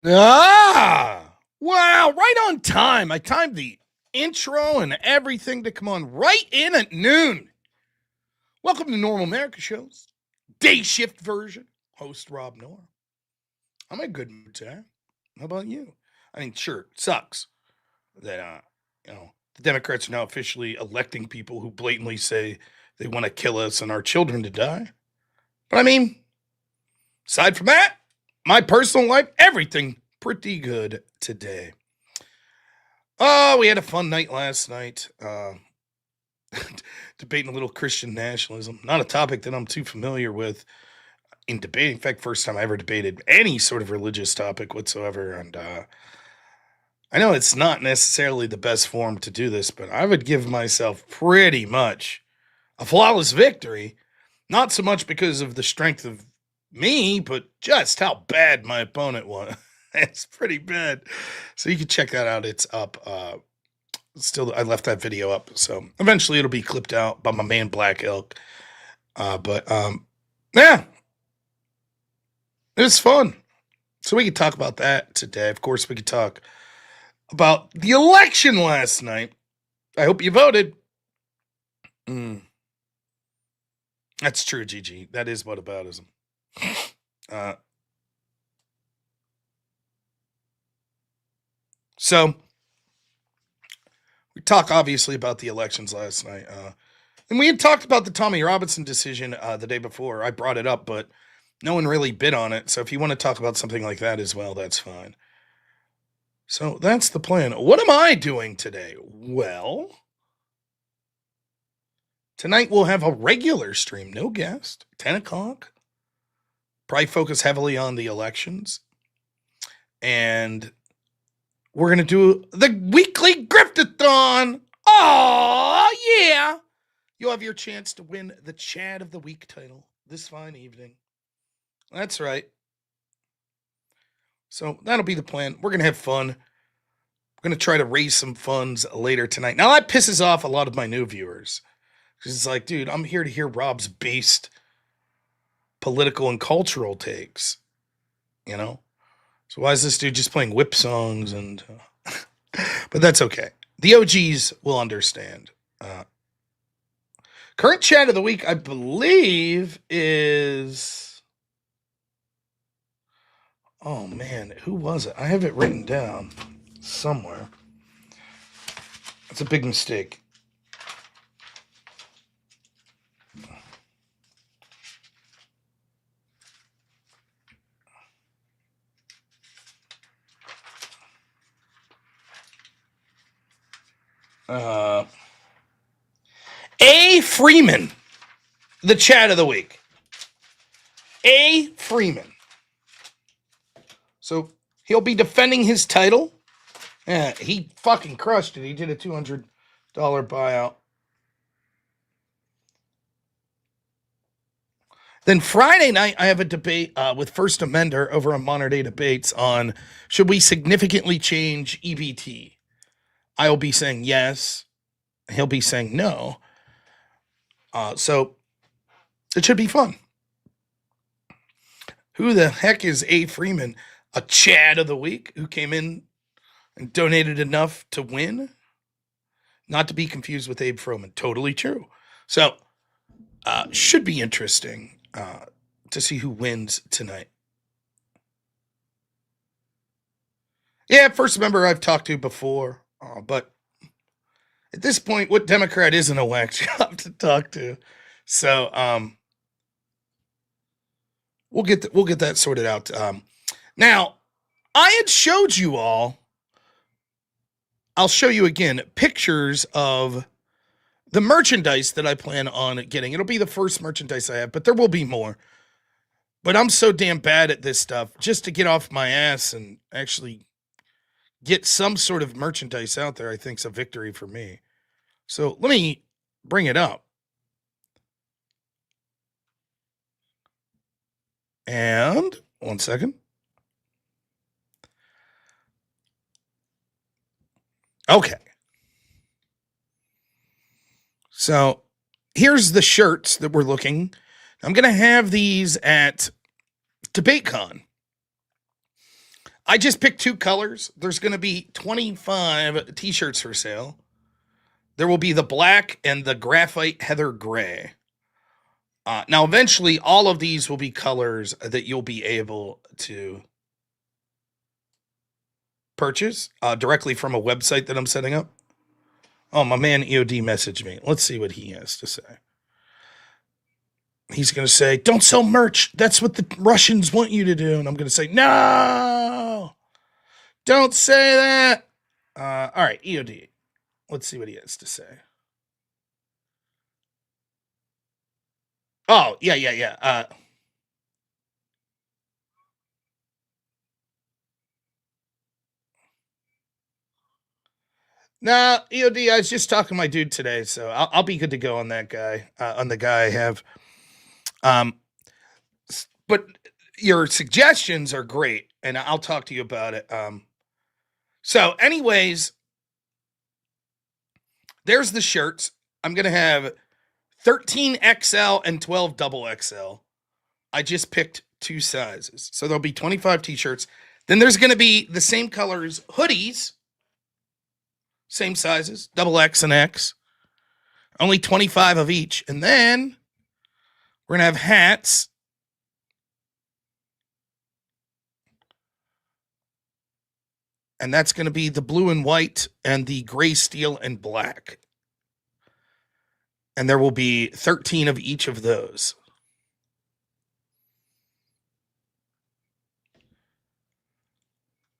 Wow, right on time. I timed the intro and everything to come on right in at noon. Welcome to Normal America Show's day shift version. Host Rob Noah. I'm in a good mood today. How about you? I mean, sure, it sucks that the Democrats are now officially electing people who blatantly say they want to kill us and our children to die. But I mean, aside from that, my personal life, everything pretty good today. Oh, we had a fun night last night. Debating a little Christian nationalism. Not a topic that I'm too familiar with in debating. In fact, first time I ever debated any sort of religious topic whatsoever. And I know it's not necessarily the best form to do this, but I would give myself pretty much a flawless victory. Not so much because of the strength of me, but just how bad my opponent was. It's pretty bad. So you can check that out. It's up. Still, I left that video up. So eventually it'll be clipped out by my man Black Elk. Yeah. It was fun. So we could talk about that today. Of course, we could talk about the election last night. I hope you voted. That's true, Gigi. That is whataboutism. So we talked obviously about the elections last night. And we had talked about the Tommy Robinson decision the day before. I brought it up, but no one really bid on it. So if you want to talk about something like that as well, that's fine. So that's the plan. What am I doing today? Well, tonight we'll have a regular stream, no guest, 10 o'clock. Probably focus heavily on the elections. And we're going to do the weekly Griftathon. Oh, yeah. You'll have your chance to win the Chad of the Week title this fine evening. That's right. So that'll be the plan. We're going to have fun. We're going to try to raise some funds later tonight. Now, that pisses off a lot of my new viewers. Because it's like, dude, I'm here to hear Rob's based political and cultural takes. You know? So why is this dude just playing whip songs? And but that's okay. The OGs will understand. Current chat of the week, I believe, is... Oh, man. Who was it? I have it written down somewhere. That's a big mistake. A. Freeman, the chat of the week. A. Freeman. So he'll be defending his title. Yeah, he fucking crushed it. He did a $200 buyout. Then Friday night, I have a debate with First Amender over on Modern Day Debates on should we significantly change EBT? I will be saying yes. He'll be saying no. So it should be fun. Who the heck is A. Freeman? A Chad of the week who came in and donated enough to win? Not to be confused with Abe Froman. Totally true. So should be interesting to see who wins tonight. Yeah, First Member I've talked to before, but at this point, what Democrat isn't a whack job to talk to? So we'll get that sorted out. Now, I had showed you all. I'll show you again pictures of the merchandise that I plan on getting. It'll be the first merchandise I have, but there will be more. But I'm so damn bad at this stuff. Just to get off my ass and actually get some sort of merchandise out there, I think is a victory for me. So let me bring it up. And 1 second. Okay. So here's the shirts that we're looking. I'm going to have these at DebateCon. I just picked 2 colors. There's going to be 25 t-shirts for sale. There will be the black and the graphite heather gray. Now, eventually, all of these will be colors that you'll be able to purchase directly from a website that I'm setting up. Oh, my man EOD messaged me. Let's see what he has to say. He's going to say, don't sell merch. That's what the Russians want you to do. And I'm going to say, no, don't say that. All right, EOD. Let's see what he has to say. Oh, yeah. Nah, EOD, I was just talking to my dude today, so I'll be good to go on that guy, on the guy I have. But your suggestions are great, and I'll talk to you about it. So, anyways, there's the shirts. I'm going to have 13 XL and 12 double XL. I just picked 2 sizes. So there'll be 25 t-shirts. Then there's going to be the same colors hoodies, same sizes, double X and X. Only 25 of each. And then we're going to have hats. And that's going to be the blue and white and the gray, steel, and black. And there will be 13 of each of those.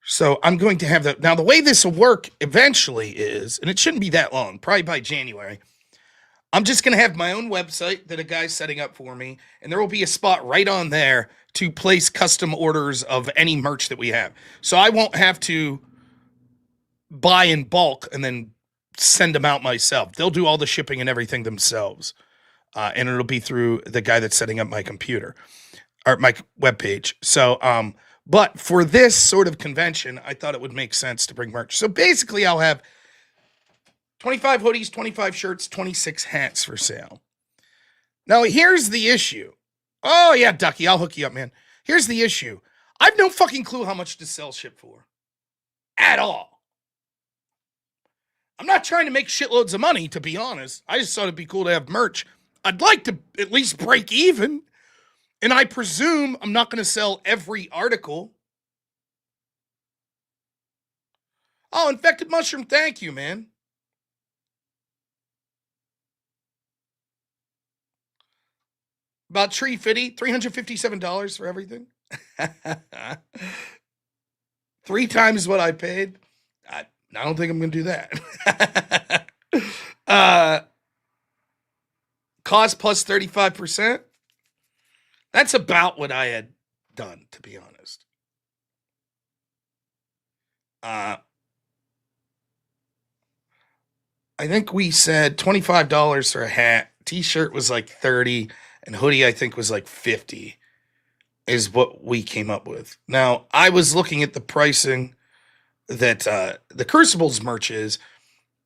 So I'm going to have that. Now, the way this will work eventually is, and it shouldn't be that long, probably by January, I'm just going to have my own website that a guy's setting up for me, and there will be a spot right on there to place custom orders of any merch that we have. So I won't have to buy in bulk and then send them out myself. They'll do all the shipping and everything themselves. And it'll be through the guy that's setting up my computer or my webpage. So, but for this sort of convention, I thought it would make sense to bring merch. So basically, I'll have 25 hoodies, 25 shirts, 26 hats for sale. Now, here's the issue. Oh, yeah, Ducky, I'll hook you up, man. Here's the issue. I have no fucking clue how much to sell shit for. At all. I'm not trying to make shitloads of money, to be honest. I just thought it'd be cool to have merch. I'd like to at least break even. And I presume I'm not going to sell every article. Oh, infected mushroom, thank you, man. About Tree Fitty, $357 for everything. 3 times what I paid. I don't think I'm going to do that. Cost plus 35%. That's about what I had done, to be honest. I think we said $25 for a hat. T-shirt was like $30, and hoodie I think was like $50. Is what we came up with. Now I was looking at the pricing that the Crucibles merch is,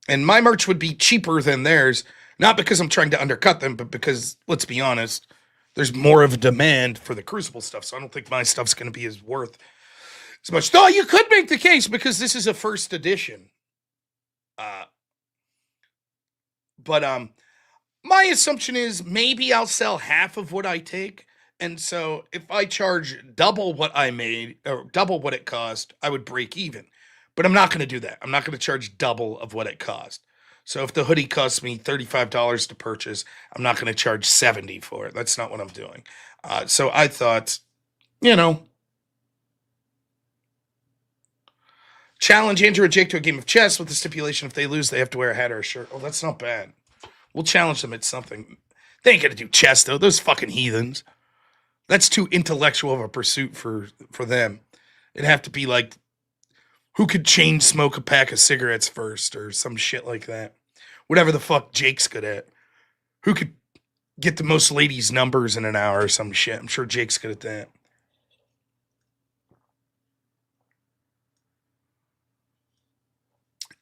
and my merch would be cheaper than theirs. Not because I'm trying to undercut them, but because let's be honest, there's more of a demand for the Crucible stuff. So I don't think my stuff's going to be as worth as much. Though you could make the case because this is a first edition. But my assumption is maybe I'll sell half of what I take. And so if I charge double what I made or double what it cost, I would break even. But I'm not going to do that. I'm not going to charge double of what it cost. So if the hoodie costs me $35 to purchase, I'm not going to charge $70 for it. That's not what I'm doing. So I thought, challenge Andrew and Jake to a game of chess with the stipulation if they lose, they have to wear a hat or a shirt. Oh, that's not bad. We'll challenge them at something. They ain't going to do chess, though. Those fucking heathens. That's too intellectual of a pursuit for them. It'd have to be like, who could chain smoke a pack of cigarettes first or some shit like that. Whatever the fuck Jake's good at. Who could get the most ladies' numbers in an hour or some shit. I'm sure Jake's good at that.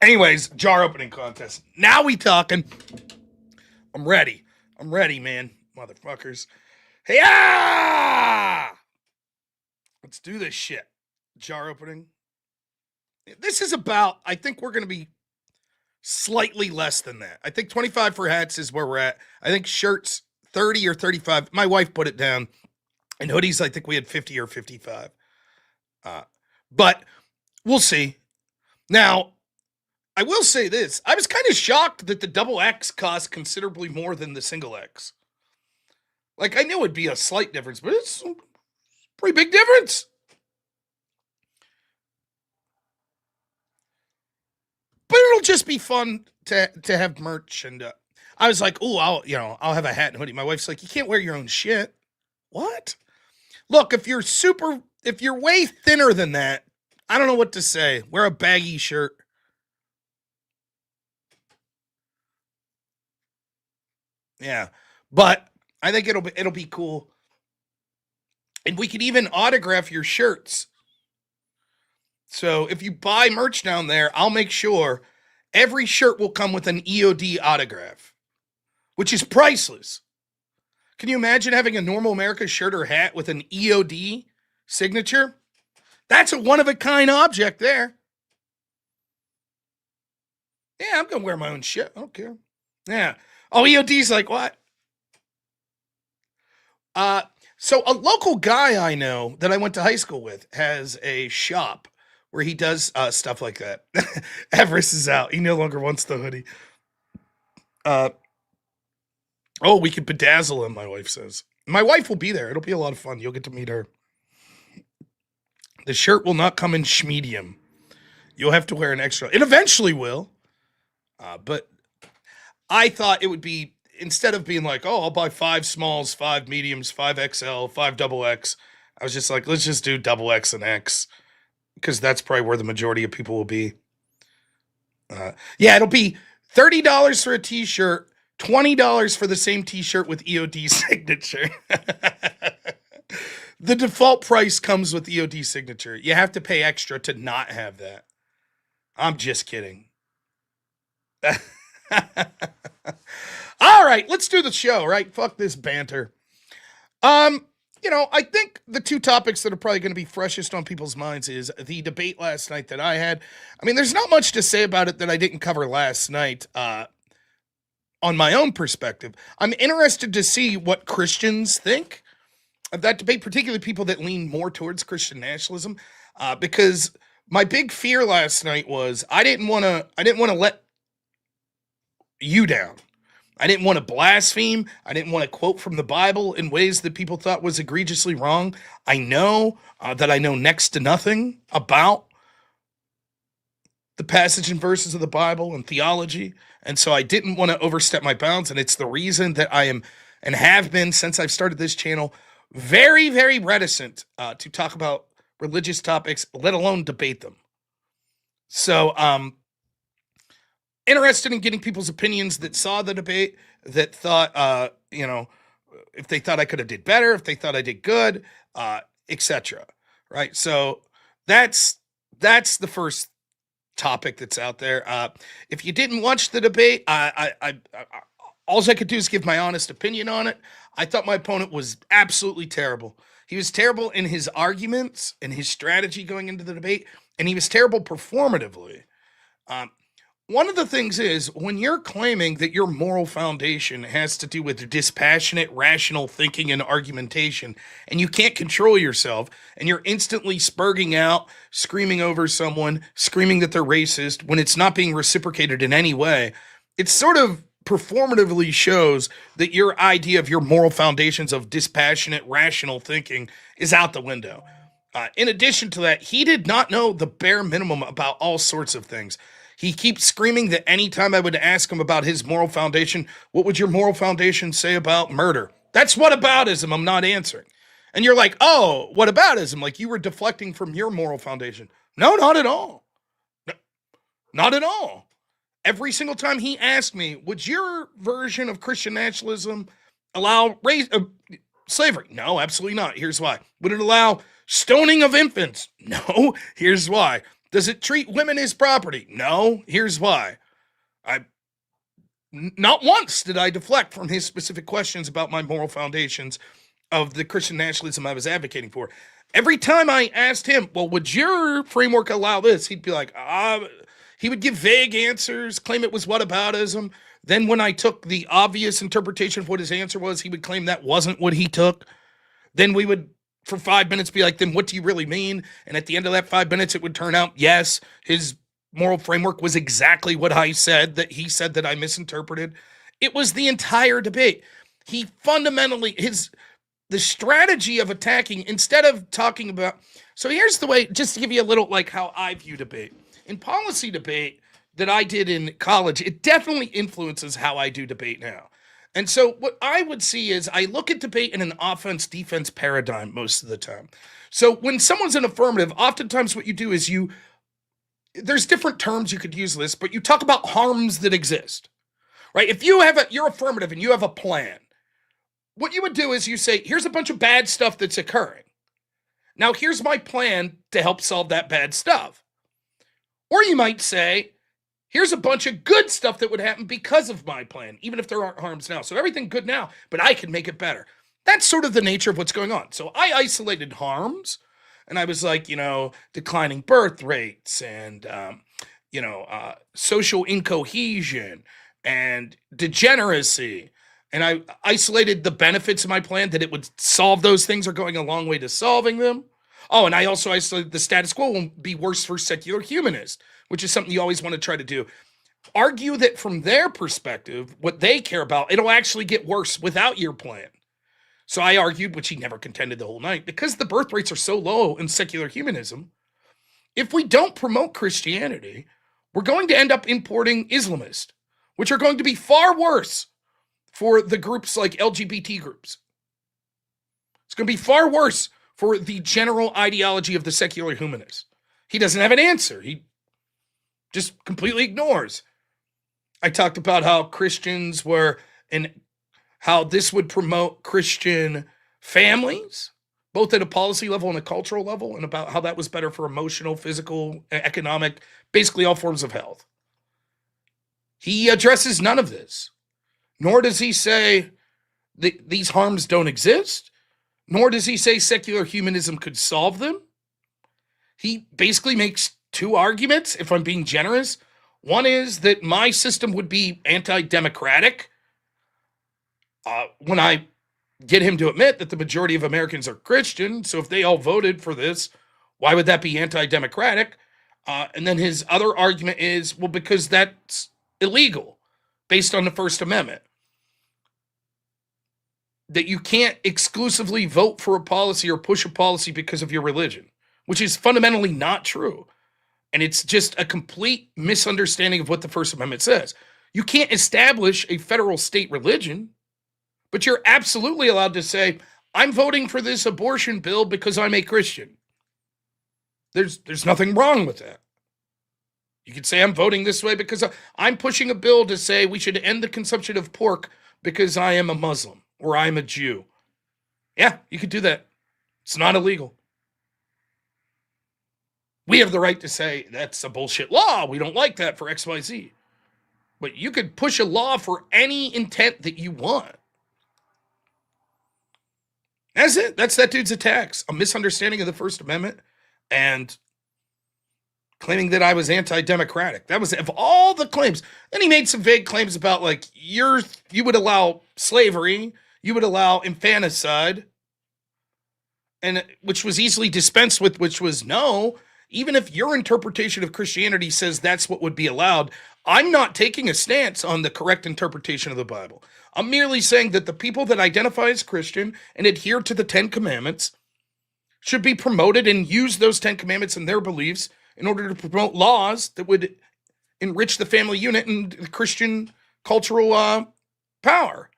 Anyways, jar opening contest. Now we talking. I'm ready. I'm ready, man. Motherfuckers. Hey, let's do this shit. jar opening. This is about, I think we're going to be slightly less than that. I think 25 for hats is where we're at. I think shirts 30 or 35. My wife put it down. And hoodies, I think we had 50 or 55. But we'll see. Now, I will say this. I was kind of shocked that the double X cost considerably more than the single X. Like, I knew it'd be a slight difference, but it's a pretty big difference. But it'll just be fun to have merch. And I was like, oh, I'll have a hat and hoodie. My wife's like, you can't wear your own shit. What? Look, if you're way thinner than that, I don't know what to say. Wear a baggy shirt. Yeah. But I think it'll be cool. And we could even autograph your shirts. So if you buy merch down there, I'll make sure every shirt will come with an EOD autograph, which is priceless. Can you imagine having a Normal America shirt or hat with an EOD signature? That's a one-of-a-kind object there. Yeah, I'm going to wear my own shit. I don't care. Yeah. Oh, EOD's like, what? So a local guy I know that I went to high school with has a shop where he does stuff like that. Everest is out. He no longer wants the hoodie. Oh, we could bedazzle him, my wife says. My wife will be there. It'll be a lot of fun. You'll get to meet her. The shirt will not come in schmedium. You'll have to wear an extra. It eventually will. But I thought it would be, instead of being like, oh, I'll buy 5 smalls, 5 mediums, 5 XL, 5 double X, I was just like, let's just do double X and X. Because that's probably where the majority of people will be. Yeah, it'll be $30 for a t-shirt, $20 for the same t-shirt with EOD signature. The default price comes with EOD signature. You have to pay extra to not have that. I'm just kidding. All right, let's do the show, right? Fuck this banter. I think the two topics that are probably going to be freshest on people's minds is the debate last night that I had. I mean, there's not much to say about it that I didn't cover last night on my own perspective. I'm interested to see what Christians think of that debate, particularly people that lean more towards Christian nationalism, because my big fear last night was I didn't want to let you down. I didn't want to blaspheme. I didn't want to quote from the Bible in ways that people thought was egregiously wrong. I know that I know next to nothing about the passage and verses of the Bible and theology. And so I didn't want to overstep my bounds. And it's the reason that I am and have been since I've started this channel very, very reticent to talk about religious topics, let alone debate them. So, interested in getting people's opinions that saw the debate, that thought, if they thought I could have did better, if they thought I did good, etc. Right? So that's the first topic that's out there. If you didn't watch the debate, all I could do is give my honest opinion on it. I thought my opponent was absolutely terrible. He was terrible in his arguments and his strategy going into the debate, and he was terrible performatively. One of the things is when you're claiming that your moral foundation has to do with dispassionate, rational thinking and argumentation, and you can't control yourself, and you're instantly spurging out, screaming over someone, screaming that they're racist when it's not being reciprocated in any way, it sort of performatively shows that your idea of your moral foundations of dispassionate, rational thinking is out the window. In addition to that, he did not know the bare minimum about all sorts of things. He keeps screaming that anytime I would ask him about his moral foundation, what would your moral foundation say about murder? That's whataboutism. I'm not answering. And you're like, oh, whataboutism? Like you were deflecting from your moral foundation. No, not at all. No, not at all. Every single time he asked me, would your version of Christian nationalism allow slavery? No, absolutely not. Here's why. Would it allow stoning of infants? No. Here's why. Does it treat women as property? No. Here's why. Not once did I deflect from his specific questions about my moral foundations of the Christian nationalism I was advocating for. Every time I asked him, well, would your framework allow this? He'd be like, he would give vague answers, claim it was whataboutism. Then when I took the obvious interpretation of what his answer was, he would claim that wasn't what he took. Then we would, for 5 minutes, be like, then what do you really mean? And at the end of that 5 minutes, it would turn out, yes, his moral framework was exactly what I said, that he said that I misinterpreted. It was the entire debate. He fundamentally, the strategy of attacking, instead of talking about, so here's the way, just to give you a little, like, how I view debate. In policy debate that I did in college, it definitely influences how I do debate now. And so what I would see is I look at debate in an offense-defense paradigm most of the time. So when someone's an affirmative, oftentimes what you do is there's different terms you could use this, but you talk about harms that exist, right? If you're affirmative and you have a plan, what you would do is you say, here's a bunch of bad stuff that's occurring. Now here's my plan to help solve that bad stuff. Or you might say, here's a bunch of good stuff that would happen because of my plan, even if there aren't harms now. So everything good now, but I can make it better. That's sort of the nature of what's going on. So I isolated harms, and I was like, declining birth rates and, social incohesion and degeneracy. And I isolated the benefits of my plan, that it would solve those things or going a long way to solving them. Oh, and I also isolated the status quo will be worse for secular humanists, which is something you always want to try to do. Argue that from their perspective, what they care about, it'll actually get worse without your plan. So I argued, which he never contended the whole night, because the birth rates are so low in secular humanism, if we don't promote Christianity, we're going to end up importing Islamists, which are going to be far worse for the groups like LGBT groups. It's going to be far worse for the general ideology of the secular humanist. He doesn't have an answer. He just completely ignores. I talked about how Christians were, and how this would promote Christian families, both at a policy level and a cultural level, and about how that was better for emotional, physical, economic, basically all forms of health. He addresses none of this. Nor does he say that these harms don't exist. Nor does he say secular humanism could solve them. He basically makes two arguments, if I'm being generous. One is that my system would be anti-democratic. When I get him to admit that the majority of Americans are Christian, so if they all voted for this, why would that be anti-democratic? And then his other argument is, well, because that's illegal based on the First Amendment. That you can't exclusively vote for a policy or push a policy because of your religion, which is fundamentally not true. And it's just a complete misunderstanding of what the First Amendment says. You can't establish a federal state religion, but you're absolutely allowed to say, I'm voting for this abortion bill because I'm a Christian. There's nothing wrong with that. You could say I'm voting this way because I'm pushing a bill to say we should end the consumption of pork because I am a Muslim or I'm a Jew. Yeah, you could do that. It's not illegal. We have the right to say that's a bullshit law. We don't like that for XYZ. But you could push a law for any intent that you want. That's it. That's that dude's attacks. A misunderstanding of the First Amendment and claiming that I was anti-democratic. That was, of all the claims. Then he made some vague claims about, like, you would allow slavery, you would allow infanticide, and which was easily dispensed with, which was no. Even if your interpretation of Christianity says that's what would be allowed, I'm not taking a stance on the correct interpretation of the Bible. I'm merely saying that the people that identify as Christian and adhere to the 10 Commandments should be promoted and use those 10 Commandments and their beliefs in order to promote laws that would enrich the family unit and the Christian cultural power.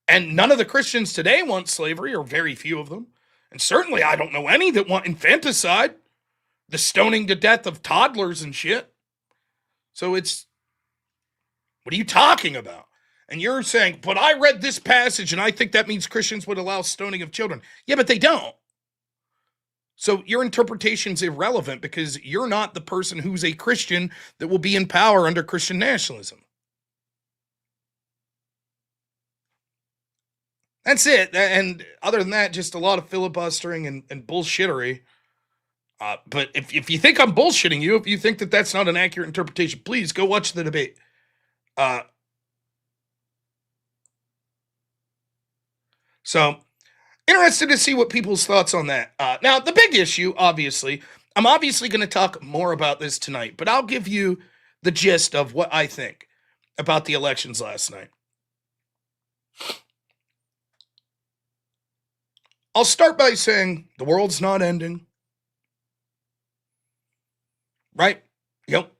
And none of the Christians today want slavery, or very few of them. And certainly I don't know any that want infanticide, the stoning to death of toddlers and shit. So it's, what are you talking about? And you're saying, but I read this passage and I think that means Christians would allow stoning of children. Yeah, but they don't. So your interpretation's irrelevant because you're not the person who's a Christian that will be in power under Christian nationalism. That's it. And other than that, just a lot of filibustering and bullshittery. But if you think I'm bullshitting you, if you think that that's not an accurate interpretation, please go watch the debate. So interested to see what people's thoughts on that. Now, the big issue, obviously, I'm obviously going to talk more about this tonight, but I'll give you the gist of what I think about the elections last night. I'll start by saying the world's not ending. Right? Yep.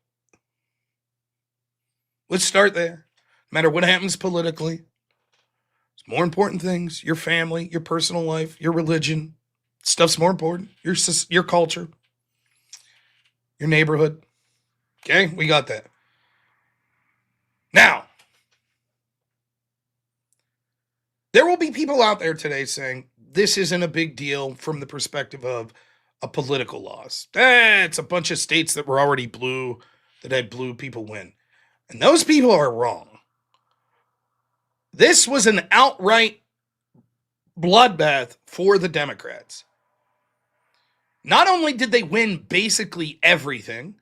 Let's start there. No matter what happens politically, it's more important things. Your family, your personal life, your religion. Stuff's more important. Your culture, your neighborhood. Okay? We got that. Now, there will be people out there today saying this isn't a big deal from the perspective of a political loss. It's a bunch of states that were already blue, that had blue people win. And those people are wrong. This was an outright bloodbath for the Democrats. Not only did they win basically everything,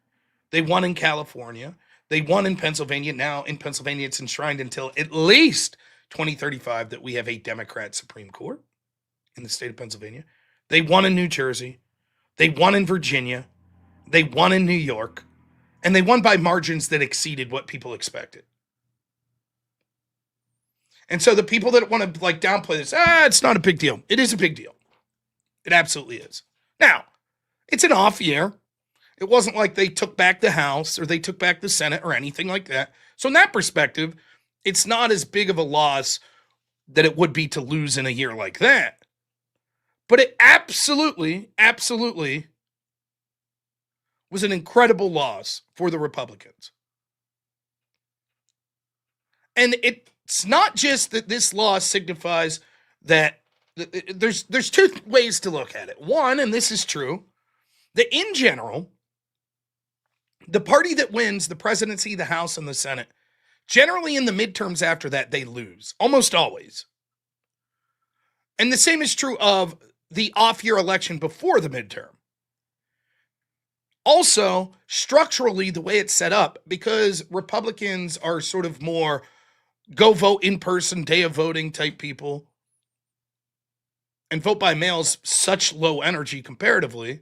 they won in California, they won in Pennsylvania. Now in Pennsylvania, it's enshrined until at least 2035 that we have a Democrat Supreme Court in the state of Pennsylvania. They won in New Jersey. They won in Virginia. They won in New York. And they won by margins that exceeded what people expected. And so the people that want to downplay this, it's not a big deal. It is a big deal. It absolutely is. Now, it's an off year. It wasn't like they took back the House or they took back the Senate or anything like that. So in that perspective, it's not as big of a loss that it would be to lose in a year like that. But it absolutely was an incredible loss for the Republicans. And it's not just that this loss signifies that there's two ways to look at it. One, and this is true, that in general, the party that wins the presidency, the House, and the Senate, generally in the midterms after that, they lose. Almost always. And the same is true of the off-year election before the midterm. Also, structurally, the way it's set up, because Republicans are sort of more go vote in person, day of voting type people, and vote by mail's such low energy comparatively,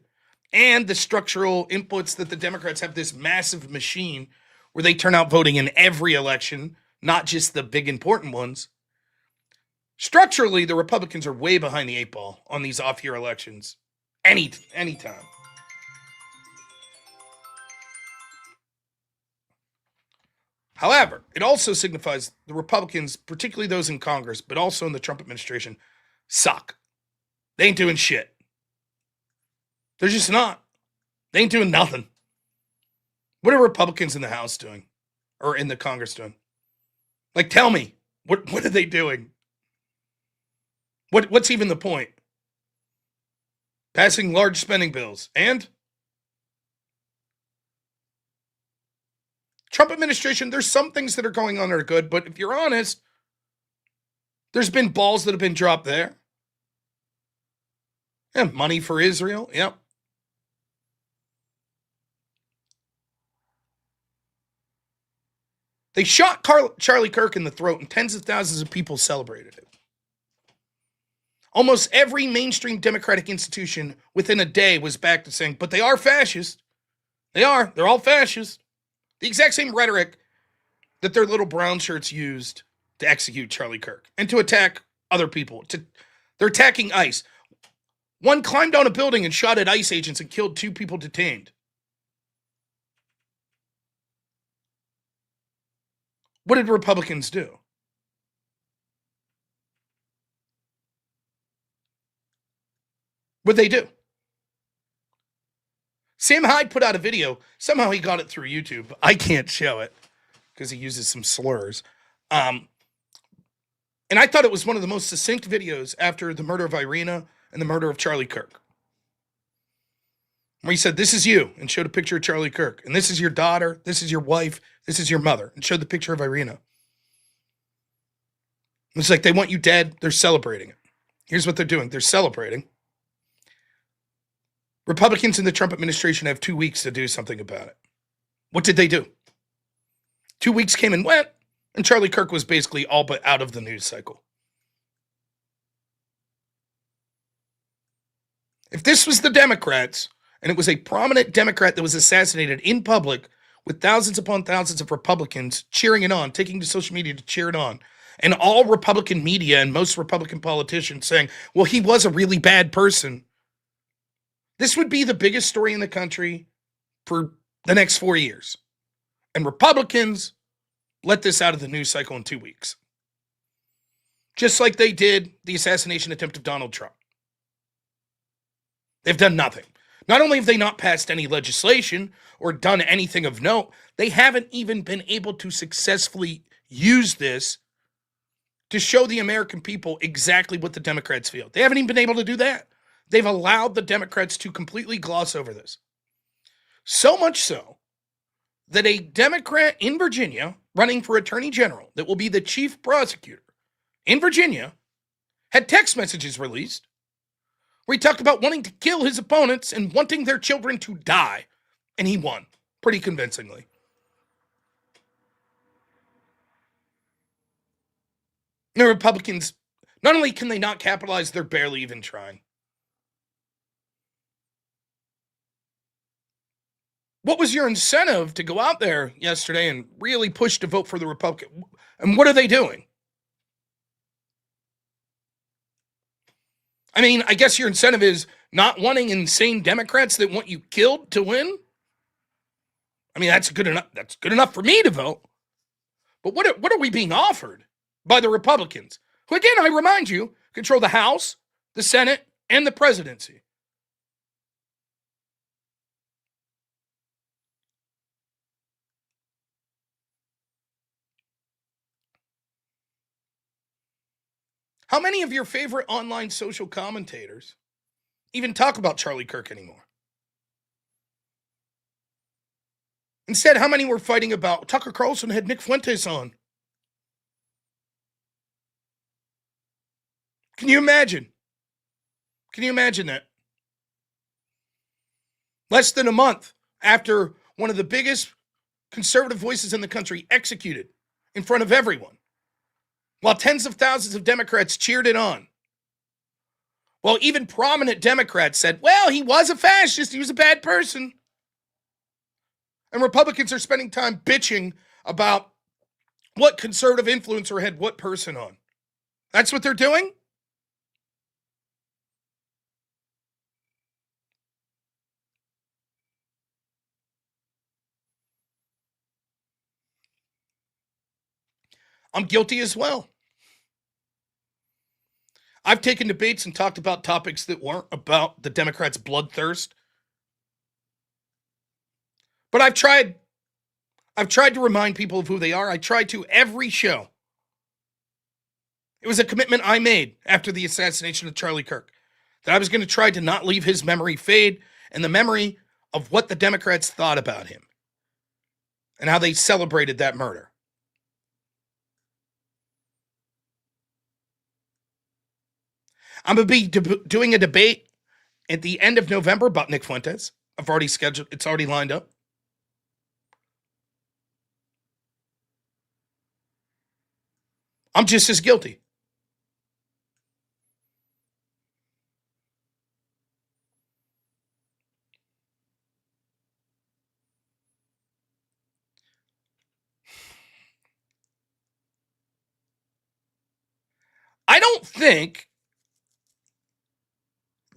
and the structural inputs that the Democrats have this massive machine where they turn out voting in every election, not just the big important ones. Structurally, the Republicans are way behind the eight ball on these off-year elections. Anytime. However, it also signifies the Republicans, particularly those in Congress, but also in the Trump administration, suck. They ain't doing shit. They're just not. They ain't doing nothing. What are Republicans in the House doing? Or in the Congress doing? Tell me. What are they doing? What's even the point? Passing large spending bills. And? Trump administration, there's some things that are going on that are good, but if you're honest, there's been balls that have been dropped there. Yeah, money for Israel. Yep. They shot Charlie Kirk in the throat, and tens of thousands of people celebrated it. Almost every mainstream Democratic institution within a day was back to saying, but they are fascist. They are. They're all fascist. The exact same rhetoric that their little brown shirts used to execute Charlie Kirk and to attack other people. They're attacking ICE. One climbed down a building and shot at ICE agents and killed 2 people detained. What did Republicans do? What'd they do? Sam Hyde put out a video. Somehow he got it through YouTube. I can't show it because he uses some slurs. And I thought it was one of the most succinct videos after the murder of Irina and the murder of Charlie Kirk. Where he said, this is you, and showed a picture of Charlie Kirk. And this is your daughter, this is your wife, this is your mother, and showed the picture of Irina. It's like they want you dead. They're celebrating it. Here's what they're doing. They're celebrating. Republicans in the Trump administration have 2 weeks to do something about it. What did they do? 2 weeks came and went, and Charlie Kirk was basically all but out of the news cycle. If this was the Democrats, and it was a prominent Democrat that was assassinated in public with thousands upon thousands of Republicans cheering it on, taking to social media to cheer it on, and all Republican media and most Republican politicians saying, well, he was a really bad person, this would be the biggest story in the country for the next 4 years. And Republicans let this out of the news cycle in 2 weeks. Just like they did the assassination attempt of Donald Trump. They've done nothing. Not only have they not passed any legislation or done anything of note, they haven't even been able to successfully use this to show the American people exactly what the Democrats feel. They haven't even been able to do that. They've allowed the Democrats to completely gloss over this. So much so that a Democrat in Virginia running for attorney general that will be the chief prosecutor in Virginia had text messages released where he talked about wanting to kill his opponents and wanting their children to die. And he won pretty convincingly. The Republicans, not only can they not capitalize, they're barely even trying. What was your incentive to go out there yesterday and really push to vote for the Republican? And what are they doing? I mean, I guess your incentive is not wanting insane Democrats that want you killed to win. I mean, that's good enough. That's good enough for me to vote. But what are we being offered by the Republicans, who, again, I remind you, control the House, the Senate, and the presidency? How many of your favorite online social commentators even talk about Charlie Kirk anymore? Instead, how many were fighting about Tucker Carlson had Nick Fuentes on? Can you imagine? Can you imagine that? Less than a month after one of the biggest conservative voices in the country executed in front of everyone, while tens of thousands of Democrats cheered it on. Well, even prominent Democrats said, well, he was a fascist, he was a bad person. And Republicans are spending time bitching about what conservative influencer had what person on. That's what they're doing? I'm guilty as well. I've taken debates and talked about topics that weren't about the Democrats' bloodthirst. But I've tried to remind people of who they are. I tried to every show. It was a commitment I made after the assassination of Charlie Kirk, that I was going to try to not leave his memory fade and the memory of what the Democrats thought about him and how they celebrated that murder. I'm going to be doing a debate at the end of November about Nick Fuentes. I've already scheduled, it's already lined up. I'm just as guilty. I don't think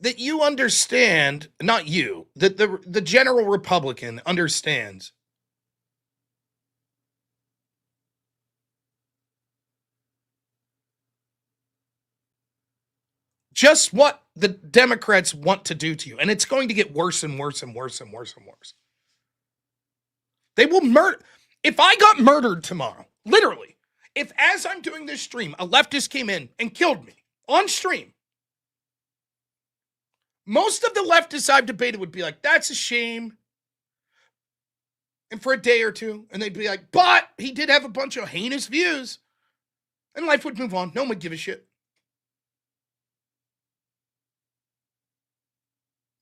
that you understand, not you, that the general Republican understands just what the Democrats want to do to you. And it's going to get worse and worse and worse and worse and worse. They will murder. If I got murdered tomorrow, literally, if as I'm doing this stream, a leftist came in and killed me on stream, most of the leftists I've debated would be like, that's a shame. And for a day or two, and they'd be like, but he did have a bunch of heinous views. And life would move on. No one would give a shit.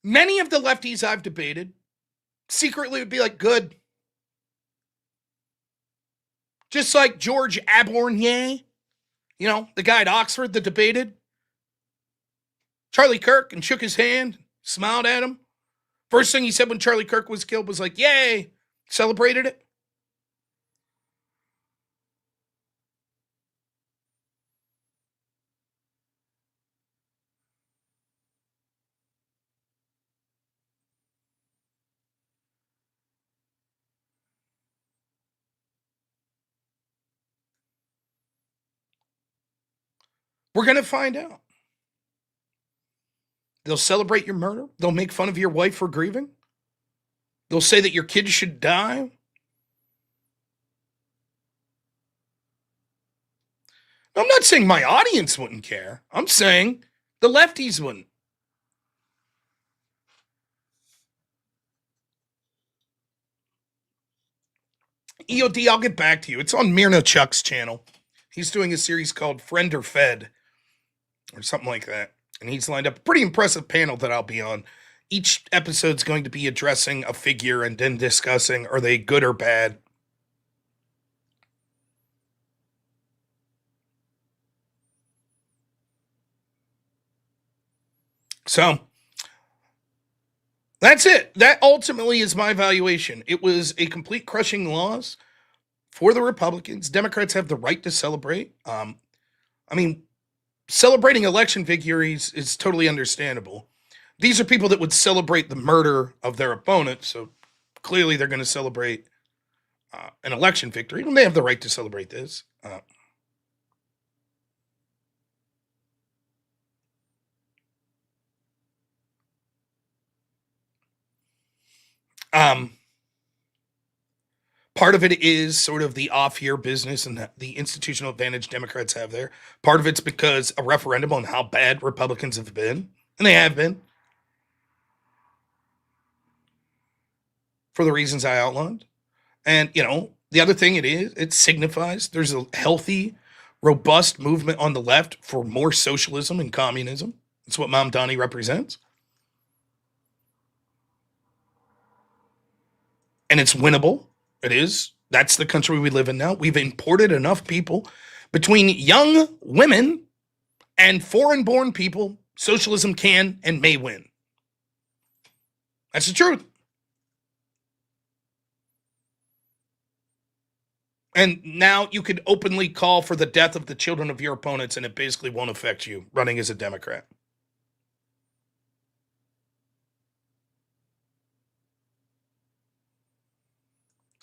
Many of the lefties I've debated secretly would be like, good. Just like George Abornier, the guy at Oxford that debated Charlie Kirk and shook his hand, smiled at him. First thing he said when Charlie Kirk was killed was like, yay, celebrated it. We're going to find out. They'll celebrate your murder. They'll make fun of your wife for grieving. They'll say that your kids should die. I'm not saying my audience wouldn't care. I'm saying the lefties wouldn't. EOD, I'll get back to you. It's on Mirna Chuck's channel. He's doing a series called Friend or Fed or something like that. And he's lined up a pretty impressive panel that I'll be on. Each episode's going to be addressing a figure and then discussing, are they good or bad? So that's it. That ultimately is my valuation. It was a complete crushing loss for the Republicans. Democrats have the right to celebrate. Celebrating election victories is totally understandable. These are people that would celebrate the murder of their opponent, so clearly they're going to celebrate an election victory. And they have the right to celebrate this. Part of it is sort of the off-year business and the institutional advantage Democrats have there. Part of it's because a referendum on how bad Republicans have been, and they have been, for the reasons I outlined. And, the other thing it signifies there's a healthy, robust movement on the left for more socialism and communism. That's what Mom Donnie represents. And it's winnable. It is. That's the country we live in now. We've imported enough people between young women and foreign-born people. Socialism can and may win. That's the truth. And now you could openly call for the death of the children of your opponents, and it basically won't affect you running as a Democrat.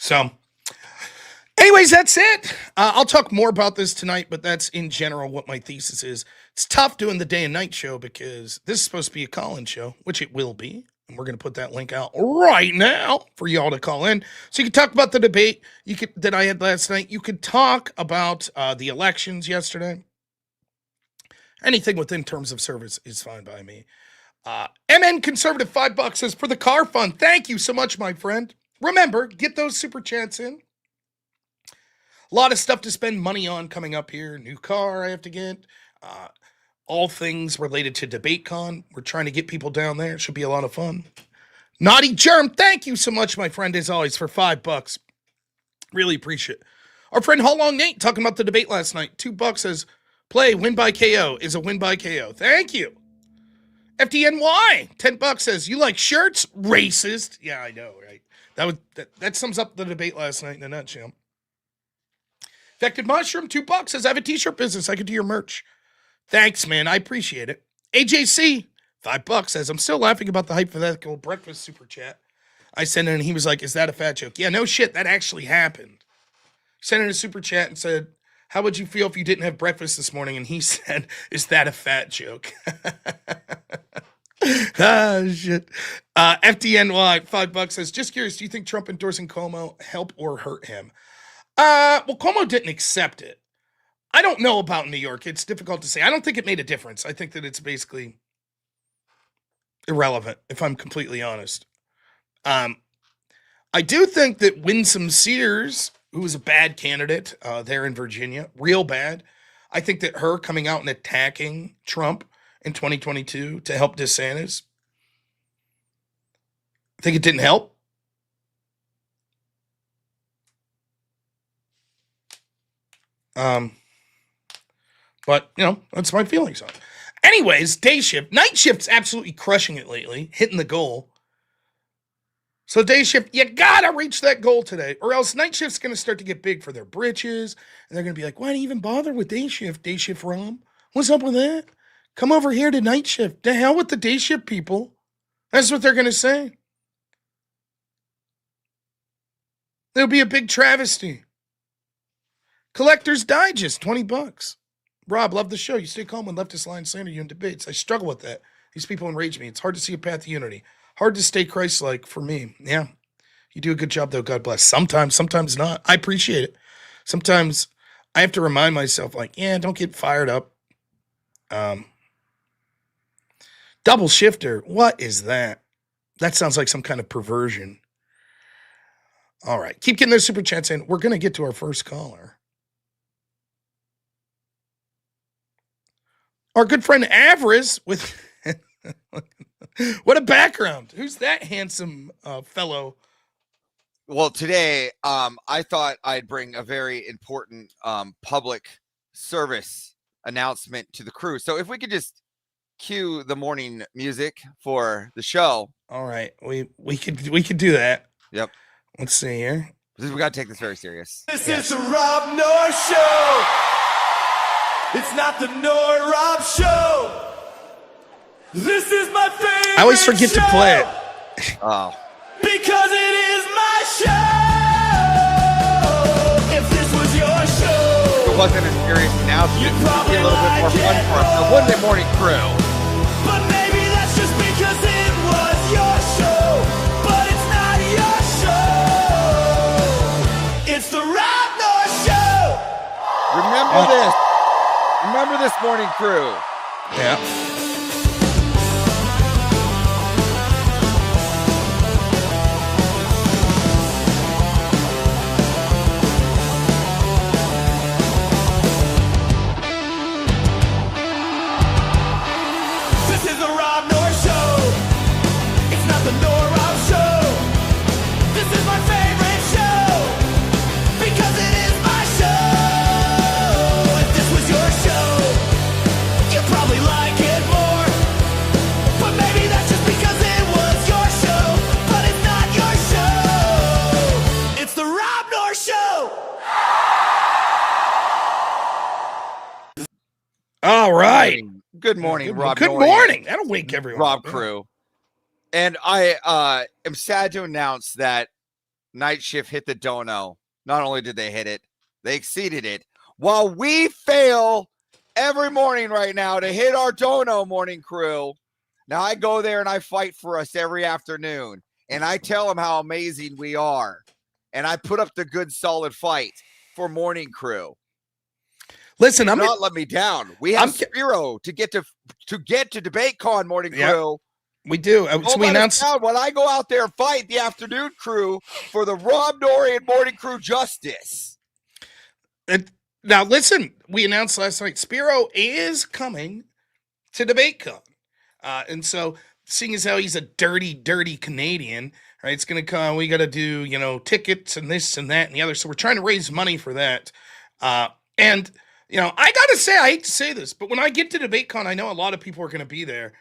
So, anyways, that's it. I'll talk more about this tonight, but that's in general what my thesis is. It's tough doing the day and night show because this is supposed to be a call-in show, which it will be. And we're going to put that link out right now for y'all to call in. So you can talk about the debate that I had last night. You could talk about the elections yesterday. Anything within terms of service is fine by me. MN Conservative, $5 says, for the car fund. Thank you so much, my friend. Remember, get those super chats in. A lot of stuff to spend money on coming up here. New car I have to get. All things related to DebateCon. We're trying to get people down there. It should be a lot of fun. Naughty Germ, thank you so much, my friend, as always, for $5. Really appreciate it. Our friend How Long Nate talking about the debate last night. $2 says, play win by KO is a win by KO. Thank you. FDNY, $10 says, you like shirts? Racist. Yeah, I know, right? That sums up the debate last night in a nutshell. Infected Mushroom, $2 says, I have a t-shirt business. I could do your merch. Thanks, man. I appreciate it. AJC, $5 says, I'm still laughing about the hypothetical breakfast super chat. I sent in and he was like, is that a fat joke? Yeah, no shit. That actually happened. Sent in a super chat and said, how would you feel if you didn't have breakfast this morning? And he said, is that a fat joke? Shit. FDNY, $5 says, just curious, do you think Trump endorsing Cuomo help or hurt him? Well, Cuomo didn't accept it. I don't know about New York. It's difficult to say. I don't think it made a difference. I think that it's basically irrelevant, if I'm completely honest. I do think that Winsome Sears, who was a bad candidate there in Virginia, real bad, I think that her coming out and attacking Trump in 2022 to help DeSantis, I think it didn't help. But, that's my feelings on it. Anyways, day shift. Night shift's absolutely crushing it lately, hitting the goal. So day shift, you gotta reach that goal today, or else night shift's gonna start to get big for their britches, and they're gonna be like, why do you even bother with day shift Rom? What's up with that? Come over here to night shift. The hell with the day shift people. That's what they're gonna say. There'll be a big travesty. Collector's Digest, $20. Rob, love the show. You stay calm when leftist lines slander you in debates. I struggle with that. These people enrage me. It's hard to see a path to unity. Hard to stay Christ-like for me. Yeah. You do a good job, though. God bless. Sometimes not. I appreciate it. Sometimes I have to remind myself, like, don't get fired up. Double shifter. What is that? That sounds like some kind of perversion. All right. Keep getting those super chats in. We're going to get to our first caller. Our good friend Avarice with what a background. Who's that handsome fellow? Well, today I thought I'd bring a very important public service announcement to the crew. So if we could just cue the morning music for the show. All right. We could do that. Yep. Let's see here. We got to take this very serious. This is the robnoerr Show. It's not the Rob Show. This is my favorite. I always forget to play it. Oh. Because it is my show. If this was your show, If it wasn't as serious now, it'd be a little bit more fun for us. The Monday morning crew. But maybe that's just because it was your show. But it's not your show. It's the robnoerr Show. Remember this. Remember this morning crew. Yeah. This is the robnoerr Show. It's not the Rob Show. This is my favorite show. Because it is my show. If this was your show, you'd probably like it more. But maybe that's just because it was your show. But it's not your show. It's the robnoerr Show. All right. Good morning, Rob. Good morning. That'll wake everyone Rob up. crew. And I am sad to announce that night shift hit the dono. Not only did they hit it, they exceeded it. While we fail every morning right now to hit our dono, morning crew. Now I go there and I fight for us every afternoon. And I tell them how amazing we are. And I put up the good solid fight for morning crew. Listen, I'm not let me down. We have Spiro to get to debate con, morning crew. We do. So we announced when I go out there and fight the afternoon crew for the robnoerr and morning crew justice. Now listen, we announced last night Spiro is coming to DebateCon. And so seeing as how he's a dirty Canadian, right? It's gonna come, we gotta do, tickets and this and that and the other. So we're trying to raise money for that. And I gotta say, I hate to say this, but when I get to DebateCon, I know a lot of people are gonna be there.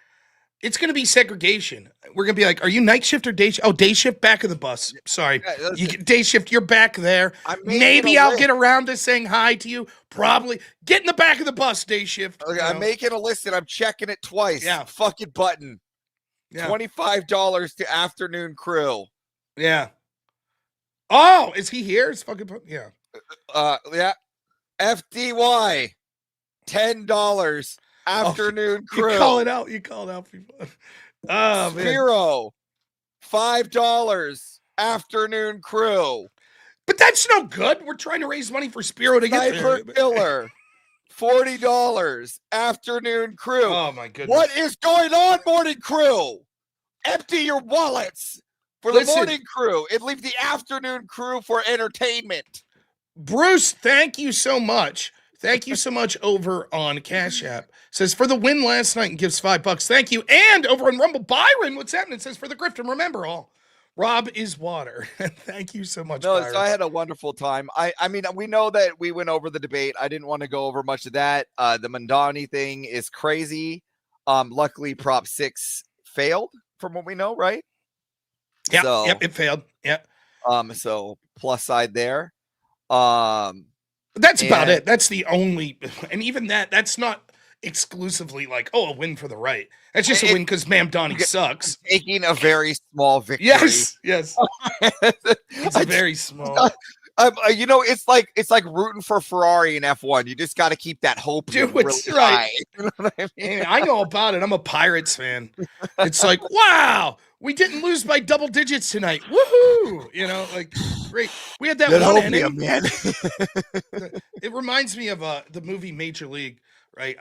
It's going to be segregation. We're going to be like, are you night shift or day shift? Oh, day shift, back of the bus. Sorry. Day shift, you're back there. Maybe I'll get around to saying hi to you. Probably. Get in the back of the bus, day shift. Okay, I'm making a list and I'm checking it twice. Yeah. Fucking button. Yeah. $25 to afternoon crew. Yeah. Oh, is he here? It's fucking, yeah. Yeah. FDY, $10. Afternoon crew. You call it out, people. Oh, Spiro, $5. Afternoon crew. But that's no good. We're trying to raise money for Spiro to get there. Sniper Killer, $40. Afternoon crew. Oh my goodness. What is going on, morning crew? Empty your wallets for the morning crew and leave the afternoon crew for entertainment. Bruce, thank you so much. Thank you so much over on Cash App. Says for the win last night and gives $5. Thank you. And over on Rumble, Byron, what's happening? Says for the Grifton, remember all. Rob is water. Thank you so much, No, Byron. so I had a wonderful time. I mean, we know that we went over the debate. I didn't want to go over much of that. The Mandani thing is crazy. Luckily, Prop 6 failed from what we know, right? Yeah, So, yep, it failed. Yeah. So plus side there. That's about it. That's the only, and even that's not exclusively like, oh, a win for the right. That's just a win because Ma'am Donnie sucks. Taking a very small victory. Yes. It's a very small. You know, it's like rooting for Ferrari in F1. You just got to keep that hope. Dude, really right. high. You know what I mean? I know about it. I'm a Pirates fan. It's like, wow, we didn't lose by double digits tonight. Woohoo! You know, like, great. We had that one inning. Man. It reminds me of the movie Major League, right?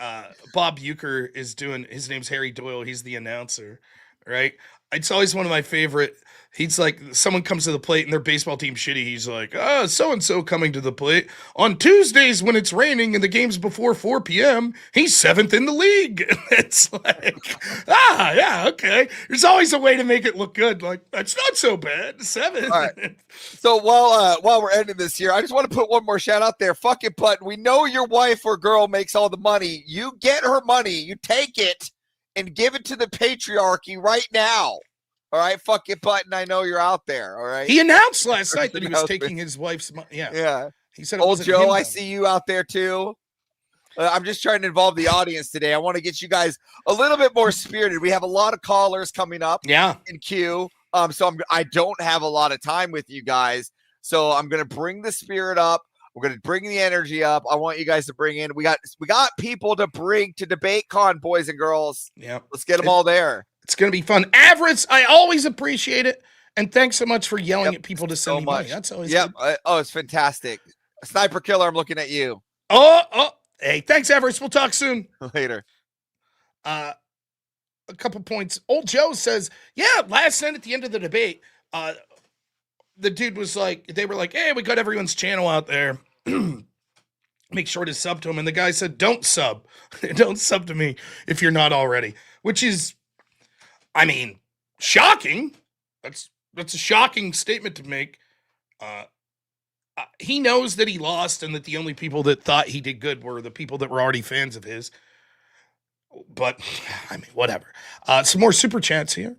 Bob Uecker is doing, his name's Harry Doyle. He's the announcer, right? It's always one of my favorite. He's like, someone comes to the plate and their baseball team's shitty. He's like, so-and-so coming to the plate. On Tuesdays when it's raining and the game's before 4 p.m., he's 7th in the league. It's like, yeah, okay. There's always a way to make it look good. Like, that's not so bad. 7th. All right. So while we're ending this here, I just want to put one more shout out there. Fuck it, Button. We know your wife or girl makes all the money. You get her money. You take it and give it to the patriarchy right now. All right, fuck it, Button. I know you're out there. All right. He announced last night that he was taking his wife's money. Yeah. Yeah. He said, Old Joe, I see you out there too. I'm just trying to involve the audience today. I want to get you guys a little bit more spirited. We have a lot of callers coming up. Yeah. In queue. So I don't have a lot of time with you guys. So I'm going to bring the spirit up. We're going to bring the energy up. I want you guys to bring in. We got people to bring to DebateCon, boys and girls. Yeah. Let's get them all there. It's going to be fun. Avarice, I always appreciate it. And thanks so much for yelling at people to send me money. That's always good. It's fantastic. Sniper Killer, I'm looking at you. Hey, thanks, Avarice. We'll talk soon. Later. A couple points. Old Joe says, yeah, last night at the end of the debate, the dude was like, they were like, hey, we got everyone's channel out there. Make sure to sub to him. And the guy said, don't sub. Don't sub to me if you're not already. Which is, I mean, shocking. That's a shocking statement to make. He knows that he lost and that the only people that thought he did good were the people that were already fans of his. But, I mean, whatever. Some more super chats here.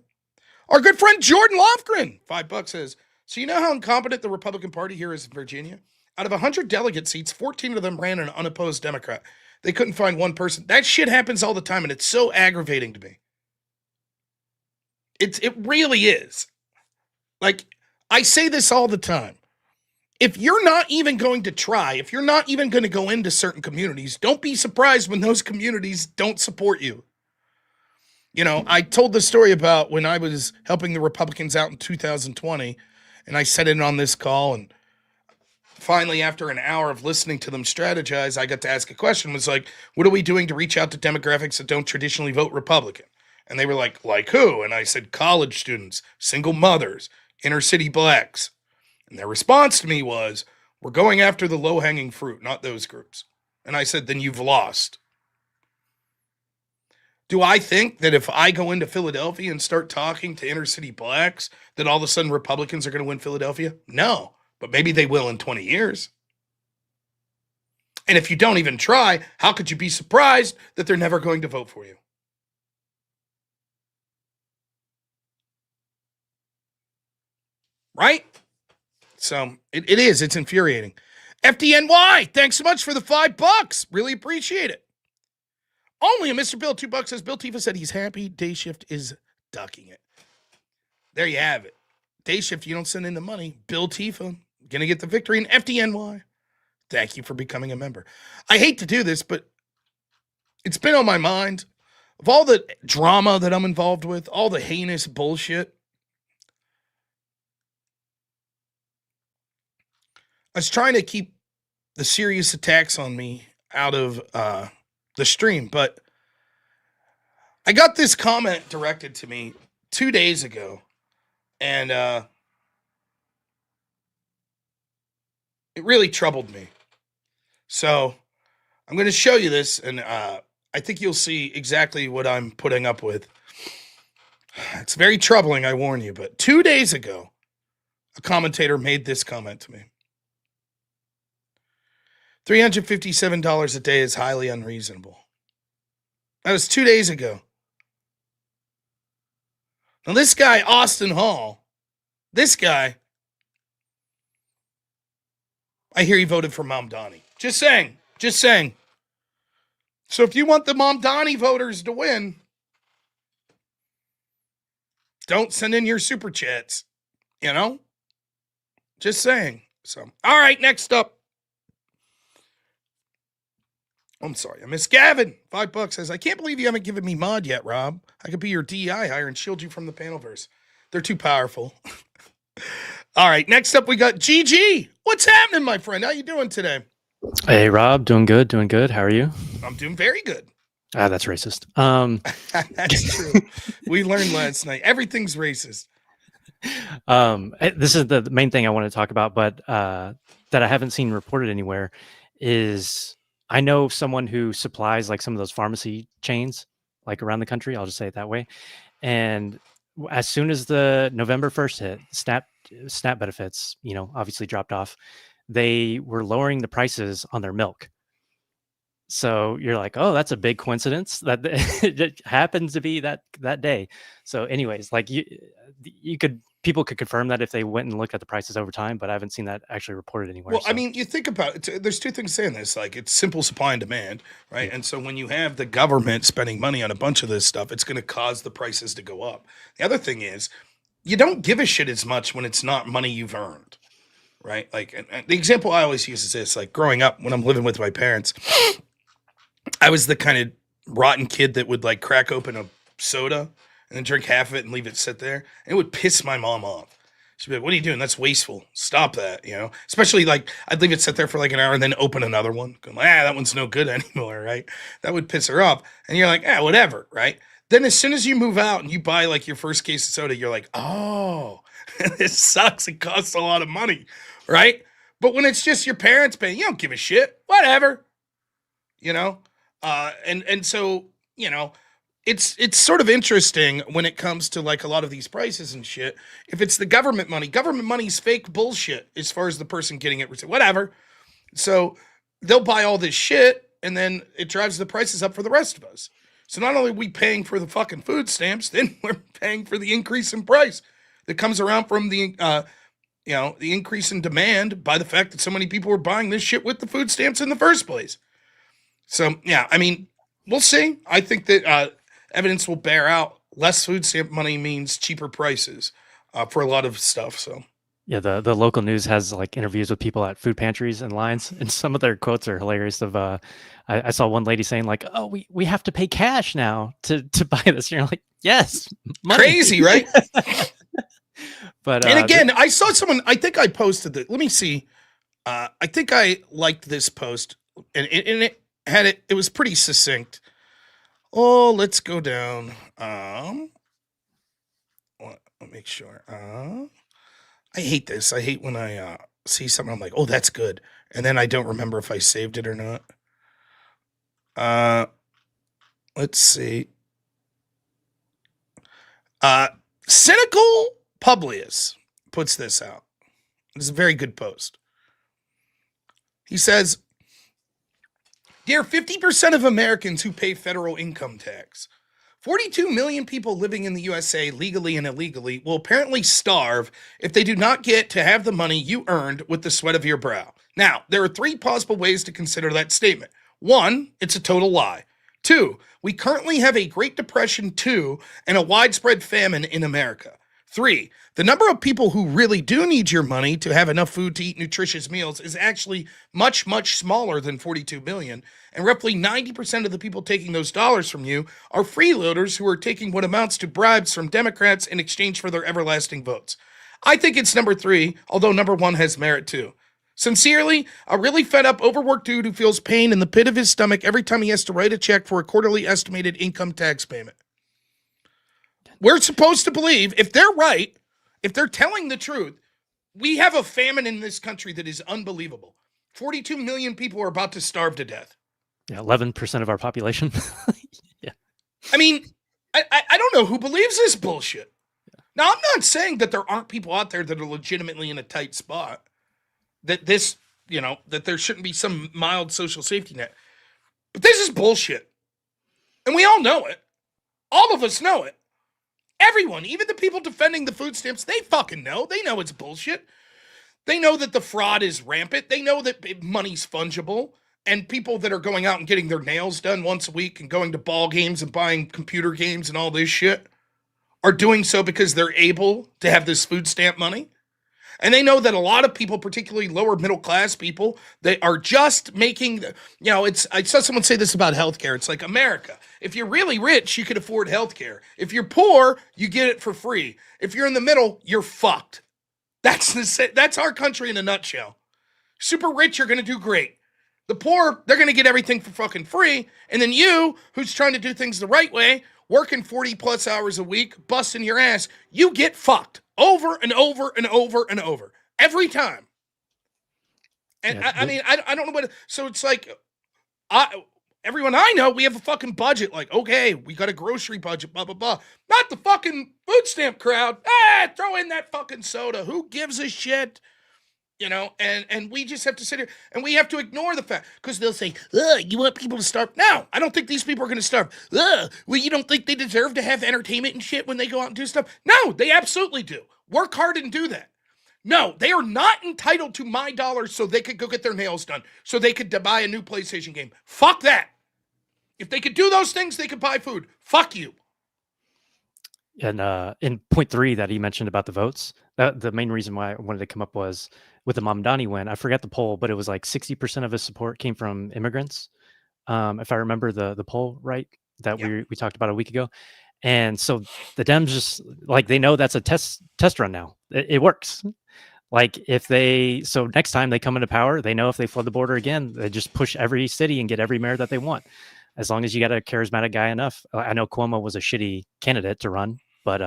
Our good friend Jordan Lofgren, $5 says, so you know how incompetent the Republican Party here is in Virginia? Out of 100 delegate seats, 14 of them ran an unopposed Democrat. They couldn't find one person. That shit happens all the time, and it's so aggravating to me. It really is. Like, I say this all the time. If you're not even going to try, if you're not even going to go into certain communities, don't be surprised when those communities don't support you. You know, I told the story about when I was helping the Republicans out in 2020, and I said it on this call, and finally, after an hour of listening to them strategize, I got to ask a question. It was like, what are we doing to reach out to demographics that don't traditionally vote Republican? And they were like who? And I said, college students, single mothers, inner city blacks. And their response to me was, we're going after the low-hanging fruit, not those groups. And I said, then you've lost. Do I think that if I go into Philadelphia and start talking to inner city blacks, that all of a sudden Republicans are going to win Philadelphia? No, but maybe they will in 20 years. And if you don't even try, how could you be surprised that they're never going to vote for you? Right? So it's infuriating. FDNY, thanks so much for the $5. Really appreciate it. Only a Mr. Bill, $2 says Bill Tifa said he's happy. Day shift is ducking it. There you have it. Day shift, you don't send in the money. Bill Tifa, gonna get the victory. And FDNY, thank you for becoming a member. I hate to do this, but it's been on my mind. Of all the drama that I'm involved with, all the heinous bullshit, I was trying to keep the serious attacks on me out of the stream, but I got this comment directed to me 2 days ago, and it really troubled me. So I'm going to show you this, and I think you'll see exactly what I'm putting up with. It's very troubling, I warn you, but 2 days ago, a commentator made this comment to me. $357 a day is highly unreasonable. That was 2 days ago. Now, this guy, Austin Hall, this guy, I hear he voted for Mamdani. Just saying. Just saying. So if you want the Mamdani voters to win, don't send in your super chats. You know? Just saying. So, all right, next up. I'm sorry. I miss Gavin. $5 says, I can't believe you haven't given me mod yet, Rob. I could be your DEI hire and shield you from the panelverse. They're too powerful. All right, next up we got GG. What's happening, my friend? How you doing today? Hey, Rob. Doing good. Doing good. How are you? I'm doing very good. That's racist. That's true. We learned last night. Everything's racist. This is the main thing I want to talk about, but that I haven't seen reported anywhere is I know someone who supplies like some of those pharmacy chains like around the country. I'll just say it that way. And as soon as the November 1st hit, SNAP benefits, obviously dropped off. They were lowering the prices on their milk. So you're like, oh, that's a big coincidence that it happens to be that day. So anyways, like people could confirm that if they went and looked at the prices over time, but I haven't seen that actually reported anywhere. Well, I mean, you think about it. There's two things saying this. Like, it's simple supply and demand, right? Yeah. And so when you have the government spending money on a bunch of this stuff, it's going to cause the prices to go up. The other thing is, you don't give a shit as much when it's not money you've earned, right? Like, and the example I always use is this. Like, growing up, when I'm living with my parents, I was the kind of rotten kid that would like crack open a soda and then drink half of it and leave it sit there. And it would piss my mom off. She'd be like, what are you doing? That's wasteful. Stop that, Especially like I'd leave it sit there for like an hour and then open another one. Go, that one's no good anymore, right? That would piss her off. And you're like, whatever, right? Then as soon as you move out and you buy like your first case of soda, you're like, oh, this sucks. It costs a lot of money, right? But when it's just your parents paying, you don't give a shit. Whatever, And so, it's sort of interesting when it comes to like a lot of these prices and shit. If it's the government money's fake bullshit as far as the person getting it, whatever. So they'll buy all this shit and then it drives the prices up for the rest of us. So not only are we paying for the fucking food stamps, then we're paying for the increase in price that comes around from the, the increase in demand by the fact that so many people were buying this shit with the food stamps in the first place. So, yeah, I mean, we'll see. I think that evidence will bear out. Less food stamp money means cheaper prices for a lot of stuff. So, yeah, the local news has like interviews with people at food pantries and lines, and some of their quotes are hilarious. I saw one lady saying like, "Oh, we have to pay cash now to buy this." And you're like, "Yes, money." Crazy, right?" But and again, I saw someone. I think I posted that. Let me see. I think I liked this post, and it had it. It was pretty succinct. Oh, let's go down. I'll make sure. I hate this. I hate when I see something. I'm like, oh, that's good, and then I don't remember if I saved it or not. Let's see. Cynical Publius puts this out. This is a very good post. He says, dear 50% of Americans who pay federal income tax, 42 million people living in the USA legally and illegally will apparently starve if they do not get to have the money you earned with the sweat of your brow. Now, there are three possible ways to consider that statement. One, it's a total lie. Two, we currently have a Great Depression II and a widespread famine in America. Three, the number of people who really do need your money to have enough food to eat nutritious meals is actually much, much smaller than 42 million. And roughly 90% of the people taking those dollars from you are freeloaders who are taking what amounts to bribes from Democrats in exchange for their everlasting votes. I think it's number three, although number one has merit too. Sincerely, a really fed up, overworked dude who feels pain in the pit of his stomach every time he has to write a check for a quarterly estimated income tax payment. We're supposed to believe, if they're right, if they're telling the truth, we have a famine in this country that is unbelievable. 42 million people are about to starve to death. Yeah, 11% of our population. I mean, I don't know who believes this bullshit. Now, I'm not saying that there aren't people out there that are legitimately in a tight spot. That this, that there shouldn't be some mild social safety net. But this is bullshit. And we all know it. All of us know it. Everyone, even the people defending the food stamps, they fucking know. They know it's bullshit. They know that the fraud is rampant. They know that money's fungible. And people that are going out and getting their nails done once a week and going to ball games and buying computer games and all this shit are doing so because they're able to have this food stamp money. And they know that a lot of people, particularly lower middle class people, they are just making, I saw someone say this about healthcare. It's like America. If you're really rich, you can afford healthcare. If you're poor, you get it for free. If you're in the middle, you're fucked. That's our country in a nutshell. Super rich, you're going to do great. The poor, they're going to get everything for fucking free. And then you, who's trying to do things the right way, working 40 plus hours a week, busting your ass, you get fucked over and over and over and over every time. And I mean, I don't know what, so it's like, everyone I know, we have a fucking budget. Like, okay, we got a grocery budget, blah, blah, blah. Not the fucking food stamp crowd. Throw in that fucking soda. Who gives a shit? And we just have to sit here and we have to ignore the fact because they'll say, you want people to starve? No, I don't think these people are going to starve. Well, you don't think they deserve to have entertainment and shit when they go out and do stuff? No, they absolutely do. Work hard and do that. No, they are not entitled to my dollars so they could go get their nails done, so they could buy a new PlayStation game. Fuck that. If they could do those things, they could buy food. Fuck you. And in point 3 that he mentioned about the votes, the main reason why I wanted to come up was with the Mamdani win. I forget the poll, but it was like 60% of his support came from immigrants. If I remember the poll right, that we talked about a week ago. And so the Dems just like, they know that's a test run now. It works. Like so next time they come into power, they know if they flood the border again, they just push every city and get every mayor that they want. As long as you got a charismatic guy enough. I know Cuomo was a shitty candidate to run, but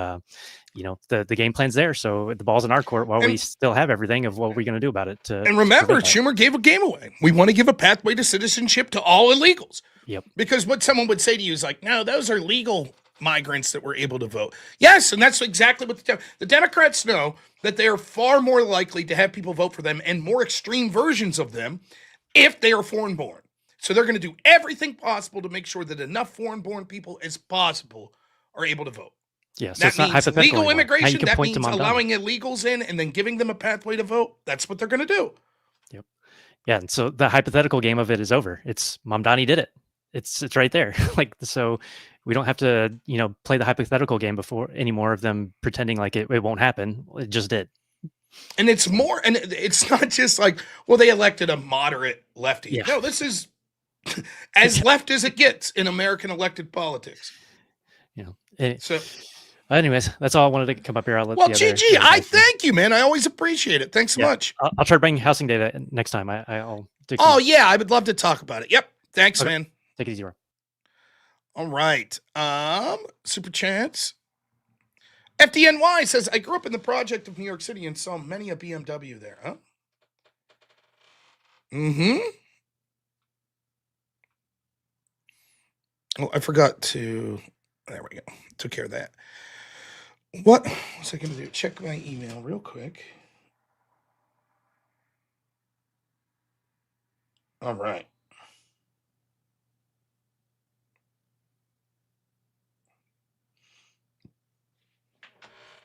the game plan's there. So the ball's in our court while we still have everything of what we're going to do about it. And remember, Schumer gave a game away. We want to give a pathway to citizenship to all illegals. Yep. Because what someone would say to you is like, no, those are legal migrants that were able to vote. Yes, and that's exactly what the Democrats know, that they are far more likely to have people vote for them and more extreme versions of them if they are foreign born. So they're going to do everything possible to make sure that enough foreign born people as possible are able to vote. Yeah, so that it's not means hypothetical legal anymore. immigration. That means allowing illegals in and then giving them a pathway to vote. That's what they're going to do. Yep. Yeah, and so the hypothetical game of it is over. It's Mamdani did it. It's right there. Like, so we don't have to play the hypothetical game anymore of them pretending like it won't happen. It just did. And it's more, and it's not just like, well, they elected a moderate lefty. Yeah. No, this is as left as it gets in American elected politics. So anyways, that's all I wanted to come up here. I'll let GG, I thank you, man. I always appreciate it. Thanks so much. I'll try to bring housing data next time. I'll yeah, I would love to talk about it. Yep. Thanks, okay, man. Take it easy, Rob. All right. Super chats. FDNY says, I grew up in the project of New York City and saw many a BMW there. Huh? Mm-hmm. Oh, I forgot to... There we go. Took care of that. What was I going to do? Check my email real quick. All right.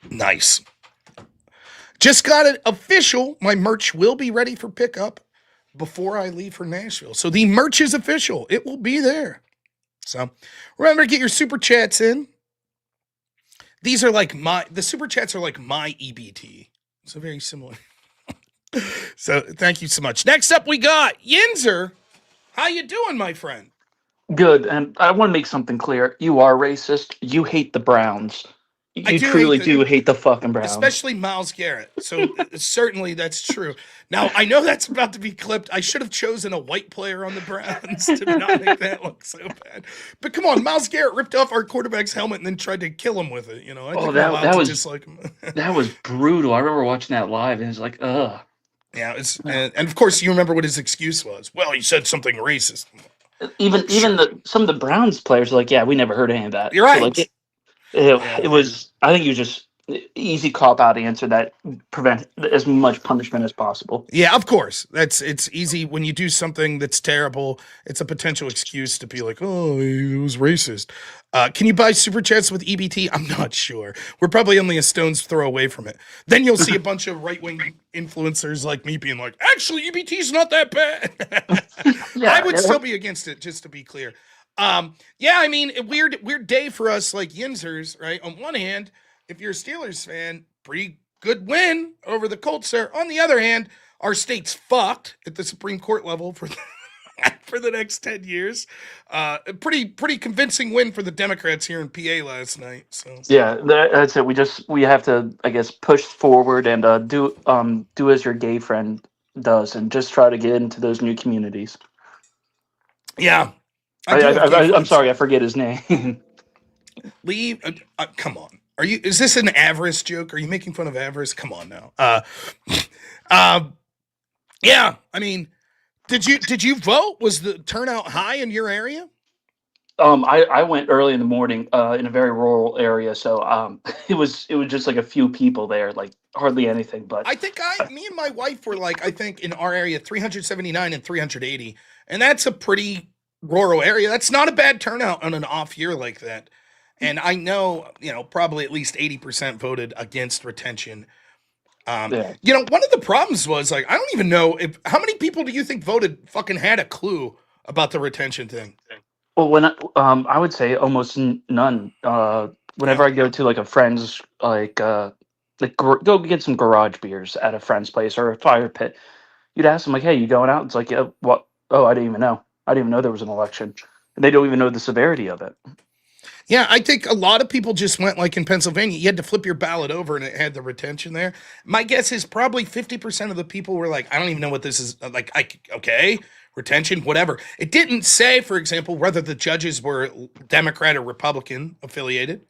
Nice. Just got it official. My merch will be ready for pickup before I leave for Nashville. So the merch is official. It will be there. So remember to get your super chats in. These are like the super chats are like my EBT. So very similar. So thank you so much. Next up we got Yinzer. How you doing, my friend? Good. And I want to make something clear. You are racist. You hate the Browns. You truly do hate the fucking Browns. Especially Myles Garrett. So certainly that's true. Now, I know that's about to be clipped. I should have chosen a white player on the Browns to not make that look so bad. But come on, Myles Garrett ripped off our quarterback's helmet and then tried to kill him with it. That was dislike him. That was brutal. I remember watching that live and it was like, ugh. Yeah, and of course you remember what his excuse was. Well, he said something racist. Even Sure. some of the Browns players are like, yeah, we never heard any of that. You're So right. like Yeah. it was. I think it was just easy cop out answer that prevent as much punishment as possible. Yeah, of course. It's easy when you do something that's terrible. It's a potential excuse to be like, "Oh, it was racist." Can you buy super chats with EBT? I'm not sure. We're probably only a stone's throw away from it. Then you'll see a bunch of right wing influencers like me being like, "Actually, EBT's not that bad." I would still be against it, just to be clear. Yeah, I mean, a weird day for us like Yinzers, right? On one hand, if you're a Steelers fan, pretty good win over the Colts there. On the other hand, our state's fucked at the Supreme Court level for for the next 10 years. A pretty convincing win for the Democrats here in PA last night. So Yeah, that's it. We have to, I guess, push forward and do as your gay friend does, and just try to get into those new communities. yeah, I do have gay I'm friends. sorry, I forget his name. Leave. Come on. Is this an avarice joke? Are you making fun of avarice? Come on now. Yeah. I mean, did you vote? Was the turnout high in your area? I went early in the morning in a very rural area, so it was just like a few people there, like hardly anything. But I think me and my wife were like, I think in our area, 379 and 380. And that's a pretty rural area. That's not a bad turnout on an off year like that. And I know, probably at least 80% voted against retention. yeah. One of the problems was like, I don't even know how many people do you think voted fucking had a clue about the retention thing? Well, I would say almost none. Whenever I go to like a friend's go get some garage beers at a friend's place or a fire pit, you'd ask them like, "Hey, you going out?" It's like, "Yeah, what? Oh, I didn't even know. I didn't even know there was an election." And they don't even know the severity of it. Yeah, I think a lot of people just went like in Pennsylvania, you had to flip your ballot over and it had the retention there. My guess is probably 50% of the people were like, I don't even know what this is. Like, okay, retention, whatever. It didn't say, for example, whether the judges were Democrat or Republican affiliated.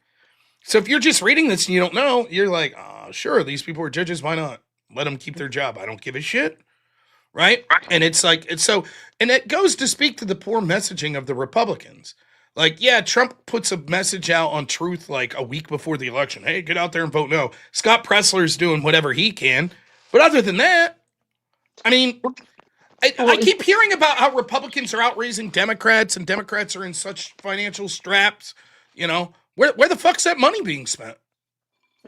So if you're just reading this and you don't know, you're like, oh, sure, these people are judges. Why not? Let them keep their job. I don't give a shit. Right? And it's like, and it goes to speak to the poor messaging of the Republicans. Like, yeah, Trump puts a message out on Truth like a week before the election. Hey, get out there and vote no. Scott Pressler's doing whatever he can. But other than that, I mean, I keep hearing about how Republicans are outraising Democrats and Democrats are in such financial straps. Where the fuck's that money being spent?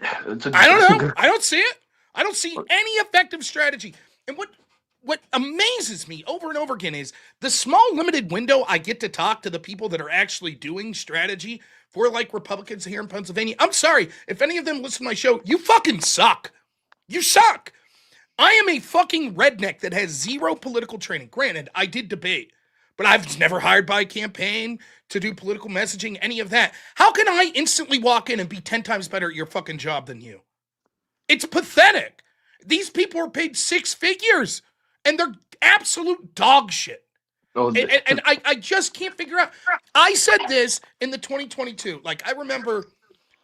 I don't know. I don't see it. I don't see any effective strategy. And what amazes me over and over again is the small limited window I get to talk to the people that are actually doing strategy for like Republicans here in Pennsylvania. I'm sorry, if any of them listen to my show, you fucking suck. You suck. I am a fucking redneck that has zero political training. Granted, I did debate, but I was never hired by a campaign to do political messaging, any of that. How can I instantly walk in and be 10 times better at your fucking job than you? It's pathetic. These people are paid 6 figures. And they're absolute dog shit. And I just can't figure out. I said this in the 2022. Like, I remember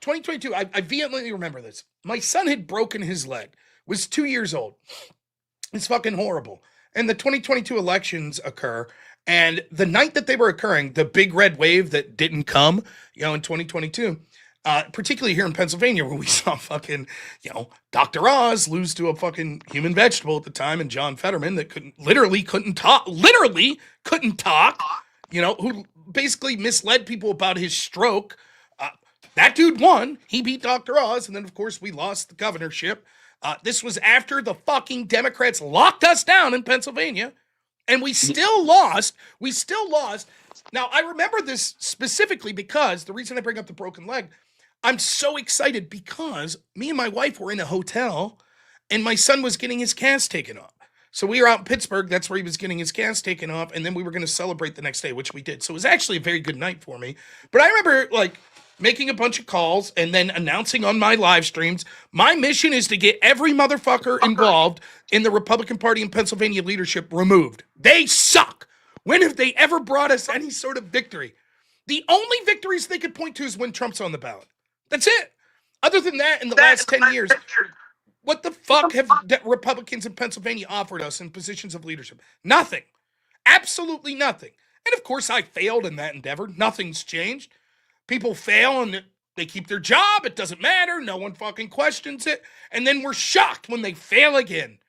2022. I vehemently remember this. My son had broken his leg, was 2 years old. It's fucking horrible. And the 2022 elections occur. And the night that they were occurring, the big red wave that didn't come, in 2022, particularly here in Pennsylvania, where we saw fucking, Dr. Oz lose to a fucking human vegetable at the time, and John Fetterman that literally couldn't talk, who basically misled people about his stroke. That dude won. He beat Dr. Oz, and then, of course, we lost the governorship. This was after the fucking Democrats locked us down in Pennsylvania, and we still lost. Now, I remember this specifically because the reason I bring up the broken leg, I'm so excited because me and my wife were in a hotel and my son was getting his cast taken off. So we were out in Pittsburgh. That's where he was getting his cast taken off. And then we were going to celebrate the next day, which we did. So it was actually a very good night for me. But I remember like making a bunch of calls and then announcing on my live streams, my mission is to get every motherfucker involved in the Republican Party in Pennsylvania leadership removed. They suck. When have they ever brought us any sort of victory? The only victories they could point to is when Trump's on the ballot. That's it. Other than that, in the last 10 years, what the fuck have Republicans in Pennsylvania offered us in positions of leadership? Nothing. Absolutely nothing. And of course, I failed in that endeavor. Nothing's changed. People fail and they keep their job. It doesn't matter. No one fucking questions it. And then we're shocked when they fail again.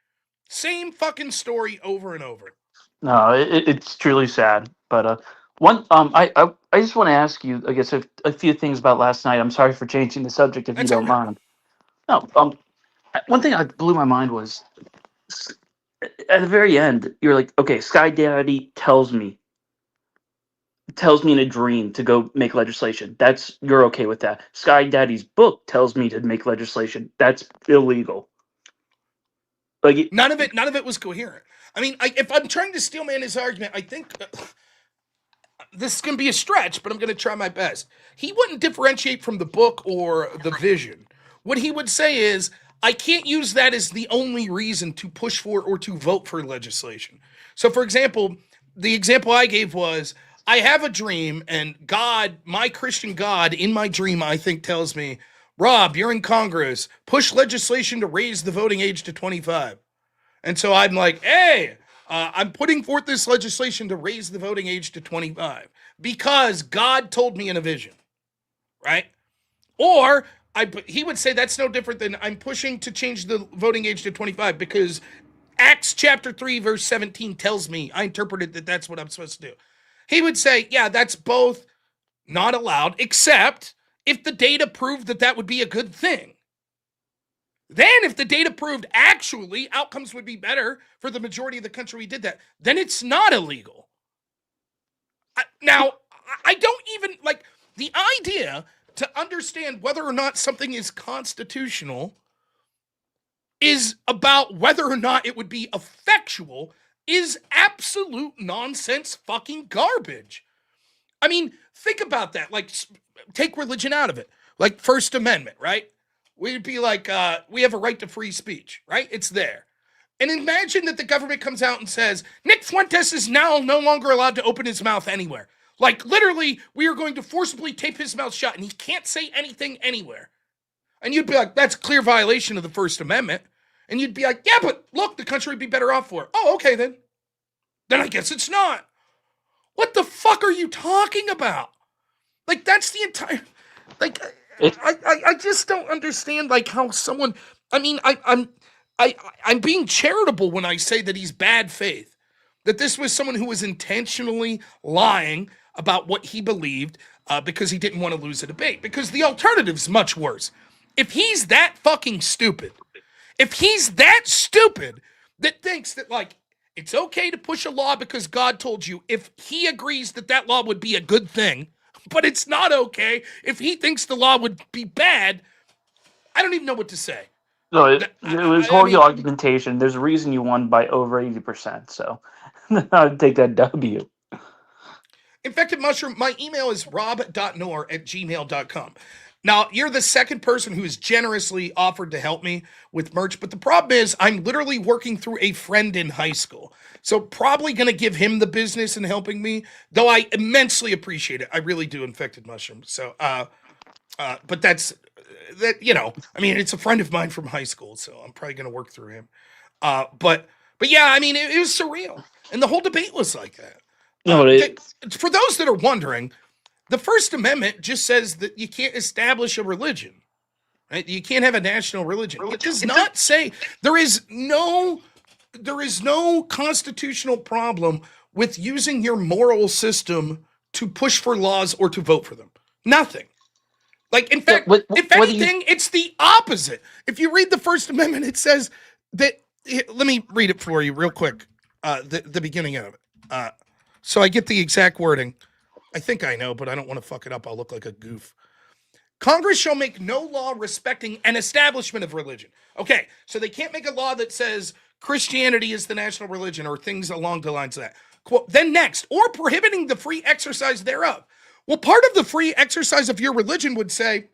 Same fucking story over and over. No, it's truly sad. But I just want to ask you, I guess, a few things about last night. I'm sorry for changing the subject if That's you don't okay. mind. No, one thing that blew my mind was at the very end. You're like, okay, Sky Daddy tells me in a dream to go make legislation. You're okay with that. Sky Daddy's book tells me to make legislation. That's illegal. Like None of it was coherent. I mean, if I'm trying to steelman his argument, I think this is going to be a stretch, but I'm going to try my best. He wouldn't differentiate from the book or the vision. What he would say is, I can't use that as the only reason to push for or to vote for legislation. So, for example, the example I gave was, I have a dream, and God, my Christian God, in my dream, I think tells me, Rob, you're in Congress, push legislation to raise the voting age to 25. And so I'm like, hey, I'm putting forth this legislation to raise the voting age to 25 because God told me in a vision, right? Or he would say that's no different than I'm pushing to change the voting age to 25 because Acts chapter 3, verse 17 tells me, I interpreted that that's what I'm supposed to do. He would say, yeah, that's both not allowed, except if the data proved that that would be a good thing. Then, if the data proved actually outcomes would be better for the majority of the country we did that, then it's not illegal. Now, I don't even like the idea to understand whether or not something is constitutional is about whether or not it would be effectual is absolute nonsense fucking garbage. I mean, think about that. Like, take religion out of it. Like, First Amendment, right? We'd be like, we have a right to free speech, right? It's there. And imagine that the government comes out and says, Nick Fuentes is now no longer allowed to open his mouth anywhere. Like, literally, we are going to forcibly tape his mouth shut and he can't say anything anywhere. And you'd be like, that's a clear violation of the First Amendment. And you'd be like, yeah, but look, the country would be better off for it. Oh, okay, then. Then I guess it's not. What the fuck are you talking about? Like, that's the entire... Like, I just don't understand, like, how someone... I mean, I'm being charitable when I say that he's bad faith. That this was someone who was intentionally lying about what he believed because he didn't want to lose a debate. Because the alternative's much worse. If he's that fucking stupid, if he's that stupid that thinks that, like, it's okay to push a law because God told you, if he agrees that that law would be a good thing, but it's not okay if he thinks the law would be bad, I don't even know what to say. No, it was whole argumentation. There's a reason you won by over 80%. So I'd take that W. Infected Mushroom, my email is rob.noor@gmail.com. Now, you're the second person who has generously offered to help me with merch, but the problem is I'm literally working through a friend in high school. So probably going to give him the business in helping me, though I immensely appreciate it. I really do, Infected Mushroom. So, but that's, that, you know, I mean, it's a friend of mine from high school, so I'm probably going to work through him. But yeah, I mean, it was surreal. And the whole debate was like that. No, For those that are wondering, the First Amendment just says that you can't establish a religion, right? You can't have a national religion. It does not say there is no constitutional problem with using your moral system to push for laws or to vote for them. Nothing. Like, in fact, if anything, it's the opposite. If you read the First Amendment, it says that. Let me read it for you real quick. The beginning of it. So I get the exact wording. I think I know, but I don't want to fuck it up. I'll look like a goof. Congress shall make no law respecting an establishment of religion. Okay, so they can't make a law that says Christianity is the national religion or things along the lines of that. Quote, then next, or prohibiting the free exercise thereof. Well, part of the free exercise of your religion would say,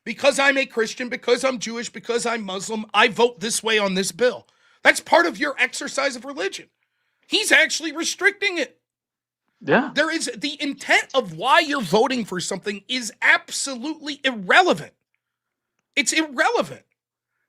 because I'm a Christian, because I'm Jewish, because I'm Muslim, I vote this way on this bill. That's part of your exercise of religion. He's actually restricting it. Yeah. There is the intent of why you're voting for something is absolutely irrelevant. It's irrelevant.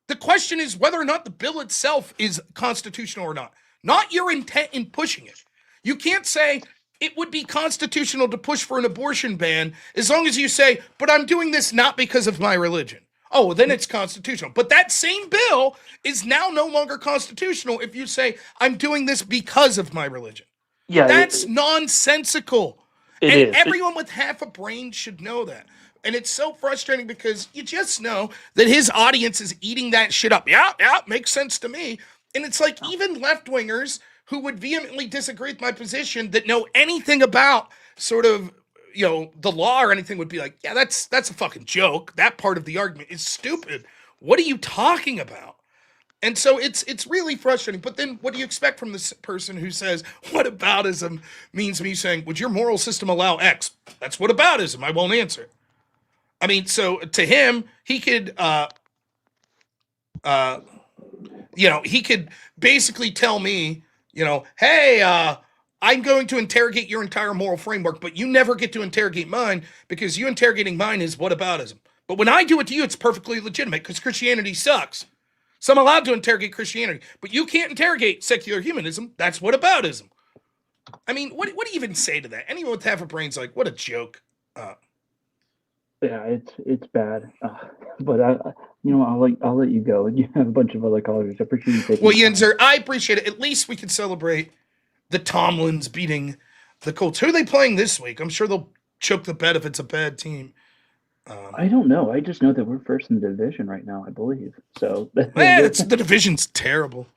The question is whether or not the bill itself is constitutional or not your intent in pushing it. You can't say, it would be constitutional to push for an abortion ban as long as you say, but I'm doing this not because of my religion. Oh, well, then it's constitutional. But that same bill is now no longer constitutional if you say, I'm doing this because of my religion. Yeah, That's nonsensical. it And is. everyone with half a brain should know that. And it's so frustrating because you just know that his audience is eating that shit up. Yeah, makes sense to me. And it's like even left wingers who would vehemently disagree with my position that know anything about sort of, the law or anything would be like, yeah, that's a fucking joke. That part of the argument is stupid. What are you talking about? And so it's really frustrating. But then what do you expect from this person who says, what aboutism means me saying, would your moral system allow X? That's what aboutism. I won't answer. I mean, so to him, he could, he could basically tell me, hey, I'm going to interrogate your entire moral framework, but you never get to interrogate mine because you interrogating mine is whataboutism. But when I do it to you, it's perfectly legitimate because Christianity sucks. So I'm allowed to interrogate Christianity, but you can't interrogate secular humanism. That's whataboutism. I mean, what do you even say to that? Anyone with half a brain's like, what a joke. Yeah, it's bad. But I'll let you go. You have a bunch of other callers. I appreciate you taking. Well, the time. Yinzer, I appreciate it. At least we can celebrate the Tomlins beating the Colts. Who are they playing this week? I'm sure they'll choke the bed if it's a bad team. I don't know. I just know that we're first in the division right now, I believe. So The division's terrible.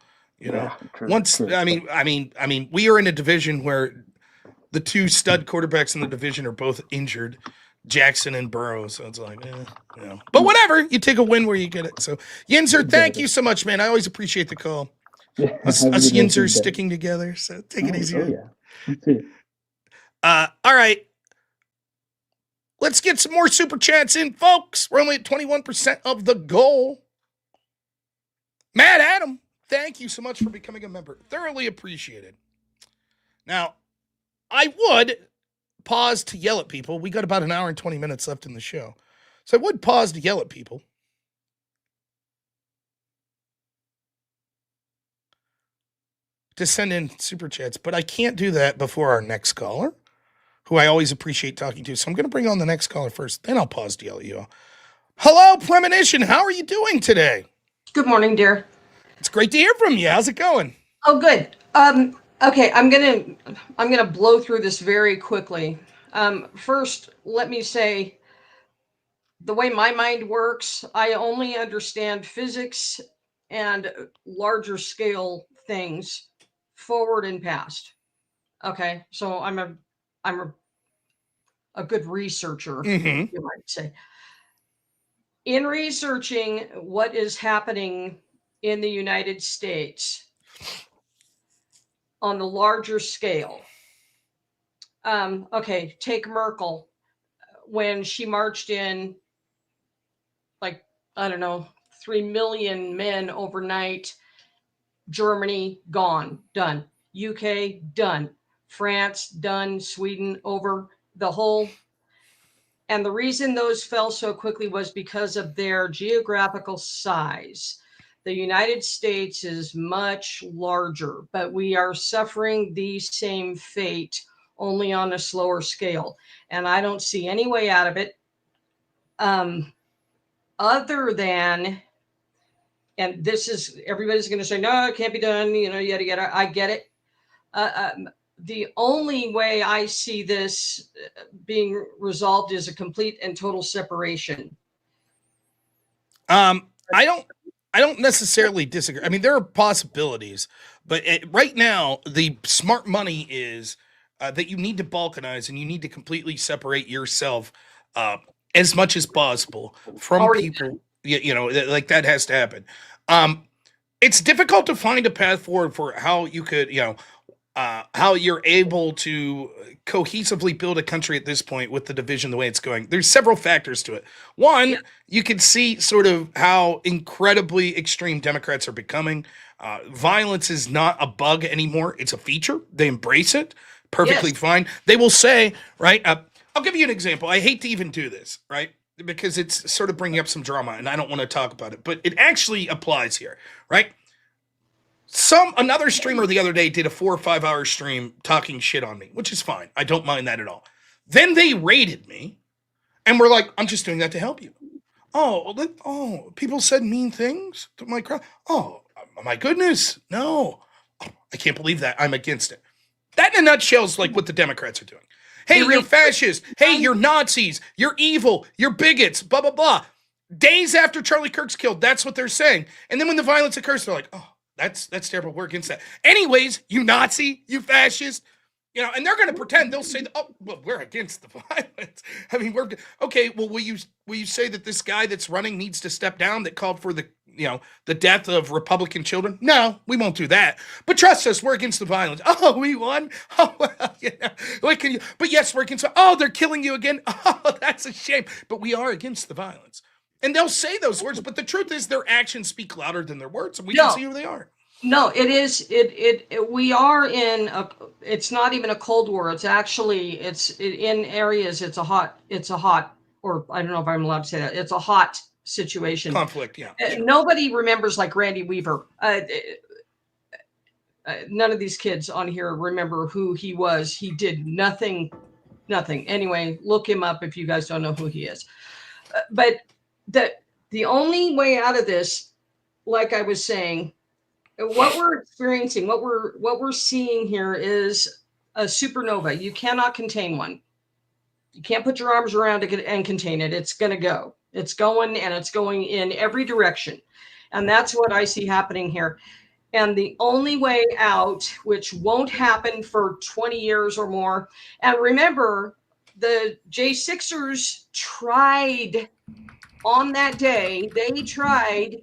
True, Once true. I mean, we are in a division where the two stud quarterbacks in the division are both injured, Jackson and Burrow. So it's like, but whatever. You take a win where you get it. So Yinzer, thank you so much, man. I always appreciate the call. Yeah, Us have a good rest of your Yinzers day. sticking together. So take it easy. Oh yeah. Let's see it. All right. Let's get some more super chats in, folks. We're only at 21% of the goal. Matt Adam, thank you so much for becoming a member. Thoroughly appreciated. Now, I would pause to yell at people. We got about an hour and 20 minutes left in the show. So I would pause to yell at people. To send in super chats, but I can't do that before our next caller, who I always appreciate talking to. So I'm going to bring on the next caller first. Then I'll pause to yell at you all. Hello, Premonition. How are you doing today? Good morning, dear. It's great to hear from you. How's it going? Oh, good. Okay, I'm gonna blow through this very quickly. First, let me say, the way my mind works, I only understand physics and larger scale things forward and past. Okay, so I'm a good researcher, Mhm. you might say. In researching what is happening in the United States on the larger scale. Okay, take Merkel when she marched in, like, I don't know, 3 million men overnight. Germany, gone, done. UK, done. France, done. Sweden, over. The whole. And the reason those fell so quickly was because of their geographical size. The United States is much larger, but we are suffering the same fate, only on a slower scale. And I don't see any way out of it other than, and this is, everybody's going to say, no, it can't be done, yada, yada. I get it. The only way I see this being resolved is a complete and total separation. I don't necessarily disagree. I mean, there are possibilities, but right now, the smart money is that you need to balkanize and you need to completely separate yourself as much as possible from Already people. Like that has to happen. It's difficult to find a path forward for how you could, how you're able to cohesively build a country at this point with the division the way it's going. There's several factors to it. One, you can see sort of how incredibly extreme Democrats are becoming. Violence is not a bug anymore. It's a feature. They embrace it perfectly fine. They will say, right, I'll give you an example. I hate to even do this, right, because it's sort of bringing up some drama and I don't want to talk about it, but it actually applies here, right? Another streamer the other day did a 4 or 5 hour stream talking shit on me, which is fine. I don't mind that at all. Then they raided me and were like, I'm just doing that to help you. Oh, people said mean things to my crowd. Oh, my goodness. No, I can't believe that. I'm against it. That in a nutshell is like what the Democrats are doing. Hey, you're fascists. Hey, you're Nazis. You're evil. You're bigots. Blah, blah, blah. Days after Charlie Kirk's killed, that's what they're saying. And then when the violence occurs, they're like, oh, that's terrible. We're against that. Anyways, you Nazi, you fascist, and they're going to pretend they'll say, oh, well, we're against the violence. I mean, okay. Well, will you say that this guy that's running needs to step down that called for the death of Republican children? No, we won't do that. But trust us, we're against the violence. Oh, we won. Oh, well, what can you? But yes, we're against. Oh, they're killing you again. Oh, that's a shame. But we are against the violence. And they'll say those words, but the truth is their actions speak louder than their words, and we can see who they are. No, it is. We are in a. It's not even a Cold War. It's actually. In areas. It's a hot. Or I don't know if I'm allowed to say that. It's a hot situation. Conflict. Yeah. Nobody remembers like Randy Weaver. None of these kids on here remember who he was. He did nothing. Anyway, look him up if you guys don't know who he is. But the only way out of this, like I was saying, what we're experiencing, what we're seeing here is a supernova. You cannot contain one. You can't put your arms around it and contain it. It's going to go. It's going, and it's going in every direction. And that's what I see happening here. And the only way out, which won't happen for 20 years or more. And remember, the J6ers tried on that day, they tried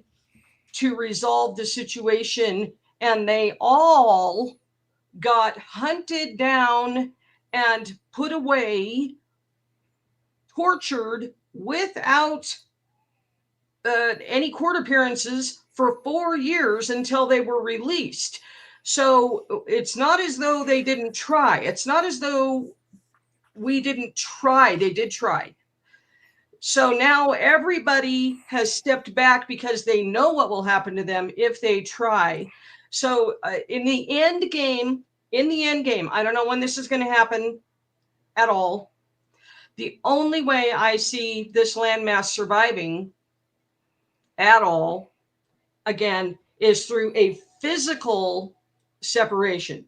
to resolve the situation, and they all got hunted down and put away, tortured without any court appearances for 4 years until they were released. So it's not as though they didn't try. It's not as though we didn't try. They did try. So now everybody has stepped back because they know what will happen to them if they try. So in the end game, I don't know when this is going to happen at all. The only way I see this landmass surviving at all, again, is through a physical separation.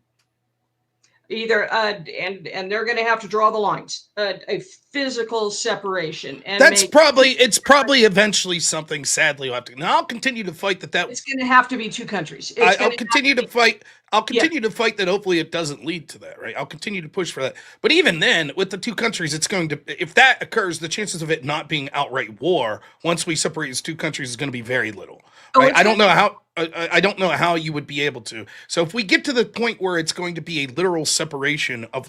Either and they're going to have to draw the lines, a physical separation, and it's probably eventually something. Sadly, we'll have to. And I'll continue to fight that. It's going to have to be two countries. I'll continue to fight. I'll continue to fight that. Hopefully, it doesn't lead to that. Right? I'll continue to push for that. But even then, with the two countries, it's going to. If that occurs, the chances of it not being outright war once we separate as two countries is going to be very little. Right? I don't know how. I don't know how you would be able to. So if we get to the point where it's going to be a literal separation of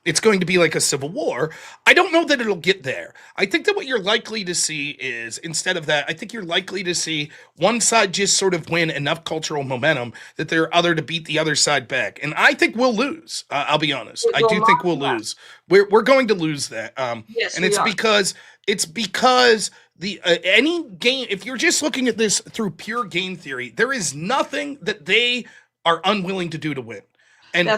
it's going to be like a civil war, I don't know that it'll get there. I think that what you're likely to see is, instead of that, I think you're likely to see one side just sort of win enough cultural momentum that they're other to beat the other side back. And I think we'll lose. I'll be honest. I do think we'll lose. We're going to lose that. Yes, and it's because the any game, if you're just looking at this through pure game theory, there is nothing that they are unwilling to do to win. And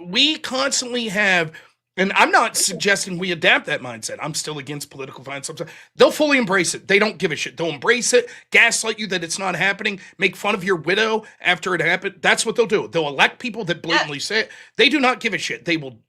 we constantly have, and I'm not suggesting we adapt that mindset. I'm still against political violence. They'll fully embrace it. They don't give a shit. They'll embrace it, gaslight you that it's not happening, make fun of your widow after it happened. That's what they'll do. They'll elect people that blatantly say it. They do not give a shit. They will,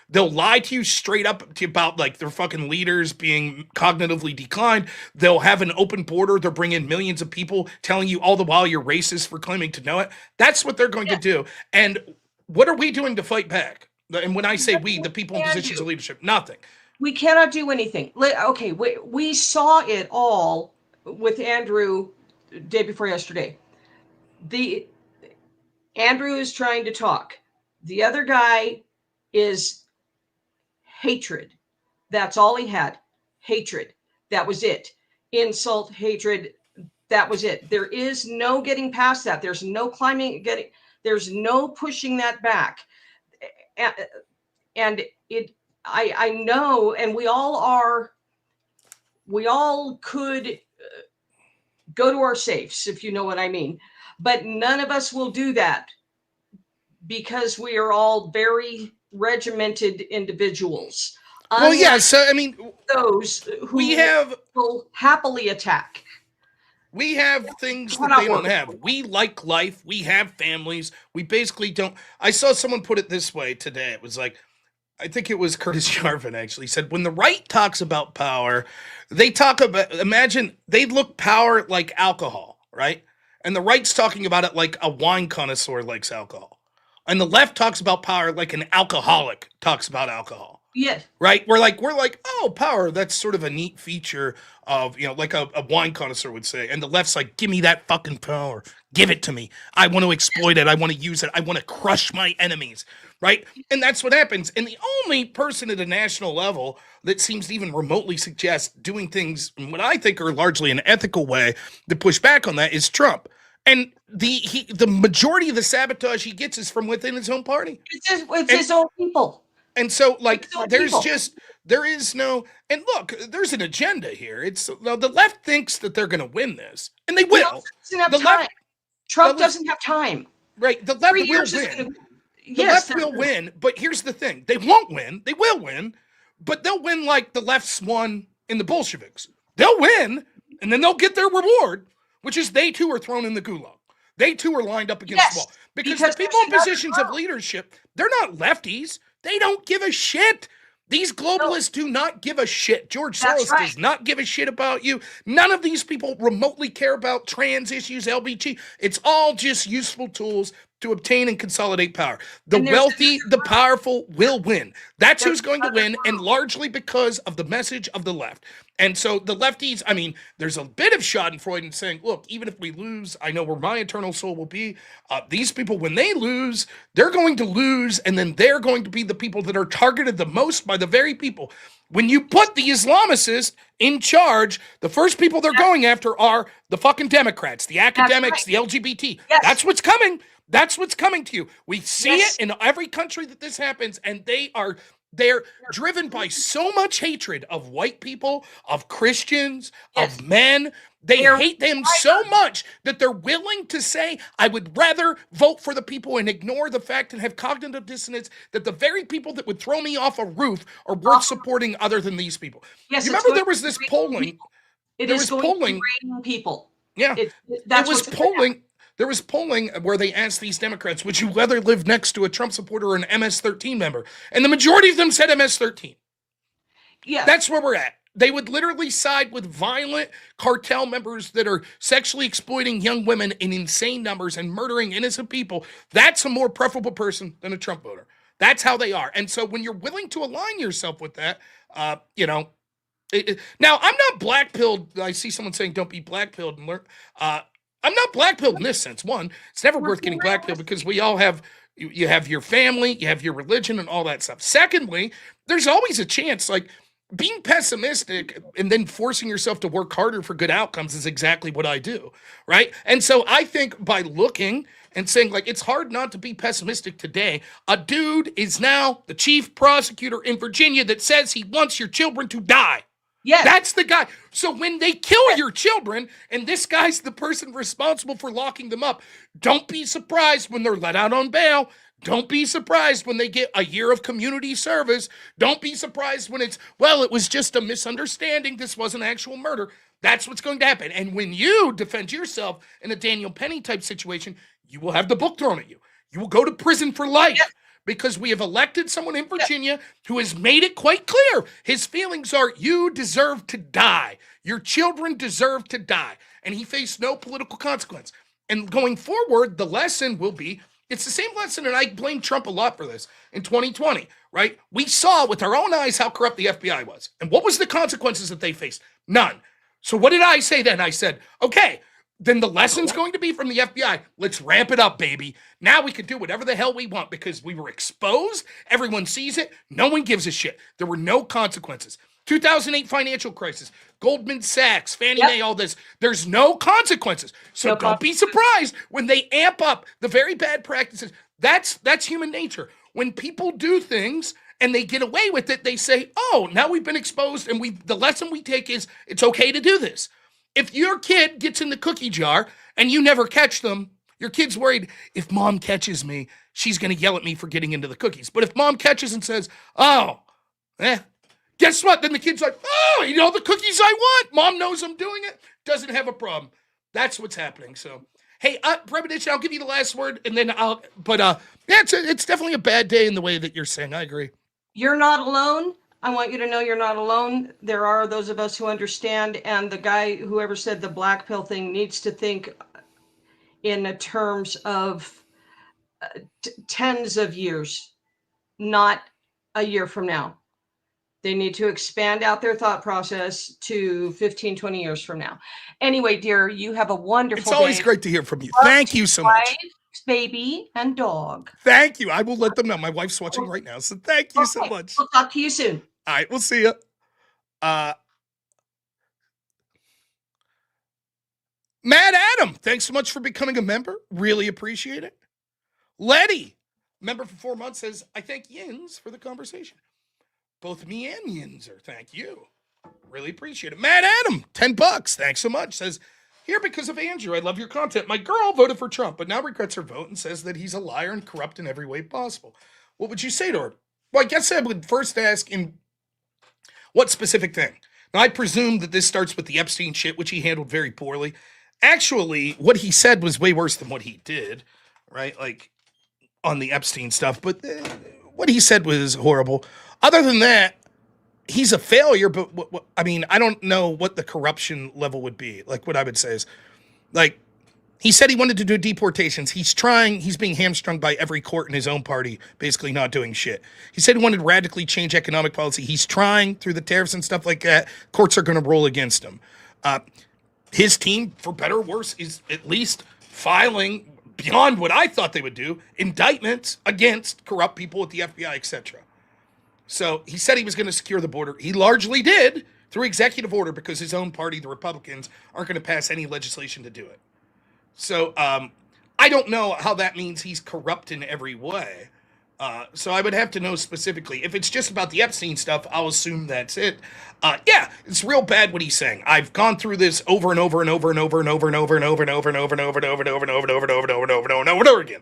they'll lie to you straight up about their fucking leaders being cognitively declined. They'll have an open border. They'll bring in millions of people telling you all the while you're racist for claiming to know it. That's what they're going to do. And what are we doing to fight back? And when I say we, the people in positions of leadership, nothing. We cannot do anything. Okay, we saw it all with Andrew day before yesterday. Andrew is trying to talk. The other guy is hatred. That's all he had. Hatred. That was it. Insult, hatred. That was it. There is no getting past that. There's no there's no pushing that back. And I know, and we all could go to our safes, if you know what I mean. But none of us will do that because we are all very regimented individuals. Well, yeah. Unlike So I mean, those who we have will happily attack. things that Cannot they don't work. have. We like life. We have families. We basically don't. I saw someone put it this way today. It was like, I think it was Curtis Yarvin actually said, when the right talks about power, they talk about, imagine they look power like alcohol, right? And the right's talking about it like a wine connoisseur likes alcohol. And the left talks about power like an alcoholic talks about alcohol. Yes. Right? We're like, oh, power, that's sort of a neat feature of, like a wine connoisseur would say. And the left's like, give me that fucking power. Give it to me. I want to exploit it. I want to use it. I want to crush my enemies. Right? And that's what happens. And the only person at a national level that seems to even remotely suggest doing things in what I think are largely an ethical way to push back on that is Trump. And the majority of the sabotage he gets is from within his own party. It's his own people. And so, like, It's not there people. is no, and look, there's an agenda here. It's the left thinks that they're going to win this, and they will. Doesn't have The time. left, Trump the left- doesn't have time. right? The left 3 will years is win. gonna, The yes, left will win, but here's the thing: they won't win. They will win, but they'll win like the left's won in the Bolsheviks. They'll win, and then they'll get their reward, which is they too are thrown in the gulag. They too are lined up against the Yes, wall because because the people in there's another positions of leadership, they're not lefties. They don't give a shit. These globalists do not give a shit. George That's Soros right. does not give a shit about you. None of these people remotely care about trans issues, LBG. It's all just useful tools to obtain and consolidate power. The And there's wealthy, the powerful will win. That's There's who's going to win, and largely because of the message of the left. And so the lefties, I mean, there's a bit of schadenfreude in saying, look, even if we lose, I know where my eternal soul will be. These people, when they lose, they're going to lose, and then they're going to be the people that are targeted the most by the very people. When you put the Islamicists in charge, the first people they're going after are the fucking Democrats, the academics, the LGBT. Yes. That's what's coming. That's what's coming to you. We see Yes. it in every country that this happens, and they're driven by so much hatred of white people, of Christians, Yes. of men. They They're hate them so much that they're willing to say, I would rather vote for the people and ignore the fact and have cognitive dissonance that the very people that would throw me off a roof are worth supporting other than these people. Yes, You it's remember going there was to this be polling. It there is was going polling. to be rating people. Yeah. That's It was what's gonna happen. polling. There was polling where they asked these Democrats, would you rather live next to a Trump supporter or an MS-13 member? And the majority of them said MS-13. Yeah. That's where we're at. They would literally side with violent cartel members that are sexually exploiting young women in insane numbers and murdering innocent people. That's a more preferable person than a Trump voter. That's how they are. And so when you're willing to align yourself with that, now I'm not black-pilled. I see someone saying don't be black-pilled and learn. I'm not black-pilled in this sense. One, it's never worth getting black-pilled because we all have, you have your family, you have your religion and all that stuff. Secondly, there's always a chance, like, being pessimistic and then forcing yourself to work harder for good outcomes is exactly what I do, right? And so I think by looking and saying, like, it's hard not to be pessimistic today. A dude is now the chief prosecutor in Virginia that says he wants your children to die. Yes. That's the guy. So when they kill your children, and this guy's the person responsible for locking them up, don't be surprised when they're let out on bail. Don't be surprised when they get a year of community service. Don't be surprised when it's, well, it was just a misunderstanding. This wasn't actual murder. That's what's going to happen. And when you defend yourself in a Daniel Penny type situation, you will have the book thrown at you. You will go to prison for life. Yes. Because we have elected someone in Virginia who has made it quite clear. His feelings are, you deserve to die. Your children deserve to die. And he faced no political consequence. And going forward, the lesson will be, it's the same lesson, and I blame Trump a lot for this, in 2020, right? We saw with our own eyes how corrupt the FBI was. And what was the consequences that they faced? None. So what did I say then? I said, okay, then the lesson's going to be from the FBI. Let's ramp it up, baby. Now we can do whatever the hell we want because we were exposed. Everyone sees it. No one gives a shit. There were no consequences. 2008 financial crisis, Goldman Sachs, Fannie Mae, all this. There's no consequences. So No don't be surprised when they amp up the very bad practices. That's human nature. When people do things and they get away with it, they say, oh, now we've been exposed and the lesson we take is it's okay to do this. if your kid gets in the cookie jar and you never catch them, your kid's worried if mom catches me, she's going to yell at me for getting into the cookies. But if mom catches and says, oh, guess what? Then the kid's like, oh, you know, the cookies I want. Mom knows I'm doing it. Doesn't have a problem. That's what's happening. So, hey, Premonition, I'll give you the last word and then it's definitely a bad day in the way that you're saying. I agree. You're not alone. I want you to know you're not alone. There are those of us who understand, and the guy, whoever said the black pill thing, needs to think in terms of tens of years, not a year from now. They need to expand out their thought process to 15, 20 years from now. Anyway, dear, you have a wonderful It's always day. great to hear from you. Thank you so much. Wife, baby, and dog. Thank you. I will let them know. My wife's watching right now, so thank you so much. We'll talk to you soon. All right, we'll see you. Matt Adam, thanks so much for becoming a member. Really appreciate it. Letty, member for 4 months, says, I thank Yins for the conversation. Both me and Yins are. Thank you. Really appreciate it. Matt Adam, $10. Thanks so much. Says, here because of Andrew. I love your content. My girl voted for Trump, but now regrets her vote and says that he's a liar and corrupt in every way possible. What would you say to her? Well, I guess I would first ask in what specific thing? Now, I presume that this starts with the Epstein shit, which he handled very poorly. Actually, what he said was way worse than what he did, right? Like, on the Epstein stuff. But what he said was horrible. Other than that, he's a failure, but I mean, I don't know what the corruption level would be. Like, what I would say is, like, he said he wanted to do deportations. He's being hamstrung by every court in his own party, basically not doing shit. He said he wanted to radically change economic policy. He's trying through the tariffs and stuff like that. Courts are going to roll against him. His team, for better or worse, is at least filing, beyond what I thought they would do, indictments against corrupt people at the FBI, etc. So he said he was going to secure the border. He largely did through executive order because his own party, the Republicans, aren't going to pass any legislation to do it. So I don't know how that means he's corrupt in every way. So I would have to know specifically. If it's just about the Epstein stuff, I'll assume that's it. Yeah, it's real bad what he's saying. I've gone through this over and over and over and over and over and over and over and over and over and over and over and over and over and over and over and over and over and over and over again.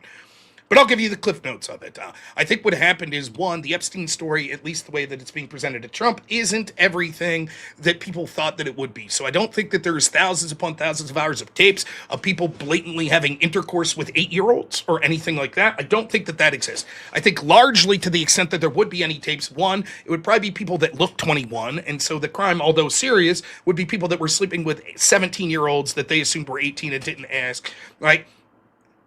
But I'll give you the cliff notes of it. I think what happened is, one, the Epstein story, at least the way that it's being presented to Trump, isn't everything that people thought that it would be. So I don't think that there's thousands upon thousands of hours of tapes of people blatantly having intercourse with 8-year-olds or anything like that. I don't think that that exists. I think largely to the extent that there would be any tapes, one, it would probably be people that look 21. And so the crime, although serious, would be people that were sleeping with 17-year-olds that they assumed were 18 and didn't ask, right?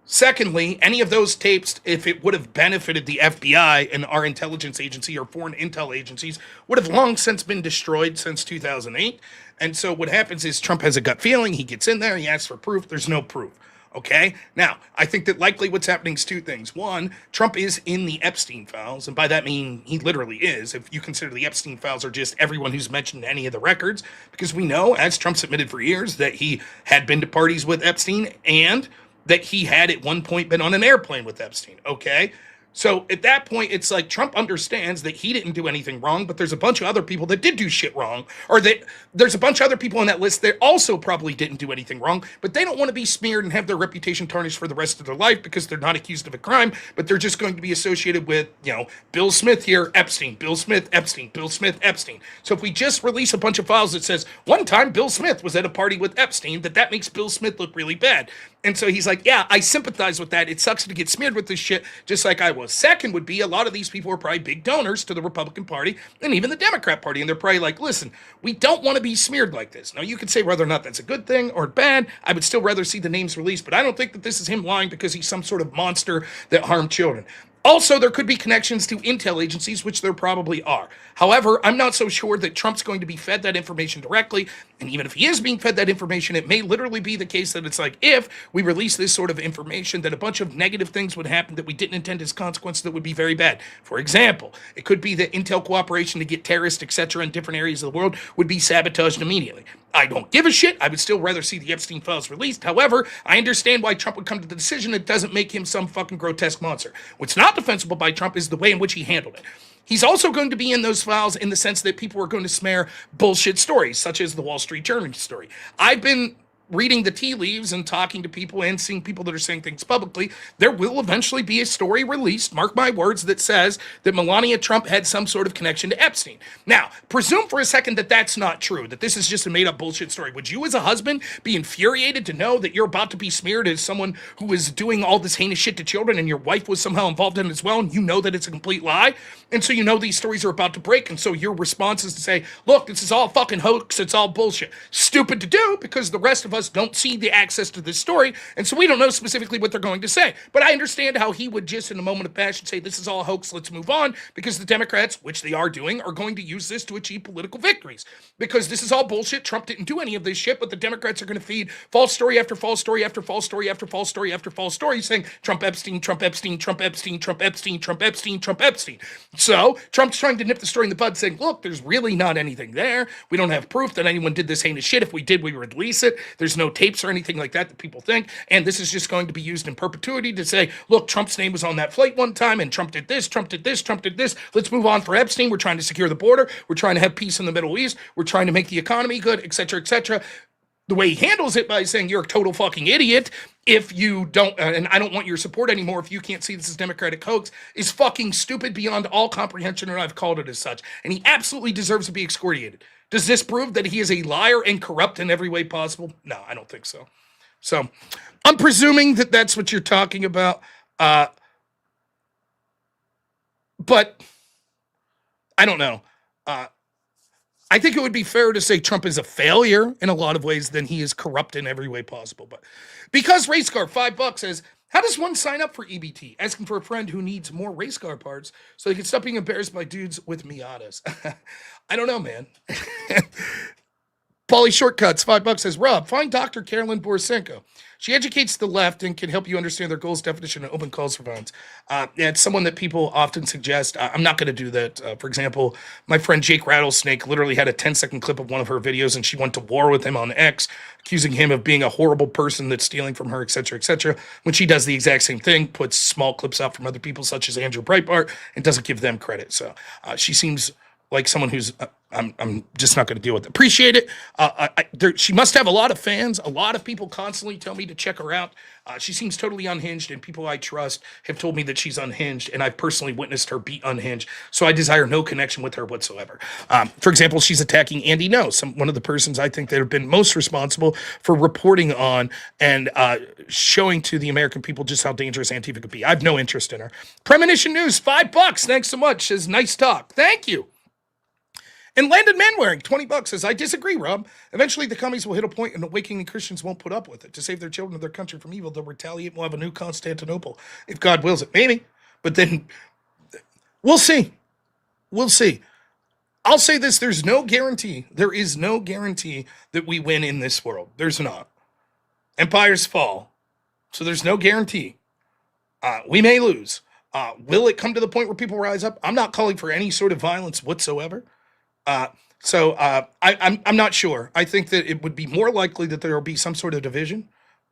Secondly, any of those tapes, if it would have benefited the FBI and our intelligence agency or foreign intel agencies, would have long since been destroyed since 2008. And so what happens is Trump has a gut feeling. He gets in there. He asks for proof. There's no proof. Okay? Now, I think that likely what's happening is two things. One, Trump is in the Epstein files. And by that I mean he literally is. If you consider the Epstein files are just everyone who's mentioned in any of the records. Because we know, as Trump's admitted for years, that he had been to parties with Epstein and that he had at one point been on an airplane with Epstein, okay? So at that point, it's like Trump understands that he didn't do anything wrong, but there's a bunch of other people that did do shit wrong, or that there's a bunch of other people on that list that also probably didn't do anything wrong, but they don't want to be smeared and have their reputation tarnished for the rest of their life because they're not accused of a crime, but they're just going to be associated with, you know, Bill Smith here, Epstein, Bill Smith, Epstein, Bill Smith, Epstein. So if we just release a bunch of files that says, one time Bill Smith was at a party with Epstein, that makes Bill Smith look really bad. And so he's like, yeah, I sympathize with that. It sucks to get smeared with this shit, just like I was. Second would be a lot of these people are probably big donors to the Republican Party and even the Democrat Party. And they're probably like, listen, we don't want to be smeared like this. Now, you could say whether or not that's a good thing or bad. I would still rather see the names released, but I don't think that this is him lying because he's some sort of monster that harmed children. Also, there could be connections to intel agencies, which there probably are. However, I'm not so sure that Trump's going to be fed that information directly. And even if he is being fed that information, it may literally be the case that it's like, if we release this sort of information, that a bunch of negative things would happen that we didn't intend as consequences that would be very bad. For example, it could be that intel cooperation to get terrorists, etc., in different areas of the world would be sabotaged immediately. I don't give a shit. I would still rather see the Epstein files released. However, I understand why Trump would come to the decision. It doesn't make him some fucking grotesque monster. What's not defensible by Trump is the way in which he handled it. He's also going to be in those files in the sense that people are going to smear bullshit stories, such as the Wall Street Journal story. I've been reading the tea leaves and talking to people and seeing people that are saying things publicly. There will eventually be a story released, mark my words, that says that Melania Trump had some sort of connection to Epstein. Now, presume for a second that that's not true, that this is just a made up bullshit story. Would you as a husband be infuriated to know that you're about to be smeared as someone who is doing all this heinous shit to children and your wife was somehow involved in it as well, and you know that it's a complete lie? And so you know these stories are about to break, and so your response is to say, look, this is all fucking hoax, it's all bullshit. Stupid to do, because the rest of us don't see the access to this story, and so we don't know specifically what they're going to say. But I understand how he would just in a moment of passion say, this is all hoax, let's move on, because the Democrats, which they are doing, are going to use this to achieve political victories. Because this is all bullshit, Trump didn't do any of this shit, but the Democrats are going to feed false story after false story after false story after false story after false story, saying Trump Epstein, Trump Epstein, Trump Epstein, Trump Epstein, Trump Epstein, Trump Epstein. So Trump's trying to nip the story in the bud, saying, look, there's really not anything there. We don't have proof that anyone did this heinous shit. If we did, we would release it. There's no tapes or anything like that people think. And this is just going to be used in perpetuity to say, look, Trump's name was on that flight one time, and Trump did this, Trump did this, Trump did this. Let's move on for Epstein. We're trying to secure the border. We're trying to have peace in the Middle East. We're trying to make the economy good, etc., etc. The way he handles it by saying you're a total fucking idiot if you don't, and I don't want your support anymore if you can't see this as Democratic hoax, is fucking stupid beyond all comprehension, and I've called it as such. And he absolutely deserves to be excoriated. Does this prove that he is a liar and corrupt in every way possible? No, I don't think so. So I'm presuming that that's what you're talking about. But I don't know. I think it would be fair to say Trump is a failure in a lot of ways than he is corrupt in every way possible. But because Race Car, $5 says, how does one sign up for EBT? Asking for a friend who needs more race car parts so they can stop being embarrassed by dudes with Miatas. I don't know, man. Pauly Shortcuts, $5 says, Rob, find Dr. Carolyn Borisenko. She educates the left and can help you understand their goals, definition, and open calls for violence. It's someone that people often suggest. I'm not going to do that. For example, my friend Jake Rattlesnake literally had a 10-second clip of one of her videos, and she went to war with him on X, accusing him of being a horrible person that's stealing from her, etc., etc. When she does the exact same thing, puts small clips out from other people, such as Andrew Breitbart, and doesn't give them credit. So she seems like someone who's I'm just not going to deal with it. Appreciate it. She must have a lot of fans. A lot of people constantly tell me to check her out. She seems totally unhinged, and people I trust have told me that she's unhinged, and I've personally witnessed her be unhinged. So I desire no connection with her whatsoever. For example, she's attacking Andy No, one of the persons I think that have been most responsible for reporting on and showing to the American people just how dangerous Antifa could be. I have no interest in her. Premonition News, $5. Thanks so much. Says nice talk. Thank you. And Landon Manwaring, $20 says, I disagree, Rob. Eventually, the commies will hit a point and awakening Christians won't put up with it. To save their children and their country from evil, they'll retaliate and we'll have a new Constantinople, if God wills it. Maybe. But then, we'll see. We'll see. I'll say this, there's no guarantee. There is no guarantee that we win in this world. There's not. Empires fall. So there's no guarantee. We may lose. Will it come to the point where people rise up? I'm not calling for any sort of violence whatsoever. I'm not sure. I think that it would be more likely that there will be some sort of division,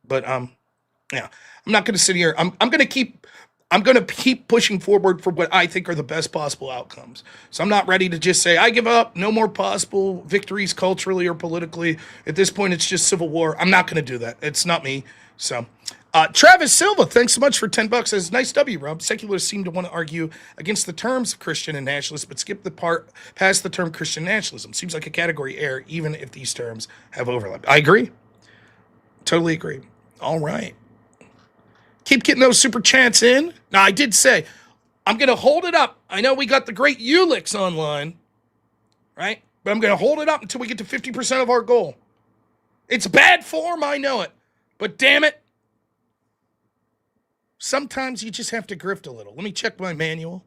but yeah, I'm not going to sit here. I'm going to keep pushing forward for what I think are the best possible outcomes. So I'm not ready to just say I give up. No more possible victories culturally or politically. At this point, it's just civil war. I'm not going to do that. It's not me. So. Travis Silva, thanks so much for $10. Says, nice W, Rob. Secularists seem to want to argue against the terms of Christian and nationalist, but skip the part past the term Christian nationalism. Seems like a category error, even if these terms have overlap. I agree. Totally agree. All right. Keep getting those super chats in. Now, I did say, I'm going to hold it up. I know we got the great Ulix online, right? But I'm going to hold it up until we get to 50% of our goal. It's bad form, I know it. But damn it. Sometimes you just have to grift a little. Let me check my manual.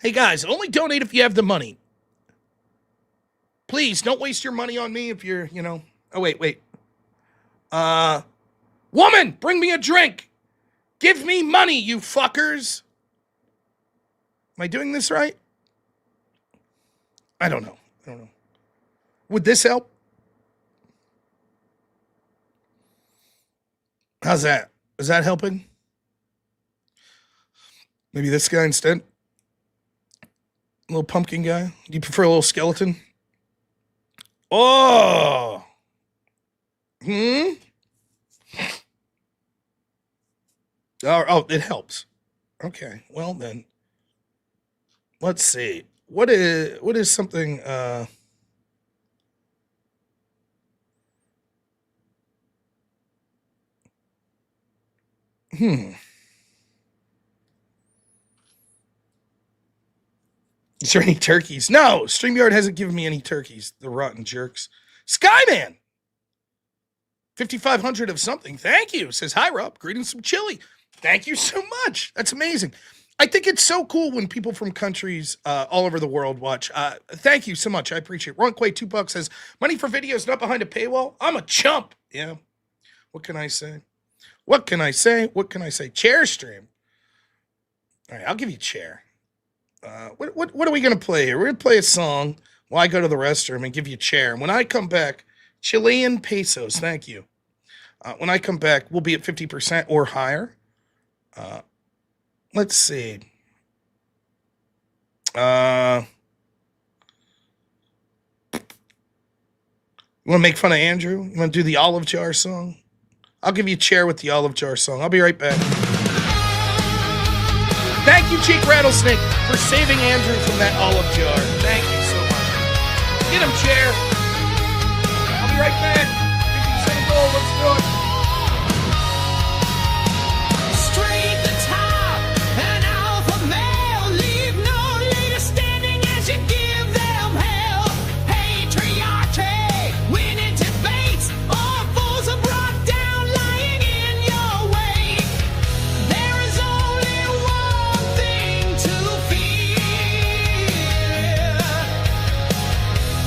Hey, guys, only donate if you have the money. Please, don't waste your money on me if you're, Oh, wait. Woman, bring me a drink. Give me money, you fuckers. Am I doing this right? I don't know. Would this help? How's that? Is that helping? Maybe this guy instead? Little pumpkin guy? Do you prefer a little skeleton? Oh. Oh, it helps. Okay. Well then. Let's see. What is something Is there any turkeys? No, StreamYard hasn't given me any turkeys. The rotten jerks. Skyman! 5,500 of something. Thank you. Says, hi, Rob. Greetings from Chile. Thank you so much. That's amazing. I think it's so cool when people from countries all over the world watch. Thank you so much. I appreciate it. Ron Quay, $2 says, money for videos not behind a paywall. I'm a chump. Yeah. What can I say? What can I say? What can I say? Chair stream. All right, I'll give you a chair. What are we going to play here? We're going to play a song while I go to the restroom and give you a chair. And when I come back, Chilean pesos. Thank you. When I come back, we'll be at 50% or higher. Let's see. You want to make fun of Andrew? You want to do the olive jar song? I'll give you a chair with the olive jar song. I'll be right back. Thank you, Cheek Rattlesnake, for saving Andrew from that olive jar. Thank you so much. Get him, chair. I'll be right back. 50% gold. Let's do it. Straight the top, an alpha male. Leave no leader standing as you give them hell. Patriarchy, winning debates. All fools are brought down, lying in your wake. There is only one thing to fear.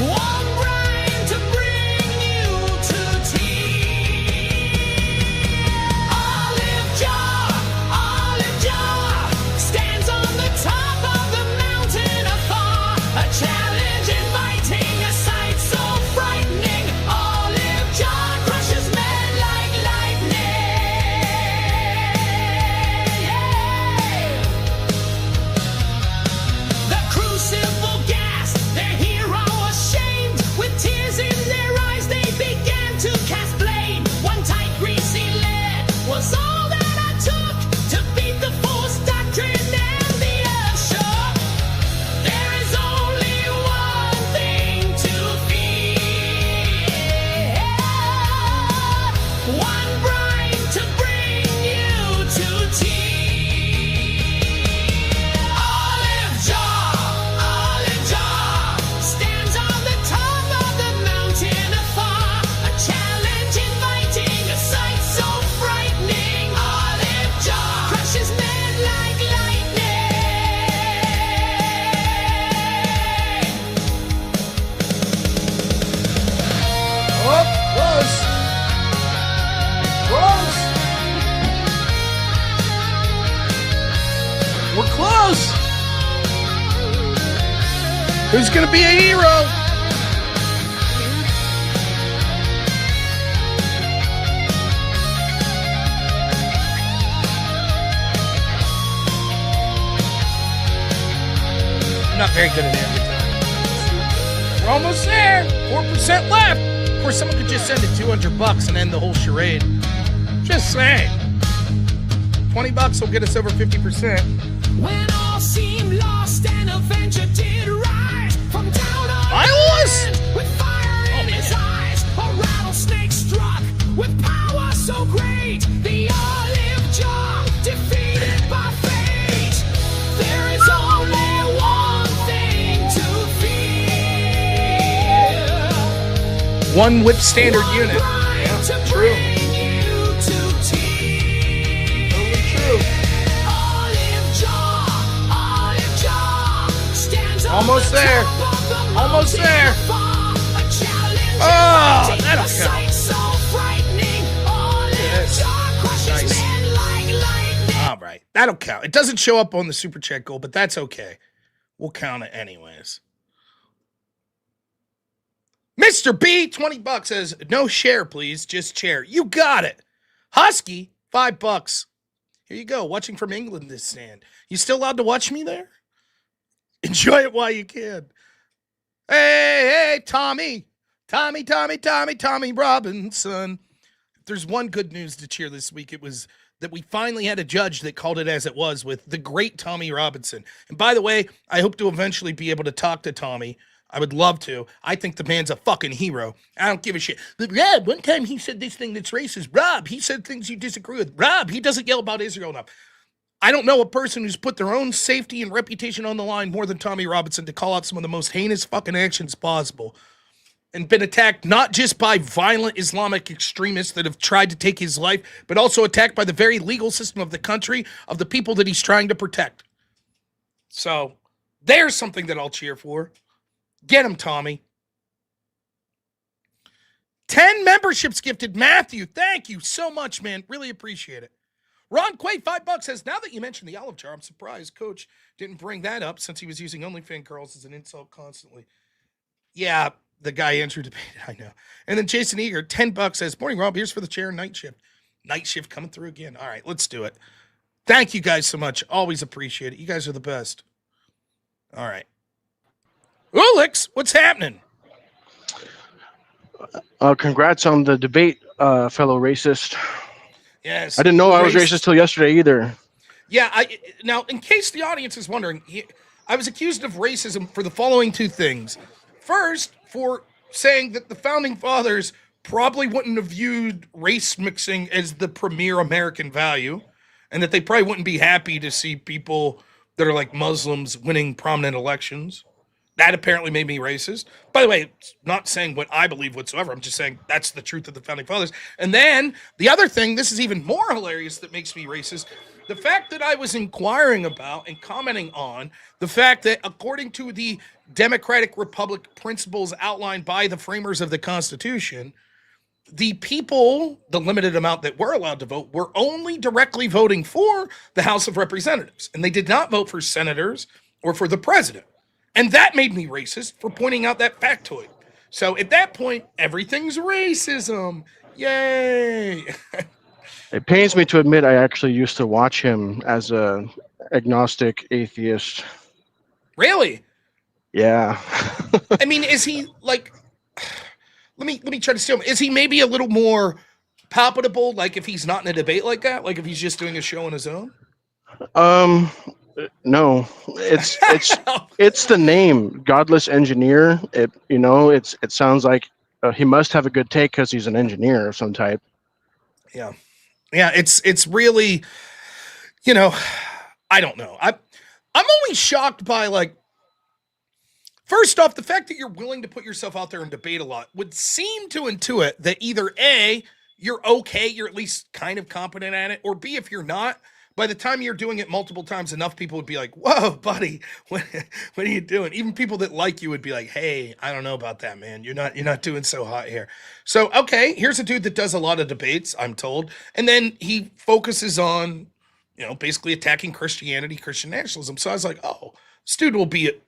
One brain to bring you to tears. Olive jar stands on the top of the mountain afar. A challenge inviting, a sight so frightening. Olive jar crushes men like lightning. The crucible gas, their hero ashamed. With tears in their eyes, they began to cast blame. One tight, greasy lead was all that I took to beat the false doctrine and the earth shook. There is only one thing to fear. One brain to bring you to tears. Olive jar stands on the top of the mountain afar. A challenge inviting, a sight so frightening. Olive jar crushes men like lightning. Oh, close. Close. We're close. Who's going to be a hero? I'm not very good at advertising. We're almost there. 4% left. Of course, someone could just send it $200 and end the whole charade. Just saying. $20 will get us over 50%. When all seemed lost, an avenger did rise from down on Finalist? the land. With fire in his eyes, a rattlesnake struck with power so great. The olive jar defeated by fate. There is only one thing to fear. One whip standard One unit. brain Yeah, to true. bring you to tears. Totally true. Olive jar stands on Almost the there. top of the Almost mountain there. afar. A challenge Oh, inviting, that'll a count. sight so frightening. Olive Yes. jar crushes Nice. men like lightning. All right. That'll count. It doesn't show up on the super chat goal, but that's okay. We'll count it anyways. Mr. B, $20 says, no share, please. Just chair. You got it. Husky, $5. Here you go. Watching from England this stand. You still allowed to watch me there? Enjoy it while you can. Hey, Tommy Robinson. If there's one good news to cheer this week, it was that we finally had a judge that called it as it was with the great Tommy Robinson. And by the way, I hope to eventually be able to talk to Tommy. I would love to. I think the man's a fucking hero. I don't give a shit. But Rob, one time he said this thing that's racist. Rob, he said things you disagree with. Rob, he doesn't yell about Israel enough. I don't know a person who's put their own safety and reputation on the line more than Tommy Robinson to call out some of the most heinous fucking actions possible and been attacked not just by violent Islamic extremists that have tried to take his life, but also attacked by the very legal system of the country, of the people that he's trying to protect. So there's something that I'll cheer for. Get him, Tommy. 10 memberships gifted. Matthew, thank you so much, man. Really appreciate it. Ron Quay, $5 says, now that you mentioned the olive jar, I'm surprised Coach didn't bring that up since he was using OnlyFans girls as an insult constantly. Yeah, the guy Andrew debated, I know. And then Jason Eager, $10 says, morning, Rob, here's for the chair, night shift. Night shift coming through again. All right, let's do it. Thank you guys so much. Always appreciate it. You guys are the best. All right. Ulix, what's happening? Congrats on the debate, fellow racist. Yes. I didn't know I was racist till yesterday either. Yeah, now, in case the audience is wondering, I was accused of racism for the following two things. First, for saying that the Founding Fathers probably wouldn't have viewed race mixing as the premier American value, and that they probably wouldn't be happy to see people that are like Muslims winning prominent elections. That apparently made me racist. By the way, it's not saying what I believe whatsoever. I'm just saying that's the truth of the Founding Fathers. And then the other thing, this is even more hilarious that makes me racist. The fact that I was inquiring about and commenting on the fact that according to the Democratic Republic principles outlined by the framers of the Constitution, the people, the limited amount that were allowed to vote, were only directly voting for the House of Representatives. And they did not vote for senators or for the president. And that made me racist for pointing out that factoid. So at that point, everything's racism. Yay. It pains me to admit I actually used to watch him as a agnostic atheist. Really? Yeah. I mean, is he like, let me try to steal him. Is he maybe a little more palpable, like if he's not in a debate like that? Like if he's just doing a show on his own? No, it's the name, Godless Engineer. It sounds like he must have a good take because he's an engineer of some type. Yeah, it's really, I don't know. I'm only shocked by like, first off, the fact that you're willing to put yourself out there and debate a lot would seem to intuit that either A, you're okay, you're at least kind of competent at it, or B, if you're not, by the time you're doing it multiple times, enough people would be like, whoa, buddy, what are you doing? Even people that like you would be like, hey, I don't know about that, man. You're not doing so hot here. So, okay, here's a dude that does a lot of debates, I'm told. And then he focuses on, basically attacking Christianity, Christian nationalism. So I was like, oh, this dude will be at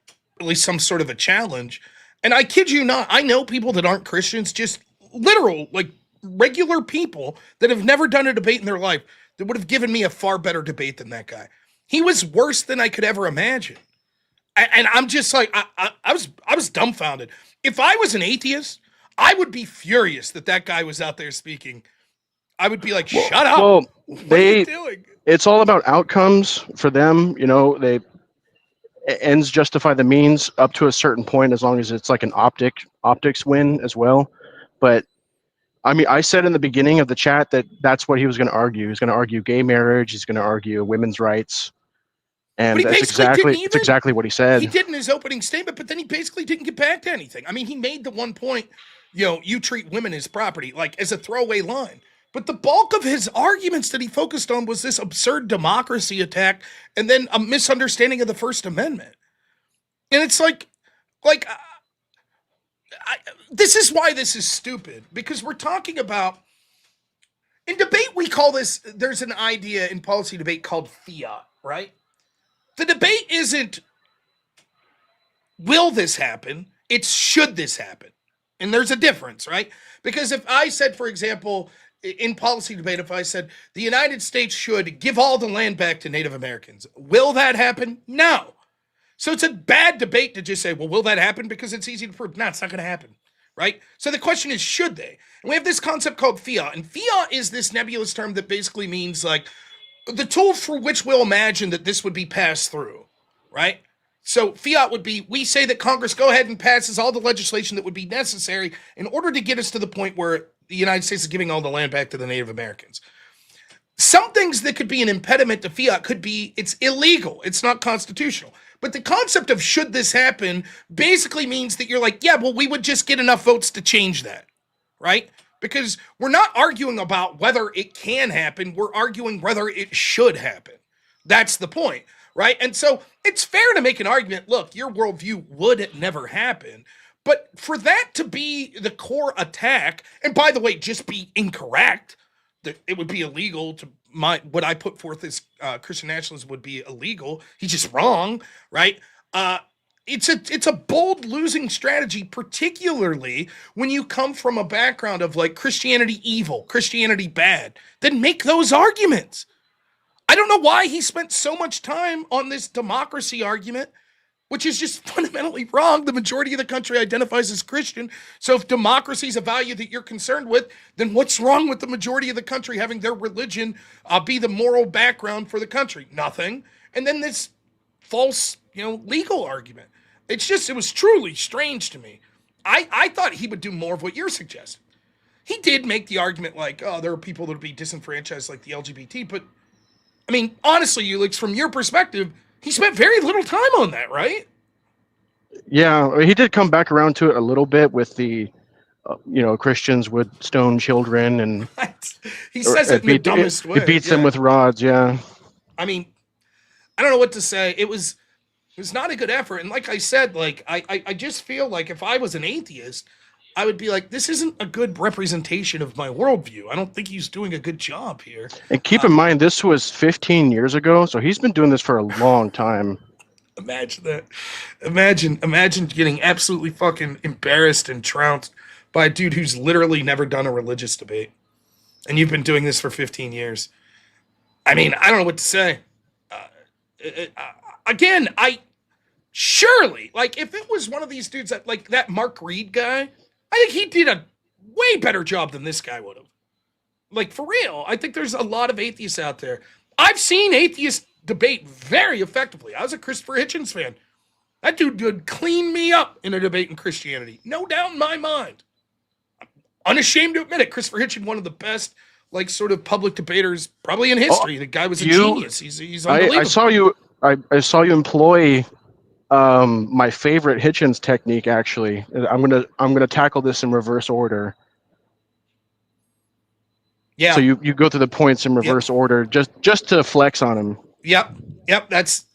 least some sort of a challenge. And I kid you not, I know people that aren't Christians, just literal, like regular people that have never done a debate in their life that would have given me a far better debate than that guy. He was worse than I could ever imagine. And I'm just like, I was dumbfounded. If I was an atheist, I would be furious that guy was out there speaking. I would be like, shut up. Well, what are you doing? It's all about outcomes for them. Ends justify the means up to a certain point, as long as it's like an optics win as well. But I mean, I said in the beginning of the chat that that's what he was going to argue. He's going to argue gay marriage. He's going to argue women's rights. And that's exactly what he said. He did in his opening statement, but then he basically didn't get back to anything. I mean, he made the one point, you treat women as property, like as a throwaway line. But the bulk of his arguments that he focused on was this absurd democracy attack and then a misunderstanding of the First Amendment. And it's like, this is why this is stupid, because we're talking about, in debate, we call this, there's an idea in policy debate called fiat, right? The debate isn't, will this happen? It's, should this happen? And there's a difference, right? Because if I said, for example, in policy debate, if I said the United States should give all the land back to Native Americans, will that happen? No. So it's a bad debate to just say, well, will that happen? Because it's easy to prove. No, it's not going to happen, right? So the question is, should they? And we have this concept called fiat. And fiat is this nebulous term that basically means like the tool for which we'll imagine that this would be passed through, right? So fiat would be, we say that Congress go ahead and passes all the legislation that would be necessary in order to get us to the point where the United States is giving all the land back to the Native Americans. Some things that could be an impediment to fiat could be it's illegal, it's not constitutional. But the concept of should this happen basically means that you're like, yeah, well, we would just get enough votes to change that, right? Because we're not arguing about whether it can happen, we're arguing whether it should happen. That's the point, right? And so it's fair to make an argument, look, your worldview would never happen. But for that to be the core attack, and by the way, just be incorrect, that it would be illegal to what I put forth as Christian nationalism would be illegal. He's just wrong, right? It's a bold losing strategy, particularly when you come from a background of like Christianity evil, Christianity bad. Then make those arguments. I don't know why he spent so much time on this democracy argument, which is just fundamentally wrong. The majority of the country identifies as Christian. So if democracy is a value that you're concerned with, then what's wrong with the majority of the country having their religion be the moral background for the country? Nothing. And then this false, legal argument. It was truly strange to me. I thought he would do more of what you're suggesting. He did make the argument like, oh, there are people that would be disenfranchised like the LGBT, but I mean, honestly, Ulix, from your perspective, he spent very little time on that, right? Yeah, he did come back around to it a little bit with the, Christians would stone children and he says it in the dumbest way. It beats them with rods, yeah. I mean, I don't know what to say. It was not a good effort. And like I said, like I just feel like if I was an atheist, I would be like, this isn't a good representation of my worldview. I don't think he's doing a good job here. And keep in mind, this was 15 years ago, so he's been doing this for a long time. Imagine that. Imagine getting absolutely fucking embarrassed and trounced by a dude who's literally never done a religious debate. And you've been doing this for 15 years. I mean, I don't know what to say. Again, surely, like, if it was one of these dudes that, like, that Mark Reed guy, I think he did a way better job than this guy would have. Like, for real, I think there's a lot of atheists out there. I've seen atheists debate very effectively. I was a Christopher Hitchens fan. That dude would clean me up in a debate in Christianity. No doubt in my mind. I'm unashamed to admit it. Christopher Hitchens, one of the best, like, sort of public debaters probably in history. The guy was a genius. He's unbelievable. I saw you employ my favorite Hitchens technique. Actually, I'm gonna tackle this in reverse order. Yeah. So you go through the points in reverse order, just to flex on him. Yep. That's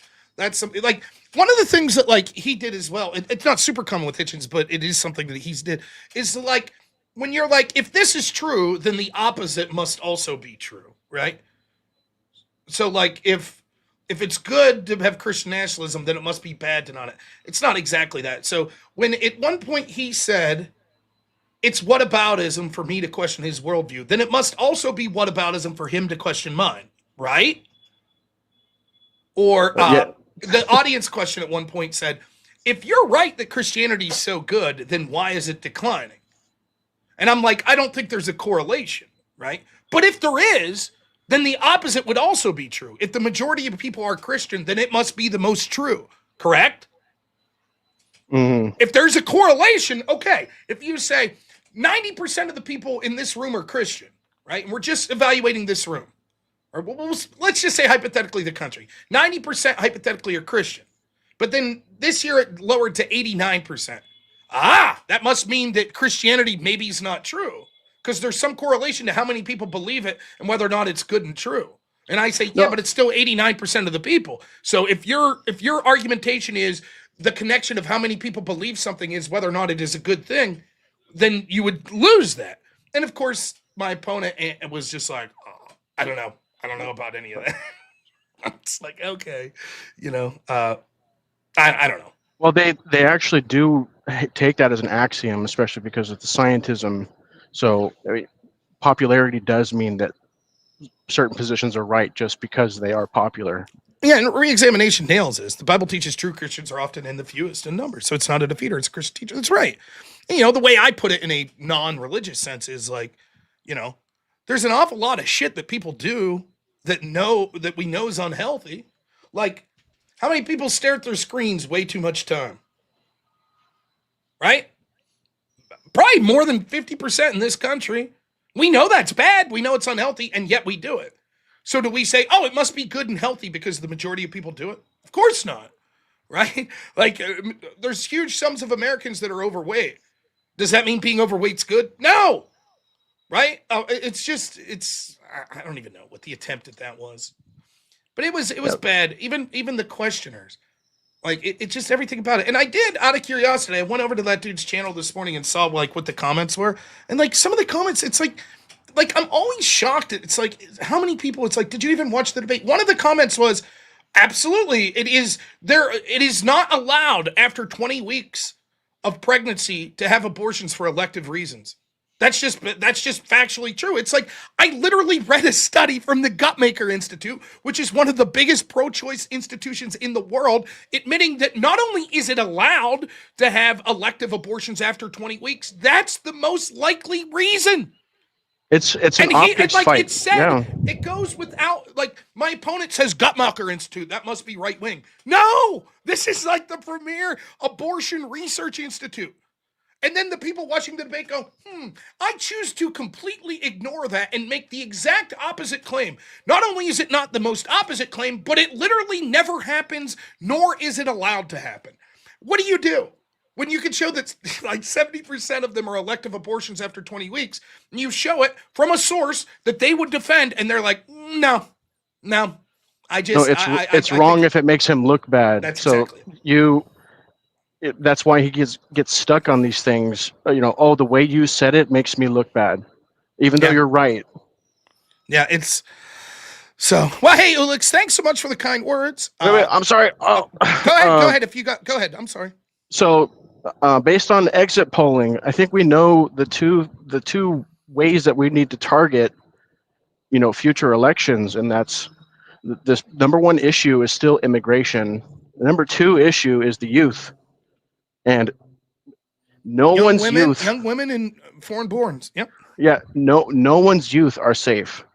something like one of the things that like he did as well. It's not super common with Hitchens, but it is something that he's did is like when you're like, if this is true, then the opposite must also be true, right? So like if it's good to have Christian nationalism, then it must be bad to not. It's not exactly that. So when at one point he said, it's whataboutism for me to question his worldview, then it must also be whataboutism for him to question mine, right? Or the audience question at one point said, if you're right that Christianity is so good, then why is it declining? And I'm like, I don't think there's a correlation, right? But if there is, then the opposite would also be true. If the majority of people are Christian, then it must be the most true, correct? Mm-hmm. If there's a correlation, okay. If you say 90% of the people in this room are Christian, right? And we're just evaluating this room. Or let's just say hypothetically the country. 90% hypothetically are Christian. But then this year it lowered to 89%. That must mean that Christianity maybe is not true. Because there's some correlation to how many people believe it and whether or not it's good and true. And I say, but it's still 89% of the people. So if your argumentation is the connection of how many people believe something is whether or not it is a good thing, then you would lose that. And of course, my opponent was just like, I don't know. I don't know about any of that. It's like, okay, I don't know. Well, they actually do take that as an axiom, especially because of the scientism. So popularity does mean that certain positions are right just because they are popular. Yeah, and re-examination nails this. The Bible teaches true Christians are often in the fewest in numbers, so it's not a defeater, it's a Christian teacher. That's right. And, the way I put it in a non-religious sense is like, there's an awful lot of shit that people do that we know is unhealthy. Like, how many people stare at their screens way too much time? Right? Probably more than 50% in this country. We know that's bad. We know it's unhealthy, and yet we do it. So do we say, oh, it must be good and healthy because the majority of people do it? Of course not, right? Like, there's huge sums of Americans that are overweight. Does that mean being overweight's good? No, right? I don't even know what the attempt at that was. But it was bad. Even the questioners. Like, it just everything about it. And I did, out of curiosity, I went over to that dude's channel this morning and saw, like, what the comments were. And, like, some of the comments, it's like I'm always shocked. It's like, how many people, it's like, did you even watch the debate? One of the comments was, absolutely, it is not allowed after 20 weeks of pregnancy to have abortions for elective reasons. That's just factually true. It's like, I literally read a study from the Guttmaker Institute, which is one of the biggest pro-choice institutions in the world, admitting that not only is it allowed to have elective abortions after 20 weeks, that's the most likely reason. It's an optics fight. It said, it goes without, like, my opponent says Guttmacher Institute, that must be right wing. No, this is like the premier abortion research institute. And then the people watching the debate go, I choose to completely ignore that and make the exact opposite claim. Not only is it not the most opposite claim, but it literally never happens, nor is it allowed to happen. What do? When you can show that like 70% of them are elective abortions after 20 weeks, and you show it from a source that they would defend, and they're like, no. It's wrong if it makes him look bad. That's so exactly that's why he gets stuck on these things. The way you said it makes me look bad, even though you're right. Yeah, it's so. Well, hey, Ulix, thanks so much for the kind words. Wait, I'm sorry. Go ahead. Go ahead. I'm sorry. So, based on exit polling, I think we know the two ways that we need to target, future elections, and that's this number one issue is still immigration. The number two issue is the youth, and young women and foreign borns. Yep. Yeah, no one's youth are safe.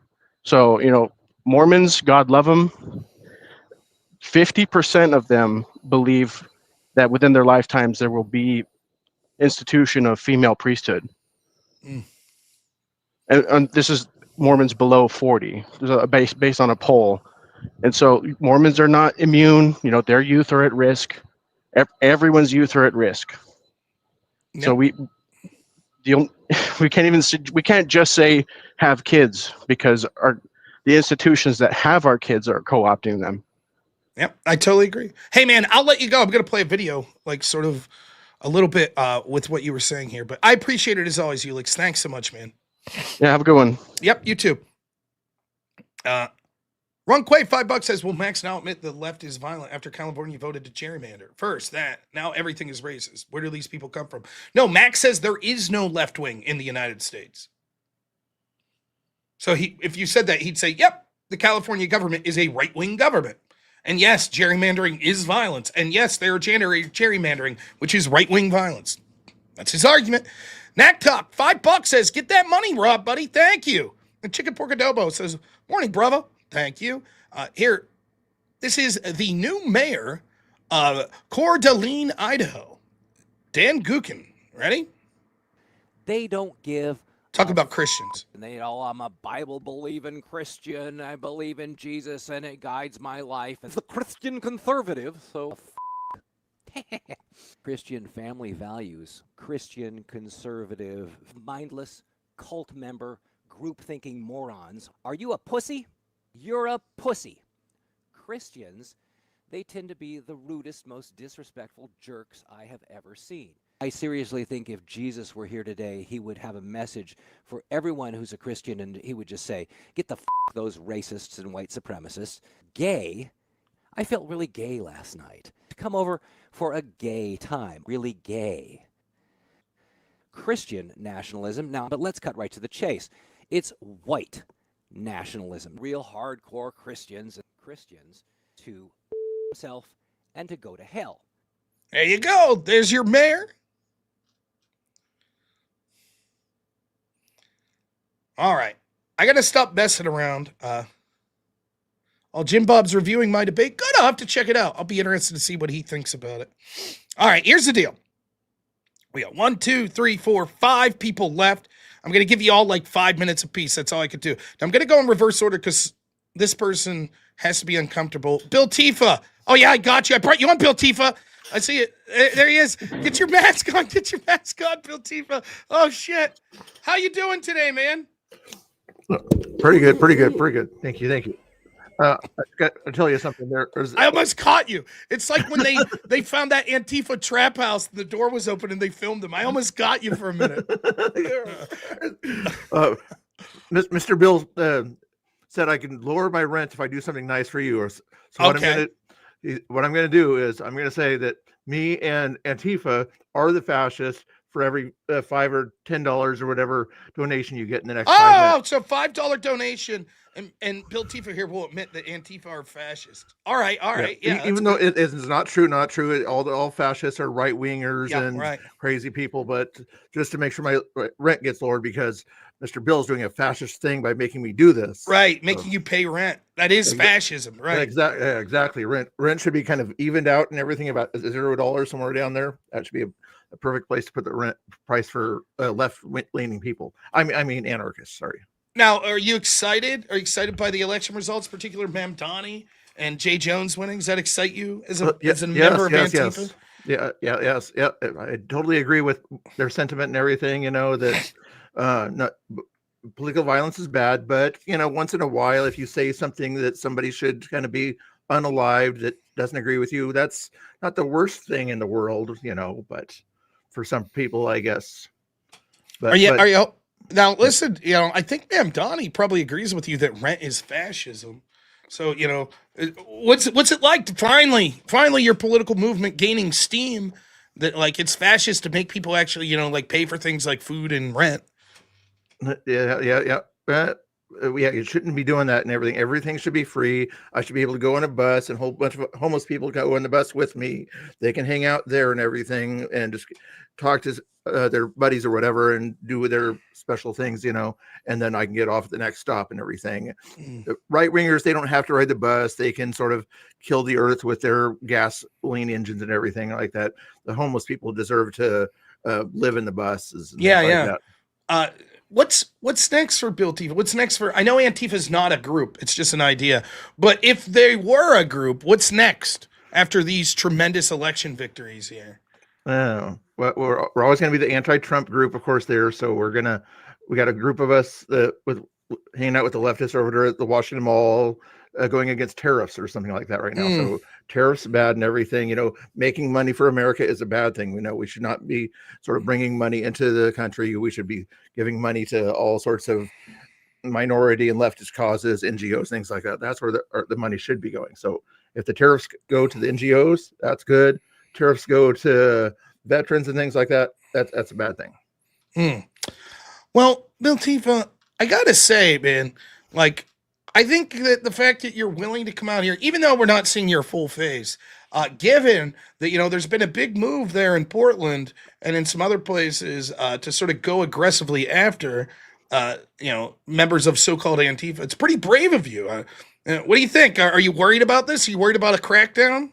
So Mormons, God love them. 50% of them believe that within their lifetimes there will be institution of female priesthood. And this is Mormons below 40. There's based on a poll. And so Mormons are not immune. Their youth are at risk. Everyone's youth are at risk. Yep. So we can't just say have kids, because the institutions that have our kids are co-opting them. Yep, I totally agree. Hey, man, I'll let you go. I'm going to play a video, like sort of a little bit with what you were saying here. But I appreciate it as always, Ulix. Thanks so much, man. Yeah, have a good one. Yep, you too. Ron Quay, $5 says, will Max now admit the left is violent after California voted to gerrymander? First, that. Now everything is racist. Where do these people come from? No, Max says there is no left wing in the United States. So if you said that, he'd say, yep, the California government is a right-wing government. And yes, gerrymandering is violence. And yes, they are gerrymandering, which is right-wing violence. That's his argument. Knack Talk, $5 says, get that money, Rob, buddy. Thank you. And Chicken Pork Adobo says, morning, bravo. Thank you. Here, this is the new mayor of Coeur d'Alene, Idaho. Dan Gookin. Ready? They don't give. Talk about Christians. I'm a Bible-believing Christian. I believe in Jesus, and it guides my life. As a Christian conservative, so Christian family values, Christian conservative, mindless, cult member, group-thinking morons. Are you a pussy? You're a pussy. Christians, they tend to be the rudest, most disrespectful jerks I have ever seen. I seriously think if Jesus were here today, he would have a message for everyone who's a Christian, and he would just say, get the f*** those racists and white supremacists. Gay? I felt really gay last night. Come over for a gay time. Really gay. Christian nationalism. Now, but let's cut right to the chase. It's white nationalism. Real hardcore Christians to himself and to go to hell. There you go. There's your mayor. All right. I got to stop messing around. While Jim Bob's reviewing my debate, good. I'll have to check it out. I'll be interested to see what he thinks about it. All right. Here's the deal. We got 1, 2, 3, 4, 5 people left. I'm going to give you all like 5 minutes apiece. That's all I could do. Now, I'm going to go in reverse order because this person has to be uncomfortable. Bill Tifa. Oh, yeah, I got you. I brought you on, Bill Tifa. I see it. There he is. Get your mask on. Get your mask on, Bill Tifa. Oh, shit. How you doing today, man? Pretty good. Thank you. I got to tell you something. I almost caught you. It's like when they found that Antifa trap house, the door was open and they filmed them. I almost got you for a minute. Mr. Bill said I can lower my rent if I do something nice for you. So Okay. what I'm going to do is I'm going to say that me and Antifa are the fascists for every $5 or $10 or whatever donation you get in the next 5 minutes. So $5 donation, and Bill Tifa here will admit that Antifa are fascist. All right, yeah. Even though it is not true. All fascists are right wingers and crazy people. But just to make sure my rent gets lowered because Mr. Bill's doing a fascist thing by making me do this. Right, making you pay rent. That is fascism, right? Exactly. Rent should be kind of evened out and everything about $0 somewhere down there. That should be a perfect place to put the rent price for left-leaning people. I mean anarchists. Sorry. Now, are you excited? Are you excited by the election results, particularly Mamdani and Jay Jones winning? Does that excite you as a member of Antifa? Yes. I totally agree with their sentiment and everything. You know that political violence is bad, but once in a while, if you say something that somebody should kind of be unalived that doesn't agree with you, that's not the worst thing in the world. But for some people, I guess. But, are you? Now, listen, I think Mamdani probably agrees with you that rent is fascism. So, what's it like to finally your political movement gaining steam that like it's fascist to make people actually, like pay for things like food and rent? Yeah. You shouldn't be doing that and everything. Everything should be free. I should be able to go on a bus and a whole bunch of homeless people go on the bus with me. They can hang out there and everything and just talk to their buddies or whatever and do their special things, and then I can get off at the next stop and everything. The right wingers, they don't have to ride the bus. They can sort of kill the earth with their gasoline engines and everything like that. The homeless people deserve to live in the buses. And What's next for Bill Tifa? What's next for? I know Antifa is not a group; it's just an idea. But if they were a group, what's next after these tremendous election victories here? Well, we're always going to be the anti-Trump group, of course. So we got a group of us with hanging out with the leftists over there at the Washington Mall, going against tariffs or something like that right now. So tariffs are bad and everything. Making money for America is a bad thing. We should not be sort of bringing money into the country. We should be giving money to all sorts of minority and leftist causes, NGOs, things like that. That's where the money should be going. So if the tariffs go to the NGOs, that's good. Tariffs go to veterans and things like that, that's a bad thing. Well, Bill Tifa, I gotta say, man, like I think that the fact that you're willing to come out here, even though we're not seeing your full face, given that there's been a big move there in Portland and in some other places to sort of go aggressively after members of so-called Antifa, it's pretty brave of you. What do you think? Are you worried about this? Are you worried about a crackdown?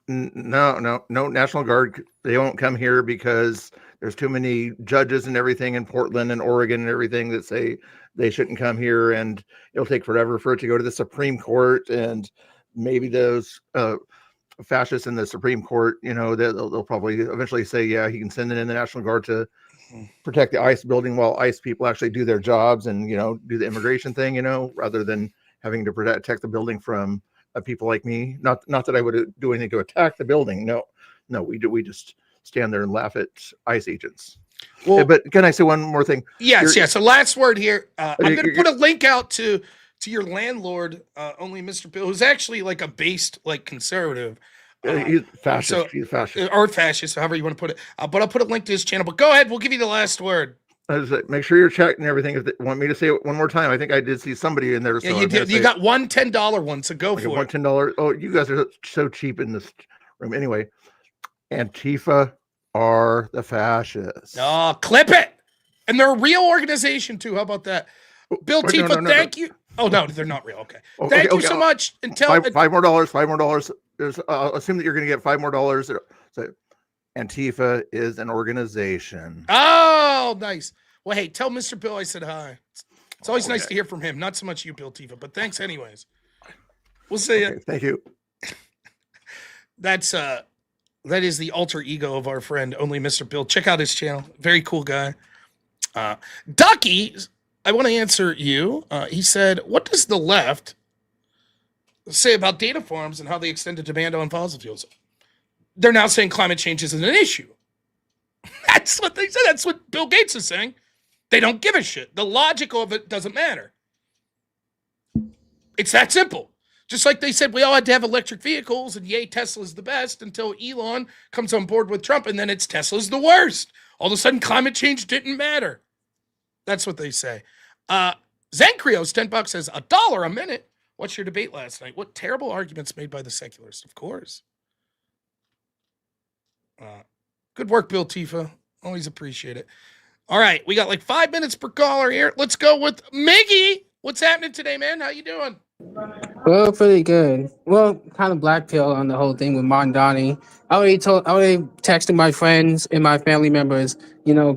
No, National Guard. They won't come here because there's too many judges and everything in Portland and Oregon and everything that say they shouldn't come here, and it'll take forever for it to go to the Supreme Court, and maybe those fascists in the Supreme Court, they'll probably eventually say, yeah, he can send it in the National Guard to protect the ICE building while ICE people actually do their jobs and do the immigration thing, rather than having to protect the building from people like me. Not that I would do anything to attack the building. No, we just stand there and laugh at ICE agents. Well, but can I say one more thing? Yes. So last word here. I'm going to put a link out to your landlord, only Mr. Bill, who's actually like a based like conservative. He's fascist. He's fascist. Or fascist, however you want to put it. But I'll put a link to his channel. But go ahead. We'll give you the last word. I was like, make sure you're checked and everything. If they want me to say it one more time, I think I did see somebody in there. Yeah, So you did. You got one $10 one, so go for one it. $10. Oh, you guys are so cheap in this room. Anyway, Antifa are the fascists. Oh, clip it. And they're a real organization too. How about that? Bill Wait, no, Tifa, no, thank you. Oh no, they're not real. Okay. Oh, Thank okay, you so okay. much. Until five more dollars. $5 more. There's I'll assume that you're going to get $5 more. So Antifa is an organization. Oh, nice. Well, hey, tell Mr. Bill I said hi. It's always nice Okay. to hear from him. Not so much you, Bill Tifa, but thanks anyways. We'll see ya. Okay, thank you. That is the alter ego of our friend, only Mr. Bill. Check out his channel. Very cool guy. Ducky, I want to answer you. He said, what does the left say about data farms and how they extend the demand on fossil fuels? They're now saying climate change isn't an issue. That's what they said. That's what Bill Gates is saying. They don't give a shit. The logic of it doesn't matter. It's that simple. Just like they said we all had to have electric vehicles and yay, Tesla's the best until Elon comes on board with Trump and then it's Tesla's the worst. All of a sudden climate change didn't matter. That's what they say. Zencreos, $10 says $1 a minute. What's your debate last night? What terrible arguments made by the secularists, of course. Good work, Bill Tifa. Always appreciate it. All right, we got like 5 minutes per caller here. Let's go with Miggy. What's happening today, man? How you doing? Well, pretty good. Well, kind of black pill on the whole thing with Mondani. I already texted my friends and my family members,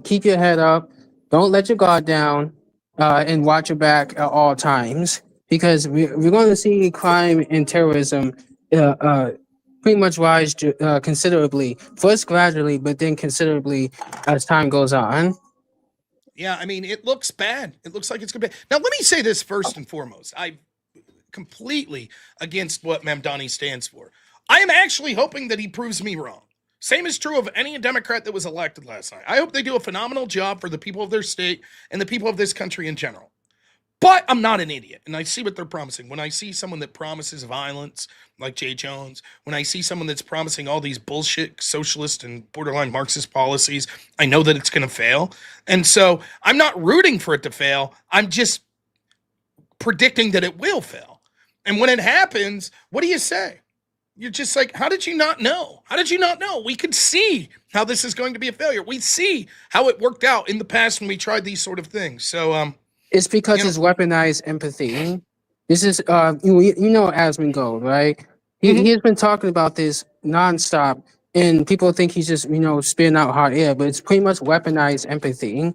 keep your head up, don't let your guard down, and watch your back at all times, because we're going to see crime and terrorism pretty much rise considerably. First gradually, but then considerably as time goes on. Yeah, I mean, it looks bad. It looks like it's going to be. Now, let me say this first and foremost. I'm completely against what Mamdani stands for. I am actually hoping that he proves me wrong. Same is true of any Democrat that was elected last night. I hope they do a phenomenal job for the people of their state and the people of this country in general. But I'm not an idiot, and I see what they're promising. When I see someone that promises violence, like Jay Jones, when I see someone that's promising all these bullshit socialist and borderline Marxist policies, I know that it's going to fail. And so I'm not rooting for it to fail. I'm just predicting that it will fail. And when it happens, what do you say? You're just like, how did you not know? How did you not know? We could see how this is going to be a failure. We see how it worked out in the past when we tried these sort of things. So, it's because it's weaponized empathy. This is, Asmund Gold, right? He has been talking about this nonstop, and people think he's just, spitting out hot air, but it's pretty much weaponized empathy,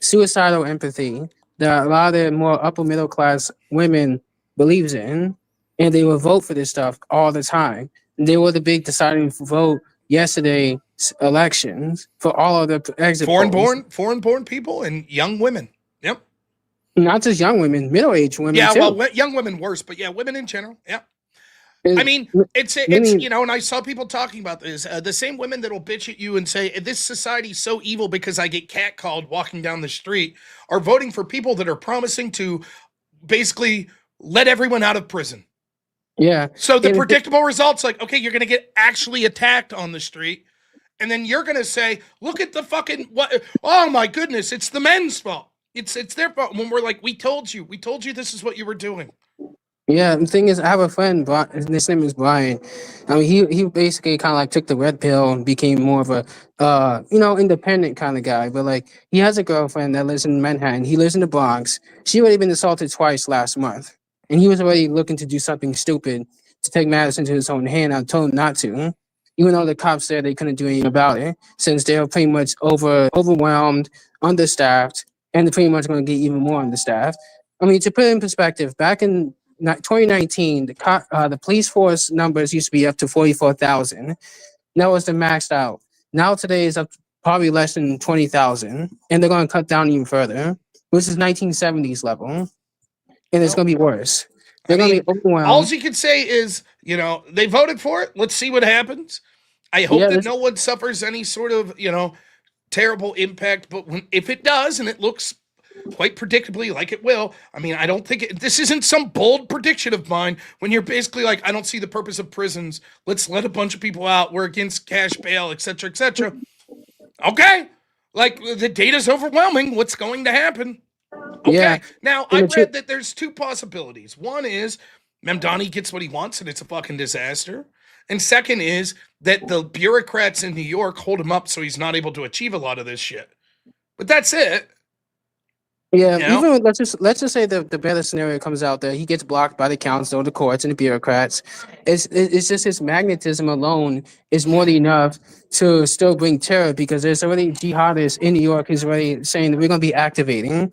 suicidal empathy that a lot of the more upper middle class women believes in, and they will vote for this stuff all the time. They were the big deciding vote yesterday's elections for all of the exit polls. Foreign-born people and young women. Yep. Not just young women, middle-aged women too. Yeah, well, young women worse, but yeah, women in general. Yeah. I mean, it's and I saw people talking about this. The same women that will bitch at you and say this society's so evil because I get catcalled walking down the street are voting for people that are promising to basically let everyone out of prison. Yeah. So the predictable results, like, okay, you're going to get actually attacked on the street, and then you're going to say, look at the fucking what? Oh my goodness, it's the men's fault. It's their fault. When we're like, we told you this is what you were doing. Yeah, the thing is, I have a friend, his name is Brian. I mean, he basically kind of like took the red pill and became more of a, independent kind of guy. But like, he has a girlfriend that lives in Manhattan. He lives in the Bronx. She already been assaulted twice last month. And he was already looking to do something stupid to take matters into his own hand. I told him not to, even though the cops said they couldn't do anything about it, since they were pretty much overwhelmed, understaffed, and they're pretty much going to get even more understaffed. I mean, to put it in perspective, back in 2019, the police force numbers used to be up to 44,000. That was the maxed out. Now today is up to probably less than 20,000, and they're going to cut down even further, which is 1970s level, and it's going to be worse. They're going to be overwhelmed. All you can say is, they voted for it. Let's see what happens. I hope that no one suffers any sort of, terrible impact. But if it does, and it looks quite predictably like it will, I mean, I don't think this isn't some bold prediction of mine when you're basically like, I don't see the purpose of prisons. Let's let a bunch of people out. We're against cash bail, et cetera, et cetera. Okay. Like, the data's overwhelming. What's going to happen? Okay. Yeah. Now, In I the read that there's two possibilities. One is Mamdani gets what he wants and it's a fucking disaster. And second is that the bureaucrats in New York hold him up so he's not able to achieve a lot of this shit. But that's it. Yeah, You know? even let's just say the better scenario comes out that he gets blocked by the council, the courts, and the bureaucrats. It's just his magnetism alone is more than enough to still bring terror because there's already jihadists in New York who's already saying that we're going to be activating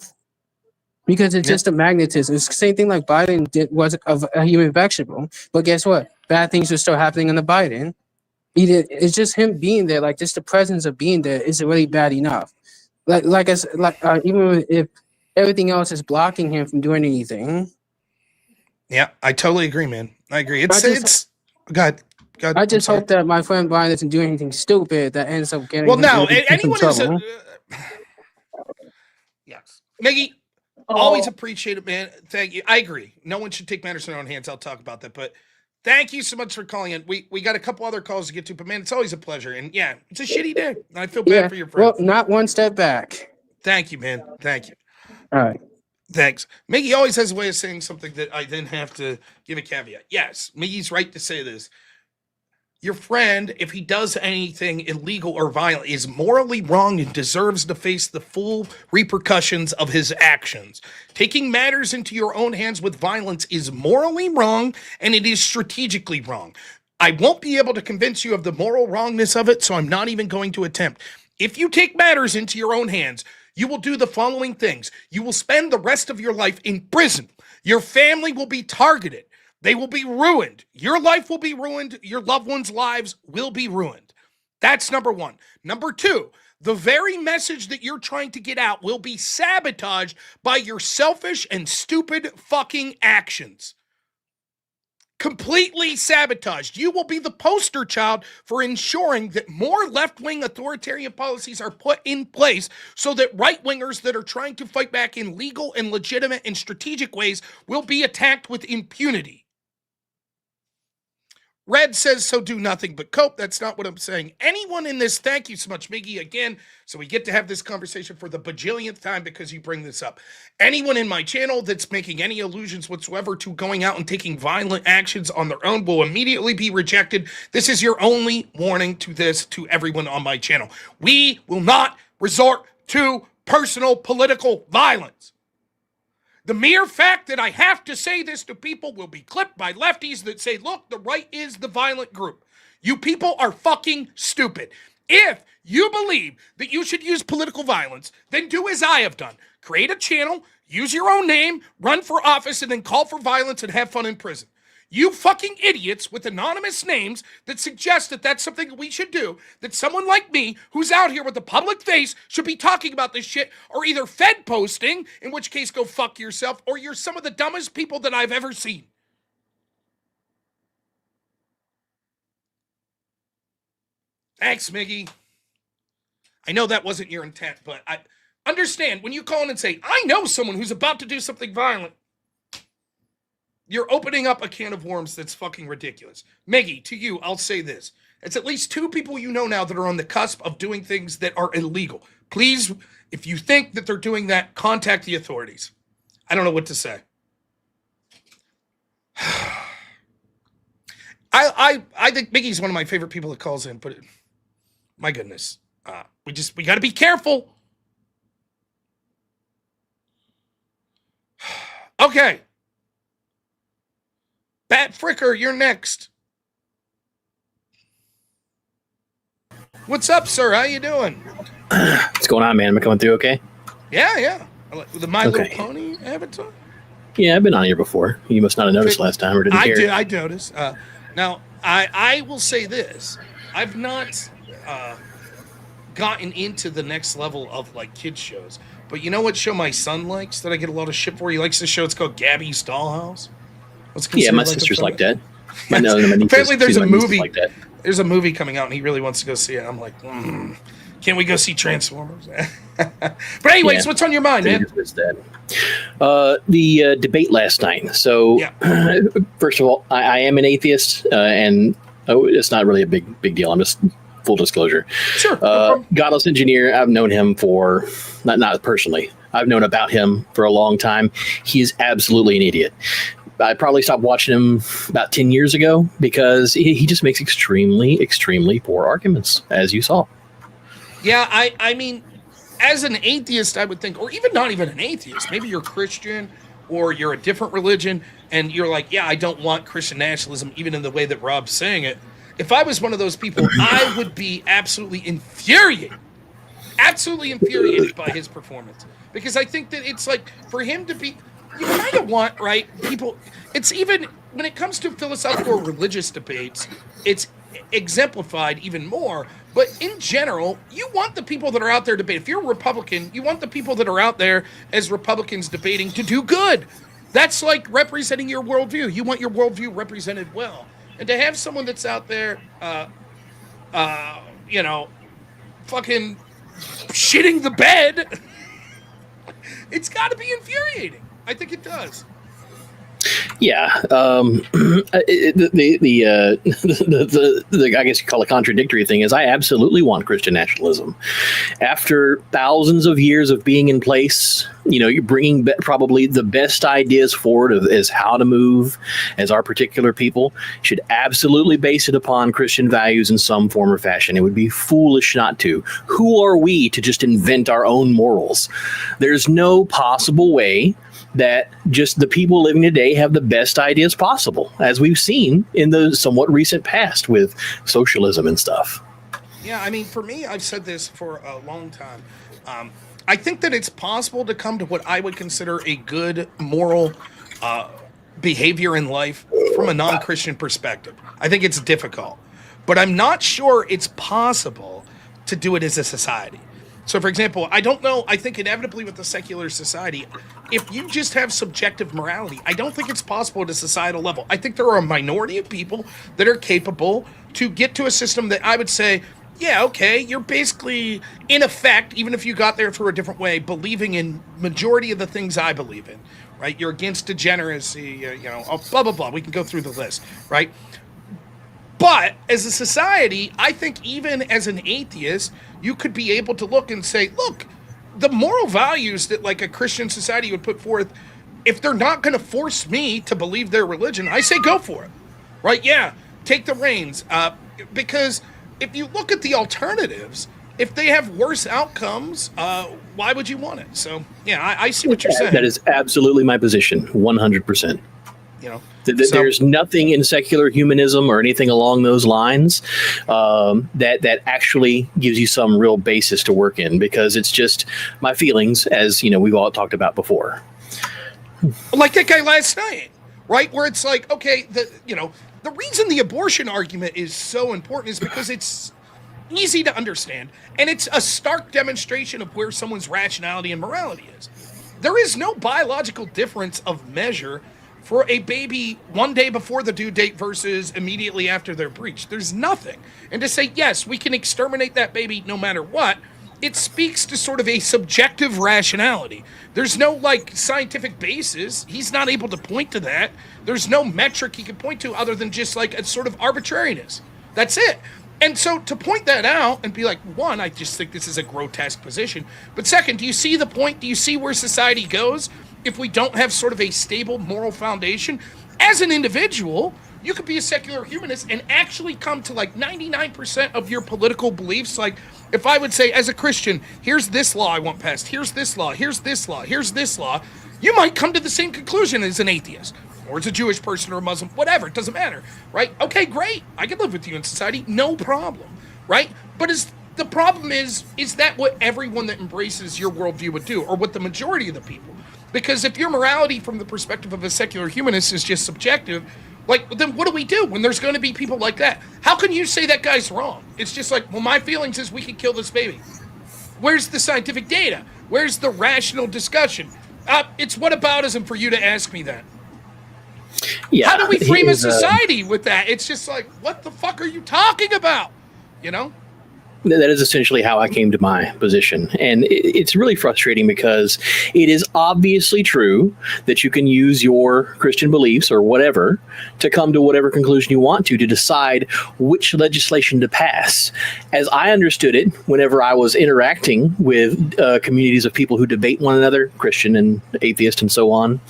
because it's Yeah. just the magnetism. It's the same thing like Biden was of a human vegetable, but guess what? Bad things are still happening under Biden. It's just him being there, like just the presence of being there is already bad enough. Even if everything else is blocking him from doing anything. Yeah, I totally agree, man. I agree. I God. I just hope that my friend Brian doesn't do anything stupid that ends up getting Well, him no, in anyone some who's trouble. yes. Miggy, always appreciate it, man. Thank you. I agree. No one should take matters in their own hands. I'll talk about that. But thank you so much for calling in. We got a couple other calls to get to, but man, it's always a pleasure. And yeah, it's a shitty day. And I feel bad for your friend. Well, not one step back. Thank you, man. Thank you. All right. Thanks. Miggy always has a way of saying something that I then have to give a caveat. Yes, Miggy's right to say this. Your friend, if he does anything illegal or violent, is morally wrong and deserves to face the full repercussions of his actions. Taking matters into your own hands with violence is morally wrong and it is strategically wrong. I won't be able to convince you of the moral wrongness of it, so I'm not even going to attempt. If you take matters into your own hands, you will do the following things. You will spend the rest of your life in prison. Your family will be targeted. They will be ruined. Your life will be ruined. Your loved ones' lives will be ruined. That's number one. Number two, the very message that you're trying to get out will be sabotaged by your selfish and stupid fucking actions. Completely sabotaged. You will be the poster child for ensuring that more left-wing authoritarian policies are put in place so that right-wingers that are trying to fight back in legal and legitimate and strategic ways will be attacked with impunity. Red says, so do nothing but cope. That's not what I'm saying. Anyone in this, thank you so much, Miggy, again, so we get to have this conversation for the bajillionth time because you bring this up. Anyone in my channel that's making any allusions whatsoever to going out and taking violent actions on their own will immediately be rejected. This is your only warning to this, to everyone on my channel. We will not resort to personal political violence. The mere fact that I have to say this to people will be clipped by lefties that say, look, the right is the violent group. You people are fucking stupid. If you believe that you should use political violence, then do as I have done. Create a channel, use your own name, run for office, and then call for violence and have fun in prison. You fucking idiots with anonymous names that suggest that that's something that we should do, that someone like me, who's out here with a public face, should be talking about this shit, or either Fed posting, in which case go fuck yourself, or you're some of the dumbest people that I've ever seen. Thanks, Miggy. I know that wasn't your intent, but I understand when you call in and say, I know someone who's about to do something violent. You're opening up a can of worms that's fucking ridiculous. Miggy, to you, I'll say this. It's at least two people you know now that are on the cusp of doing things that are illegal. Please, if you think that they're doing that, contact the authorities. I don't know what to say. I think Miggy's one of my favorite people that calls in, but my goodness. We got to be careful. Okay. Bat Fricker, you're next. What's up, sir? How you doing? What's going on, man? Am I coming through okay? Yeah. The My Little Pony avatar? Yeah, I've been on here before. You must not have noticed last time or didn't care. I noticed. Now, I will say this. I've not gotten into the next level of, like, kids shows. But you know what show my son likes that I get a lot of shit for? He likes the show. It's called Gabby's Dollhouse. Yeah, my sister's like that. Apparently there's a movie. Like that. There's a movie coming out, and he really wants to go see it. I'm like, can we go see Transformers? But anyways, what's on your mind, man? The debate last night. So, first of all, I am an atheist, and it's not really a big deal. I'm just full disclosure. Sure. No problem. Godless Engineer, I've known him for, not personally, I've known about him for a long time. He is absolutely an idiot. I probably stopped watching him about 10 years ago because he just makes extremely, extremely poor arguments, as you saw. Yeah, I mean, as an atheist, I would think, or even not even an atheist, maybe you're Christian or you're a different religion, and you're like, yeah, I don't want Christian nationalism, even in the way that Rob's saying it. If I was one of those people, I would be absolutely infuriated by his performance. Because I think that it's like, for him to be, you kind of want, right, people, it's even, when it comes to philosophical or religious debates, it's exemplified even more. But in general, you want the people that are out there debating. If you're a Republican, you want the people that are out there as Republicans debating to do good. That's like representing your worldview. You want your worldview represented well. And to have someone that's out there, fucking shitting the bed, it's got to be infuriating. I think it does. Yeah, the I guess you call it contradictory thing is I absolutely want Christian nationalism. After thousands of years of being in place, you're bringing probably the best ideas forward as how to move as our particular people. Should absolutely base it upon Christian values in some form or fashion. It would be foolish not to. Who are we to just invent our own morals? There's no possible way that just the people living today have the best ideas possible, as we've seen in the somewhat recent past with socialism and stuff. Yeah, I mean, for me, I've said this for a long time. I think that it's possible to come to what I would consider a good moral behavior in life from a non-Christian perspective. I think it's difficult, but I'm not sure it's possible to do it as a society. So, for example, I don't know, I think inevitably with the secular society, if you just have subjective morality, I don't think it's possible at a societal level. I think there are a minority of people that are capable to get to a system that I would say, yeah, okay, you're basically, in effect, even if you got there through a different way, believing in majority of the things I believe in, right? You're against degeneracy, blah, blah, blah. We can go through the list, right? But as a society, I think even as an atheist, you could be able to look and say, look, the moral values that like a Christian society would put forth, if they're not going to force me to believe their religion, I say go for it, right? Yeah, take the reins. Because if you look at the alternatives, if they have worse outcomes, why would you want it? So, yeah, I see what you're saying. That is absolutely my position, 100%. There's nothing in secular humanism or anything along those lines that actually gives you some real basis to work in, because it's just my feelings, as we've all talked about before. Like that guy last night, right? Where it's like, okay, the reason the abortion argument is so important is because it's easy to understand, and it's a stark demonstration of where someone's rationality and morality is. There is no biological difference of measure for a baby one day before the due date versus immediately after they're breached. There's nothing. And to say, yes, we can exterminate that baby no matter what, it speaks to sort of a subjective rationality. There's no scientific basis. He's not able to point to that. There's no metric he can point to other than just a sort of arbitrariness. That's it. And so to point that out and be like, one, I just think this is a grotesque position. But second, do you see the point? Do you see where society goes if we don't have sort of a stable moral foundation? As an individual, you could be a secular humanist and actually come to 99% of your political beliefs. Like if I would say as a Christian, here's this law I want passed, here's this law, here's this law, here's this law, you might come to the same conclusion as an atheist. Or as a Jewish person or a Muslim, whatever, it doesn't matter, right? Okay, great, I can live with you in society, no problem, right? But the problem is that what everyone that embraces your worldview would do, or what the majority of the people? Because if your morality from the perspective of a secular humanist is just subjective, then what do we do when there's going to be people like that? How can you say that guy's wrong? It's just my feelings is we can kill this baby. Where's the scientific data? Where's the rational discussion? It's whataboutism for you to ask me that. Yeah, how do we frame a society with that? It's just what the fuck are you talking about? That is essentially how I came to my position. And it's really frustrating because it is obviously true that you can use your Christian beliefs or whatever to come to whatever conclusion you want to decide which legislation to pass. As I understood it, whenever I was interacting with communities of people who debate one another, Christian and atheist and so on,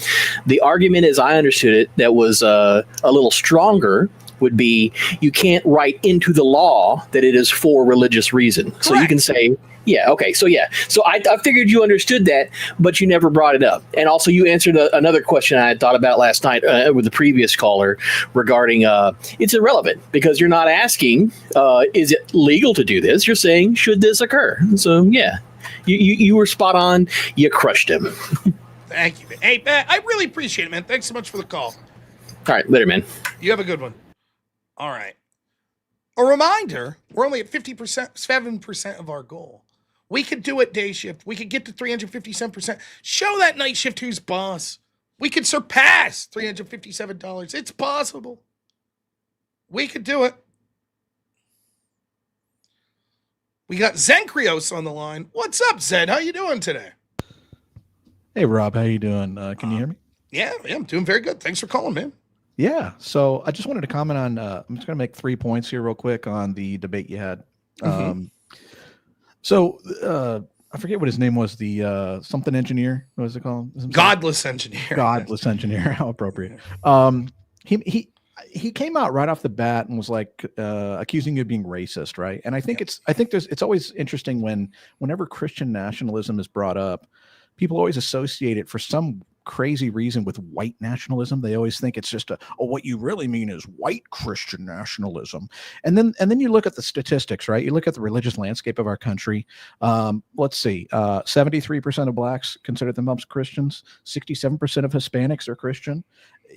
the argument as I understood it that was a little stronger would be you can't write into the law that it is for religious reason. So you can say, yeah, okay. So I figured you understood that, but you never brought it up. And also you answered another question I had thought about last night with the previous caller regarding it's irrelevant because you're not asking, is it legal to do this? You're saying, should this occur? So yeah, you were spot on. You crushed him. Thank you. Hey, Matt, I really appreciate it, man. Thanks so much for the call. All right, later, man. You have a good one. All right. A reminder, we're only at 7% of our goal. We could do it day shift. We could get to 357%. Show that night shift who's boss. We could surpass $357. It's possible. We could do it. We got Zenkrios on the line. What's up, Zed? How you doing today? Hey, Rob. How you doing? Can you hear me? Yeah, I'm doing very good. Thanks for calling, man. Yeah. So I just wanted to comment on, I'm just going to make 3 points here real quick on the debate you had. So I forget what his name was, the something engineer. What was it called? Godless engineer. Godless engineer. How appropriate. He came out right off the bat and was like accusing you of being racist, right? And I think it's always interesting whenever Christian nationalism is brought up, people always associate it for some crazy reason with white nationalism. They always think it's just what you really mean is white Christian nationalism. And then you look at the statistics, right? You look at the religious landscape of our country. Let's see, 73% of blacks consider themselves Christians. 67% of Hispanics are Christian.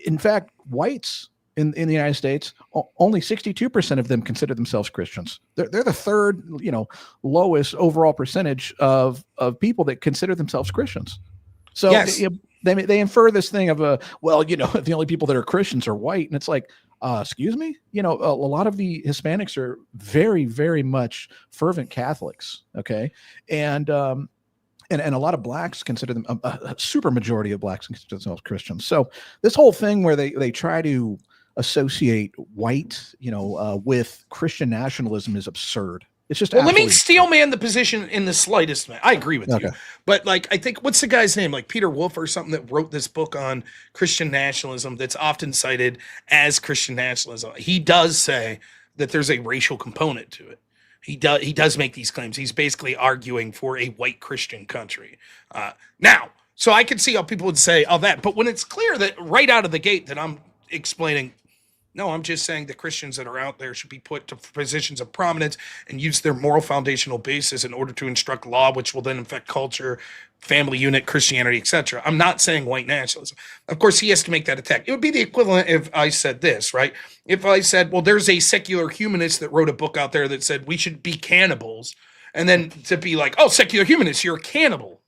In fact, whites in the United States, only 62% of them consider themselves Christians. They're the third, lowest overall percentage of people that consider themselves Christians. So yes. They infer this thing of the only people that are Christians are white, and it's like, excuse me, a lot of the Hispanics are very, very much fervent Catholics. Okay, and a lot of blacks consider them a super majority of blacks consider themselves Christians. So this whole thing where they try to associate white, with Christian nationalism is absurd. It's just let me steel man the position in the slightest, man. I agree with Okay. you, but I think what's the guy's name, Peter Wolf or something, that wrote this book on Christian nationalism that's often cited as Christian nationalism. He does say that there's a racial component to it. He does make these claims. He's basically arguing for a white Christian country. Now, so I could see how people would say all that, but when it's clear that right out of the gate that I'm explaining, no, I'm just saying the Christians that are out there should be put to positions of prominence and use their moral foundational basis in order to instruct law, which will then affect culture, family unit, Christianity, etc. I'm not saying white nationalism. Of course, he has to make that attack. It would be the equivalent if I said this, right? If I said, well, there's a secular humanist that wrote a book out there that said we should be cannibals, and then to be like, oh, secular humanist, you're a cannibal.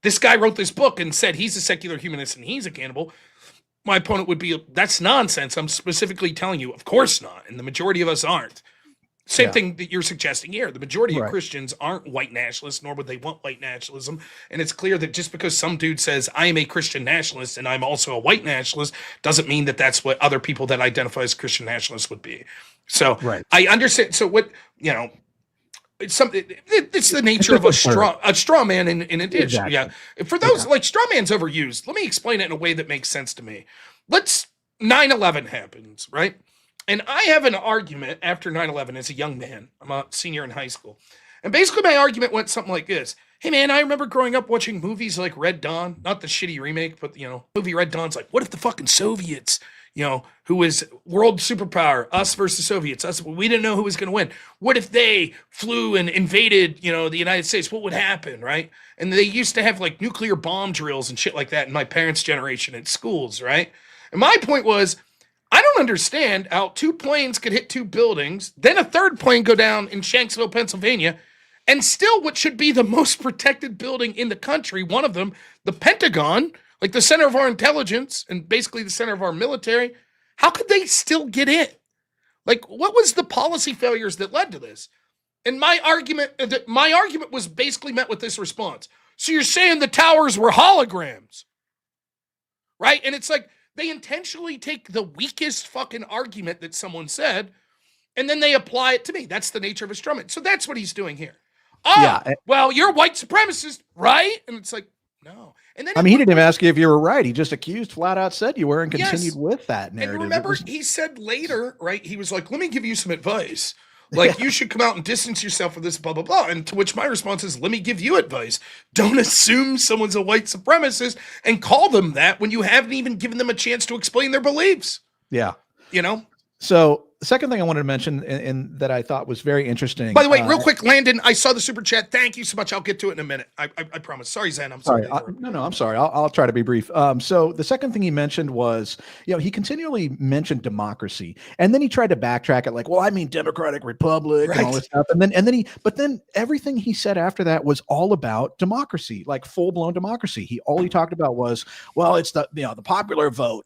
This guy wrote this book and said he's a secular humanist and he's a cannibal. My opponent would be, that's nonsense. I'm specifically telling you, of course not. And the majority of us aren't. Same thing that you're suggesting here. The majority of Christians aren't white nationalists, nor would they want white nationalism. And it's clear that just because some dude says, I am a Christian nationalist and I'm also a white nationalist, doesn't mean that that's what other people that identify as Christian nationalists would be. So I understand. So what, it's something. It's the nature of a straw man in addition. Exactly. Yeah. For those straw man's overused. Let me explain it in a way that makes sense to me. 9/11 happens, right? And I have an argument after 9/11 as a young man. I'm a senior in high school, and basically my argument went something like this: hey man, I remember growing up watching movies like Red Dawn, not the shitty remake, but movie Red Dawn's like, what if the fucking Soviets, who was world superpower, us versus Soviets, we didn't know who was going to win. What if they flew and invaded, the United States? What would happen, right? And they used to have nuclear bomb drills and shit like that in my parents' generation at schools, right? And my point was, I don't understand how 2 planes could hit 2 buildings, then a third plane go down in Shanksville, Pennsylvania, and still what should be the most protected building in the country, one of them, the Pentagon, the center of our intelligence and basically the center of our military, how could they still get in? What was the policy failures that led to this? And my argument was basically met with this response. So you're saying the towers were holograms, right? And it's like they intentionally take the weakest fucking argument that someone said, and then they apply it to me. That's the nature of a strawman. So that's what he's doing here. Oh, Yeah. well, you're a white supremacist, right? And it's like, no. And then I mean, he didn't even ask you if you were right. He just flat out said you were and Yes. continued with that narrative. And remember, he said later, right? He was like, let me give you some advice. Like, you should come out and distance yourself from this, blah, blah, blah. And to which my response is, let me give you advice. Don't assume someone's a white supremacist and call them that when you haven't even given them a chance to explain their beliefs. Yeah. You know? So the second thing I wanted to mention and that I thought was very interesting. By the way, real quick, Landon, I saw the super chat. Thank you so much. I'll get to it in a minute. I promise. Sorry, Zen. I'm sorry. No, I'm sorry. I'll try to be brief. So the second thing he mentioned was, he continually mentioned democracy, and then he tried to backtrack it, like, well, I mean, democratic republic and all this stuff, but then everything he said after that was all about democracy, like full blown democracy. All he talked about was, well, it's the popular vote.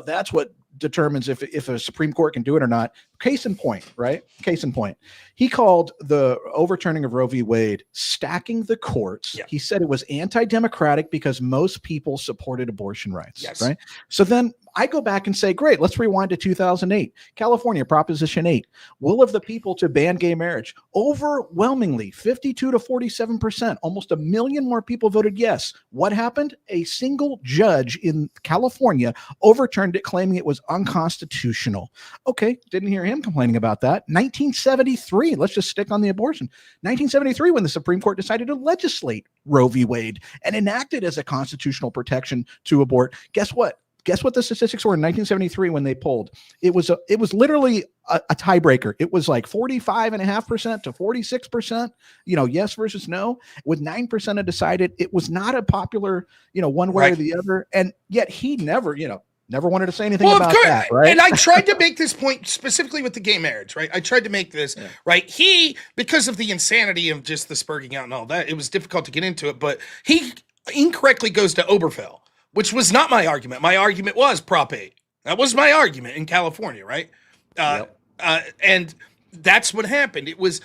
That's what determines if a Supreme Court can do it or not. Case in point, right? Case in point. He called the overturning of Roe v. Wade stacking the courts. Yeah. He said it was anti-democratic because most people supported abortion rights. Yes. Right. So then I go back and say, great, let's rewind to 2008. California, Proposition 8, will of the people to ban gay marriage. Overwhelmingly, 52 to 47%, almost 1 million more people voted yes. What happened? A single judge in California overturned it, claiming it was unconstitutional. Okay, didn't hear him complaining about that. 1973, let's just stick on the abortion. 1973, when the Supreme Court decided to legislate Roe v. Wade and enact it as a constitutional protection to abort. Guess what? Guess what the statistics were in 1973 when they polled? It was literally a tiebreaker. It was like 45.5% to 46%, yes versus no, with 9% had decided. It was not a popular, one way or the other. And yet he never wanted to say anything about that, right? And I tried to make this point specifically with the gay marriage, right? I tried to make this, right? He, because of the insanity of just the spurging out and all that, it was difficult to get into it, but he incorrectly goes to Oberfell, which was not my argument. My argument was Prop 8. That was my argument in California, right? And that's what happened. It was,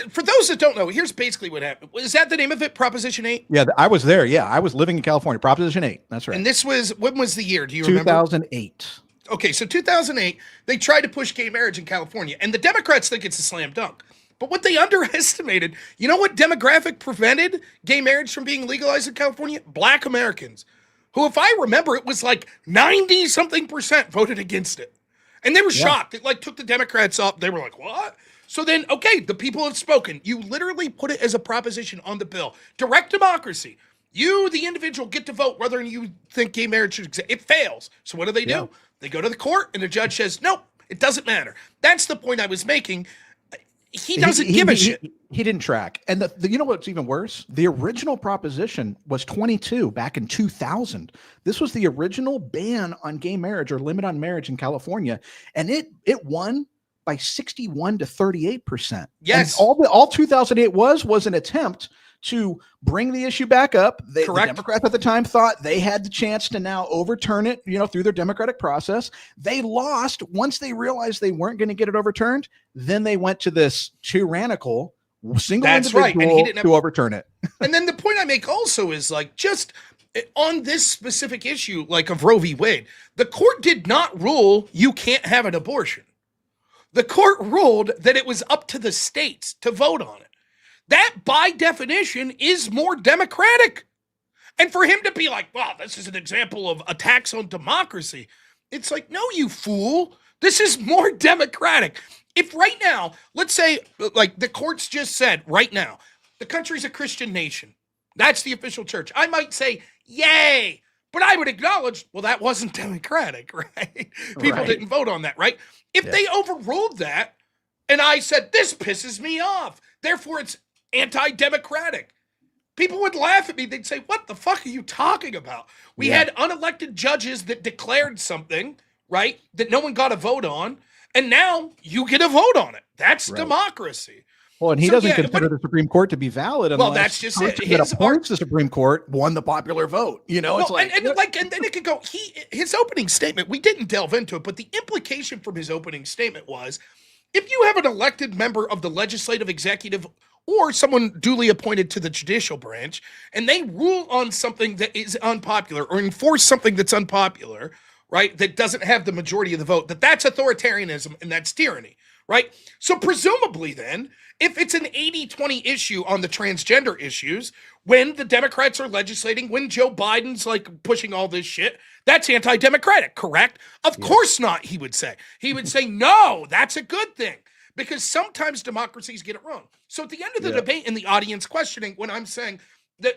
for those that don't know, here's basically what happened. Is that the name of it, Proposition 8? Yeah, I was there. Yeah, I was living in California. Proposition 8. That's right. And this was, when was the year? Do you remember? 2008. Okay, so 2008, they tried to push gay marriage in California, and the Democrats think it's a slam dunk. But what they underestimated, you know what demographic prevented gay marriage from being legalized in California? Black Americans, who, if I remember, it was like 90-something% voted against it. And they were shocked. It took the Democrats up. They were like, what? So then, okay, the people have spoken. You literally put it as a proposition on the bill. Direct democracy. You, the individual, get to vote whether you think gay marriage should exist. It fails. So what do? They go to the court, and the judge says, nope, it doesn't matter. That's the point I was making. He doesn't give a shit. He didn't track. And you know what's even worse? The original proposition was 22 back in 2000. This was the original ban on gay marriage or limit on marriage in California. And it won by 61 to 38%. Yes. And all 2008 was an attempt to bring the issue back up. The Democrats at the time thought they had the chance to now overturn it, through their democratic process. They lost. Once they realized they weren't going to get it overturned, then they went to this tyrannical single individual to overturn it. And then the point I make also is just on this specific issue, of Roe v. Wade, the court did not rule you can't have an abortion. The court ruled that it was up to the states to vote on it. That, by definition, is more democratic. And for him to be like, wow, this is an example of attacks on democracy. It's like, no, you fool. This is more democratic. If right now, let's say, the courts just said right now, the country's a Christian nation. That's the official church. I might say, yay. But I would acknowledge, well, that wasn't democratic, right? People didn't vote on that, right? If they overruled that, and I said, this pisses me off, therefore it's anti-democratic, people would laugh at me. They'd say, what the fuck are you talking about? We had unelected judges that declared something, right, that no one got a vote on, and now you get a vote on it. That's democracy. Well, and he doesn't consider the Supreme Court to be valid unless that's just it. That appoints the Supreme Court won the popular vote. It's and then it could go. His opening statement, we didn't delve into it, but the implication from his opening statement was, if you have an elected member of the legislative, executive, or someone duly appointed to the judicial branch, and they rule on something that is unpopular or enforce something that's unpopular, right, that doesn't have the majority of the vote, that's authoritarianism and that's tyranny, right? So presumably then, if it's an 80-20 issue on the transgender issues, when the Democrats are legislating, when Joe Biden's like pushing all this shit, that's anti-democratic, correct? Of course not, he would say. He would say, no, that's a good thing. Because sometimes democracies get it wrong. So at the end of the debate in the audience questioning, when I'm saying that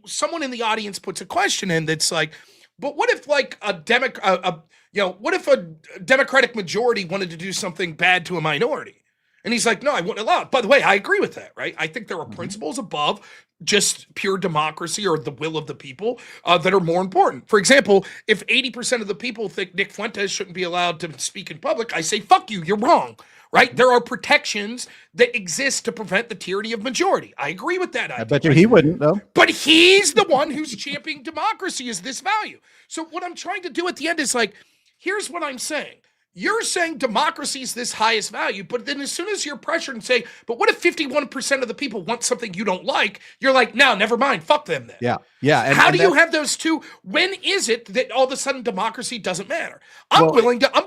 someone in the audience puts a question in that's like, but what if like what if a Democratic majority wanted to do something bad to a minority? And he's like, no, I wouldn't allow it. By the way, I agree with that, right? I think there are principles above just pure democracy or the will of the people that are more important. For example, if 80% of the people think Nick Fuentes shouldn't be allowed to speak in public, I say, fuck you, you're wrong. Right? There are protections that exist to prevent the tyranny of majority. I agree with that idea. I bet you he wouldn't, though. But he's the one who's championing democracy as this value. So what I'm trying to do at the end is like, here's what I'm saying. You're saying democracy is this highest value, but then as soon as you're pressured and say, but what if 51% of the people want something you don't like? You're like, no, never mind. Fuck them then. Yeah. Yeah. How do you have those two? When is it that all of a sudden democracy doesn't matter? I'm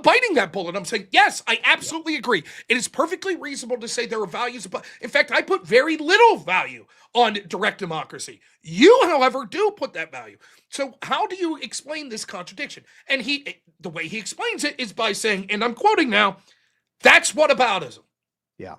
biting that bullet. I'm saying, yes, I absolutely agree. It is perfectly reasonable to say there are values. In fact, I put very little value on direct democracy. You, however, do put that value. So how do you explain this contradiction? And the way he explains it is by saying, and I'm quoting now, that's whataboutism. Yeah.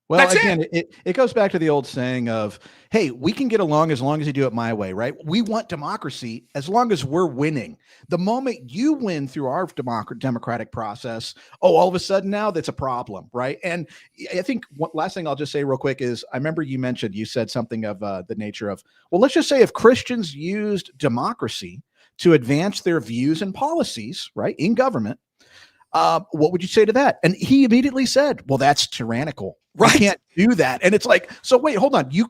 Well, That's again, it goes back to the old saying of, hey, we can get along as long as you do it my way, right? We want democracy as long as we're winning. The moment you win through our democratic process, all of a sudden now that's a problem, right? And I think last thing I'll just say real quick is I remember you said something of the nature of, well, let's just say if Christians used democracy to advance their views and policies, right, in government, what would you say to that? And he immediately said, well, that's tyrannical. Right. You can't do that. And it's like, so wait, hold on. You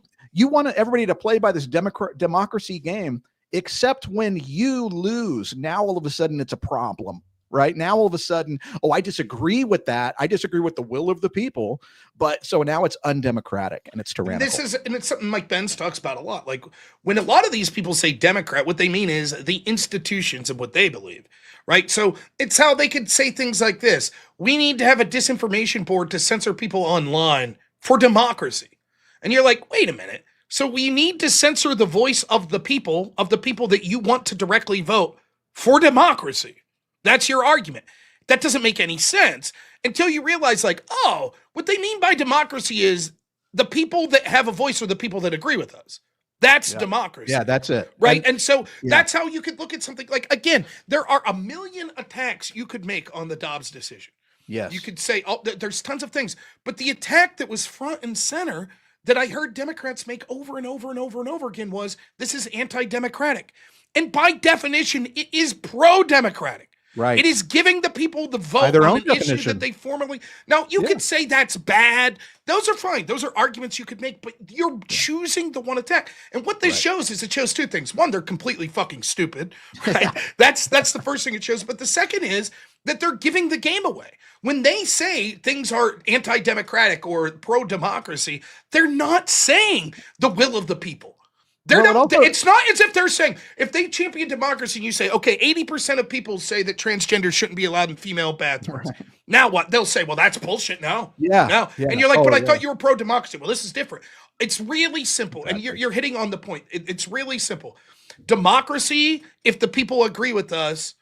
want everybody to play by this democracy game, except when you lose. Now, all of a sudden it's a problem, right? Now, all of a sudden, I disagree with that. I disagree with the will of the people. But so now it's undemocratic and it's tyrannical. It's something Mike Benz talks about a lot. Like when a lot of these people say Democrat, what they mean is the institutions of what they believe. Right. So it's how they could say things like this. We need to have a disinformation board to censor people online for democracy. And you're like, wait a minute. So we need to censor the voice of the people that you want to directly vote for democracy. That's your argument. That doesn't make any sense until you realize like, oh, what they mean by democracy is the people that have a voice are the people that agree with us. That's democracy. Yeah, that's it. Right. And so that's how you could look at something like, again, there are a million attacks you could make on the Dobbs decision. Yes. You could say, there's tons of things. But the attack that was front and center that I heard Democrats make over and over and over and over again was this is anti-democratic. And by definition, it is pro-democratic. Right. It is giving the people the vote on an issue that they formerly. Now, you could say that's bad. Those are fine. Those are arguments you could make, but you're choosing the one attack. And what this shows is it shows two things. One, they're completely fucking stupid. Right? That's the first thing it shows. But the second is that they're giving the game away. When they say things are anti-democratic or pro-democracy, they're not saying the will of the people. It's not as if they're saying, if they champion democracy and you say, okay, 80% of people say that transgender shouldn't be allowed in female bathrooms. Right. Now what? They'll say, well, that's bullshit now. Yeah. And you're like, but I thought you were pro-democracy. Well, this is different. It's really simple. Exactly. And you're hitting on the point. It's really simple. Democracy, if the people agree with us,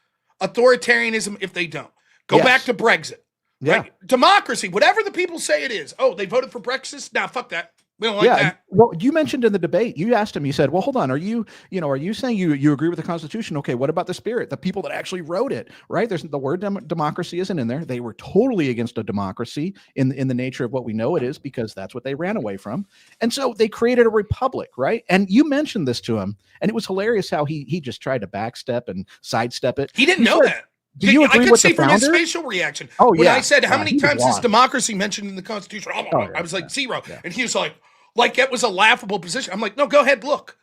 authoritarianism, if they don't. Go back to Brexit. Yeah. Right? Democracy, whatever the people say it is. Oh, they voted for Brexit? Nah, fuck that. We don't like that. Well, you mentioned in the debate, you asked him, you said, well, hold on. Are you saying you agree with the Constitution? Okay. What about the spirit, the people that actually wrote it, right? There's the word democracy isn't in there. They were totally against a democracy in the nature of what we know it is, because that's what they ran away from. And so they created a republic, right? And you mentioned this to him, and it was hilarious how he just tried to backstep and sidestep it. He didn't know that. Do you agree I could with see the from his founder? facial reaction. Oh, when yeah. I said, how many he was times is lost. democracy mentioned in the Constitution? I was like, 0. Yeah. And he was like it was a laughable position. I'm like, no, go ahead, look.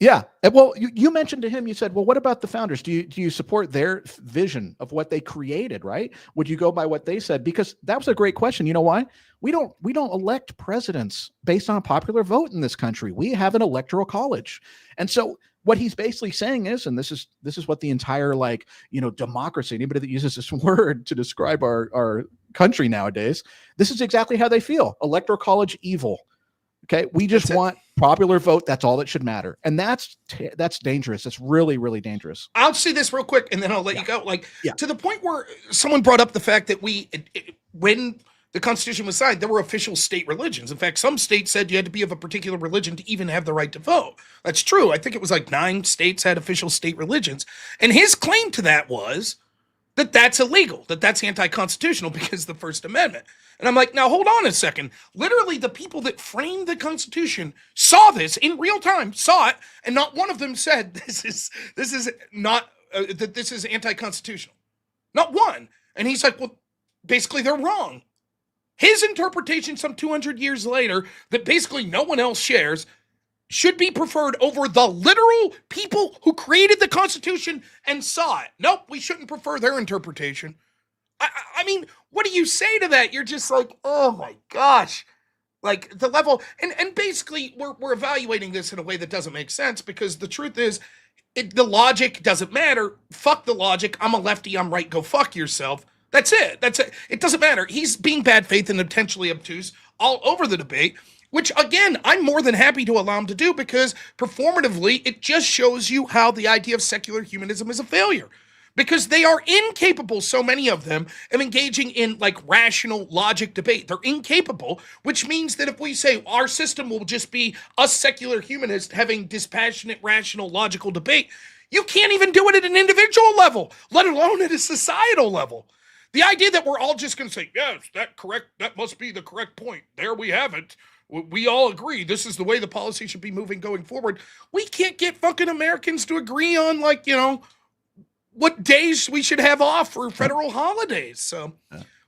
Yeah. Well, you mentioned to him, you said, well, what about the founders? Do you support their vision of what they created, right? Would you go by what they said? Because that was a great question. You know why? We don't elect presidents based on a popular vote in this country. We have an electoral college. And so what he's basically saying is, and this is what the entire, like, democracy, anybody that uses this word to describe our country nowadays, this is exactly how they feel. Electoral college evil. Okay, we just want popular vote. That's all that should matter, and that's dangerous. It's really, really dangerous. I'll say this real quick, and then I'll let you go. To the point where someone brought up the fact that when the Constitution was signed, there were official state religions. In fact, some states said you had to be of a particular religion to even have the right to vote. That's true. I think it was like 9 states had official state religions, and his claim to that was that that's illegal, that that's anti-constitutional because of the First Amendment. And I'm like, now hold on a second. Literally, the people that framed the Constitution saw this in real time, saw it, and not one of them said this is not that this is anti-constitutional. Not one. And he's like, well, basically they're wrong. His interpretation, some 200 years later, that basically no one else shares, should be preferred over the literal people who created the Constitution and saw it. Nope, we shouldn't prefer their interpretation. I mean, what do you say to that? You're just like, oh my gosh. Like the level, and basically we're evaluating this in a way that doesn't make sense, because the truth is, the logic doesn't matter. Fuck the logic. I'm a lefty, I'm right, go fuck yourself. That's it. It doesn't matter. He's being bad faith and potentially obtuse all over the debate, which, again, I'm more than happy to allow him to do, because performatively, it just shows you how the idea of secular humanism is a failure. Because they are incapable, so many of them, of engaging in like rational logic debate. They're incapable, which means that if we say our system will just be us secular humanists having dispassionate, rational, logical debate, you can't even do it at an individual level, let alone at a societal level. The idea that we're all just going to say, yes, that must be the correct point. There we have it. We all agree this is the way the policy should be moving going forward. We can't get fucking Americans to agree on, like, what days we should have off for federal holidays. So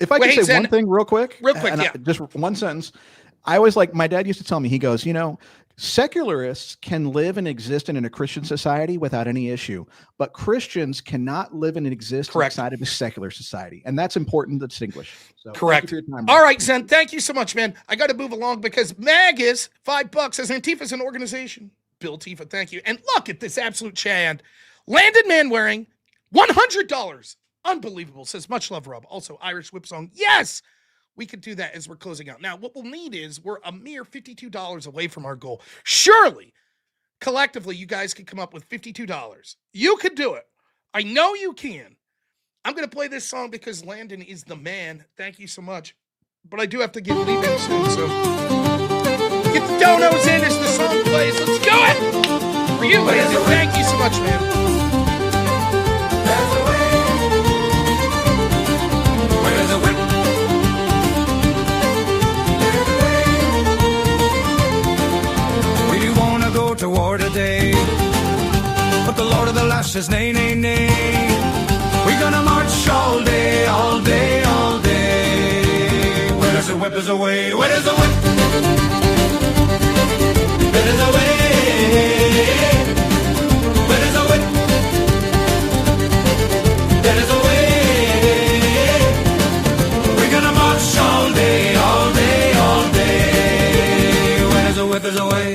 if I could say one thing real quick, yeah. Just one sentence. I always my dad used to tell me, he goes, secularists can live and exist in a Christian society without any issue, but Christians cannot live and exist inside of a secular society. And that's important to distinguish. So correct. All right, Zen. Thank you so much, man. I got to move along because MAGA's $5 says Antifa's an organization. Bill Tifa, thank you. And look at this absolute chand. Landon Manwaring, $100. Unbelievable. Says much love, Rob. Also, Irish Whip Song. Yes, we could do that as we're closing out. Now, what we'll need is we're a mere $52 away from our goal. Surely, collectively, you guys could come up with $52. You could do it. I know you can. I'm going to play this song because Landon is the man. Thank you so much. But I do have to get leaving soon, so get the donos in as the song plays. Let's do it. For you, Landon. Thank you so much, man. To war today, but the Lord of the Lash says nay, nay, nay. We're gonna march all day, all day, all day. Where there's a whip, there's a way. Where there's a whip, there's a way. Where there's a whip, there's a way. We're gonna march all day, all day, all day. Where there's a whip, there's a way.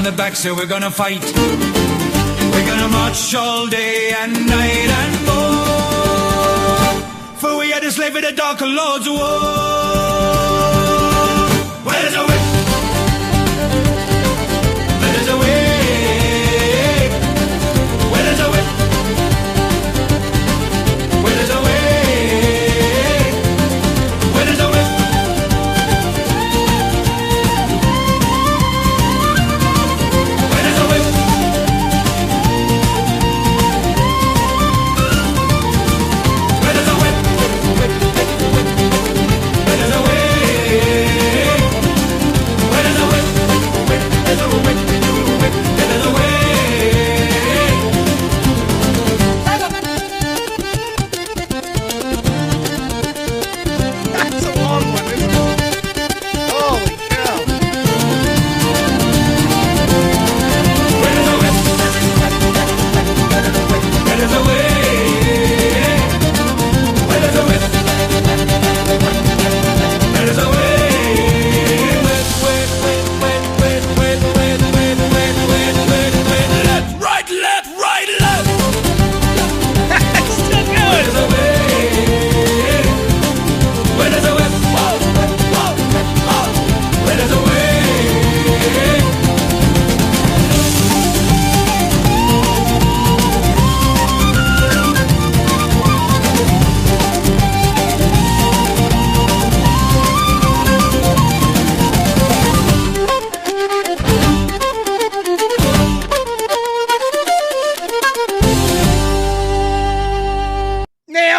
The back, so we're gonna fight. We're gonna march all day and night and more, for we are the slave of the dark Lord's war. Where's the whip? Where's the way? Where's the whip? Where's the way? Where's the whip? Where there's a way.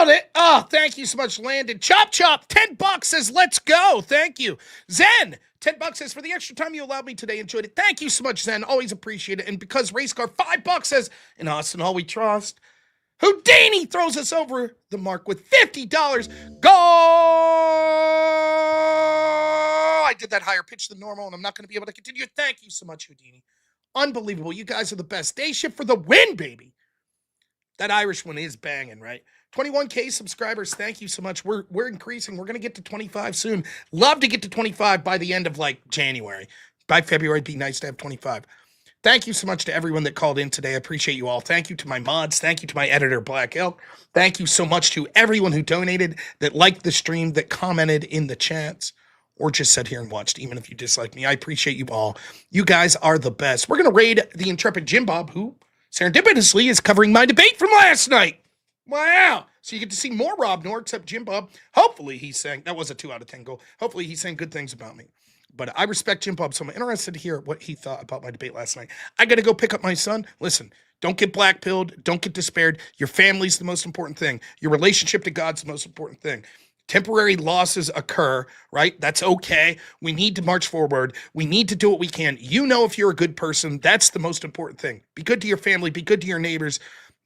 Nailed it. Oh, thank you so much, Landon. Chop Chop, $10 says, let's go. Thank you. Zen, $10 says, for the extra time you allowed me today, enjoyed it. Thank you so much, Zen. Always appreciate it. And because Race Car, $5 says, in Austin, all we trust. Houdini throws us over the mark with $50. Go! I did that higher pitch than normal, and I'm not going to be able to continue. Thank you so much, Houdini. Unbelievable. You guys are the best. Day shift for the win, baby. That Irish one is banging, right? 21K subscribers. Thank you so much. We're increasing. We're going to get to 25 soon. Love to get to 25 by the end of like January. By February, it'd be nice to have 25. Thank you so much to everyone that called in today. I appreciate you all. Thank you to my mods. Thank you to my editor, Black Elk. Thank you so much to everyone who donated, that liked the stream, that commented in the chats, or just sat here and watched, even if you dislike me. I appreciate you all. You guys are the best. We're going to raid the intrepid Jim Bob, who serendipitously is covering my debate from last night. Wow. So you get to see more Rob Noor, except Jim Bob. Hopefully he's saying, that was a 2 out of 10 goal. Hopefully he's saying good things about me. But I respect Jim Bob, so I'm interested to hear what he thought about my debate last night. I got to go pick up my son. Listen, don't get black-pilled. Don't get despaired. Your family's the most important thing. Your relationship to God's the most important thing. Temporary losses occur, right? That's okay. We need to march forward. We need to do what we can. You know if you're a good person. That's the most important thing. Be good to your family. Be good to your neighbors.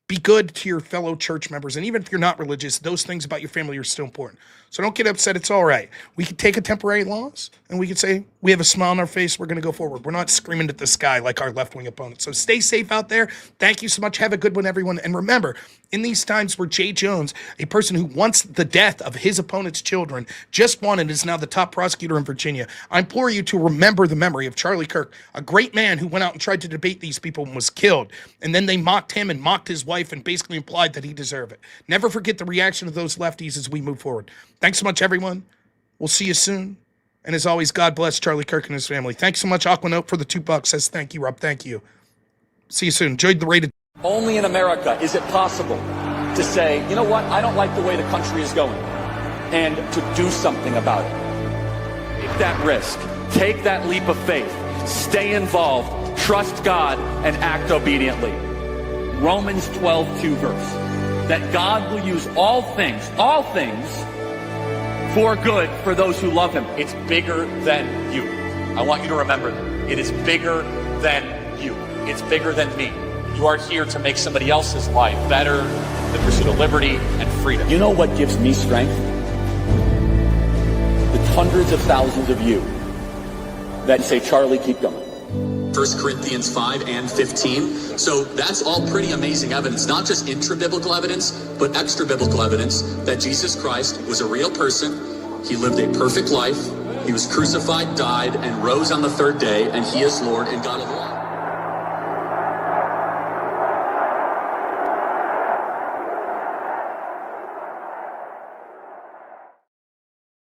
Be good to your fellow church members. And even if you're not religious, those things about your family are still important. So don't get upset. It's all right. We can take a temporary loss and we can say, we have a smile on our face. We're going to go forward. We're not screaming at the sky like our left-wing opponents. So stay safe out there. Thank you so much. Have a good one, everyone. And remember, in these times where Jay Jones, a person who wants the death of his opponent's children, just won and is now the top prosecutor in Virginia, I implore you to remember the memory of Charlie Kirk, a great man who went out and tried to debate these people and was killed. And then they mocked him and mocked his wife and basically implied that he deserved it. Never forget the reaction of those lefties as we move forward. Thanks so much, everyone. We'll see you soon. And as always, God bless Charlie Kirk and his family. Thanks so much, Aquanote, for the $2. Says thank you, Rob. Thank you. See you soon. Enjoyed the rated. Only in America is it possible to say, you know what, I don't like the way the country is going, and to do something about it. Take that risk. Take that leap of faith. Stay involved. Trust God and act obediently. Romans 12:2 verse. That God will use all things, for good for those who love him. It's bigger than you. I want you to remember that. It is bigger than you. It's bigger than me. You are here to make somebody else's life better, the pursuit of liberty and freedom. You know what gives me strength? The hundreds of thousands of you that say, Charlie, keep going. 1 Corinthians 5 and 15. So that's all pretty amazing evidence, not just intra-biblical evidence, but extra-biblical evidence that Jesus Christ was a real person. He lived a perfect life. He was crucified, died, and rose on the third day, and he is Lord and God of all.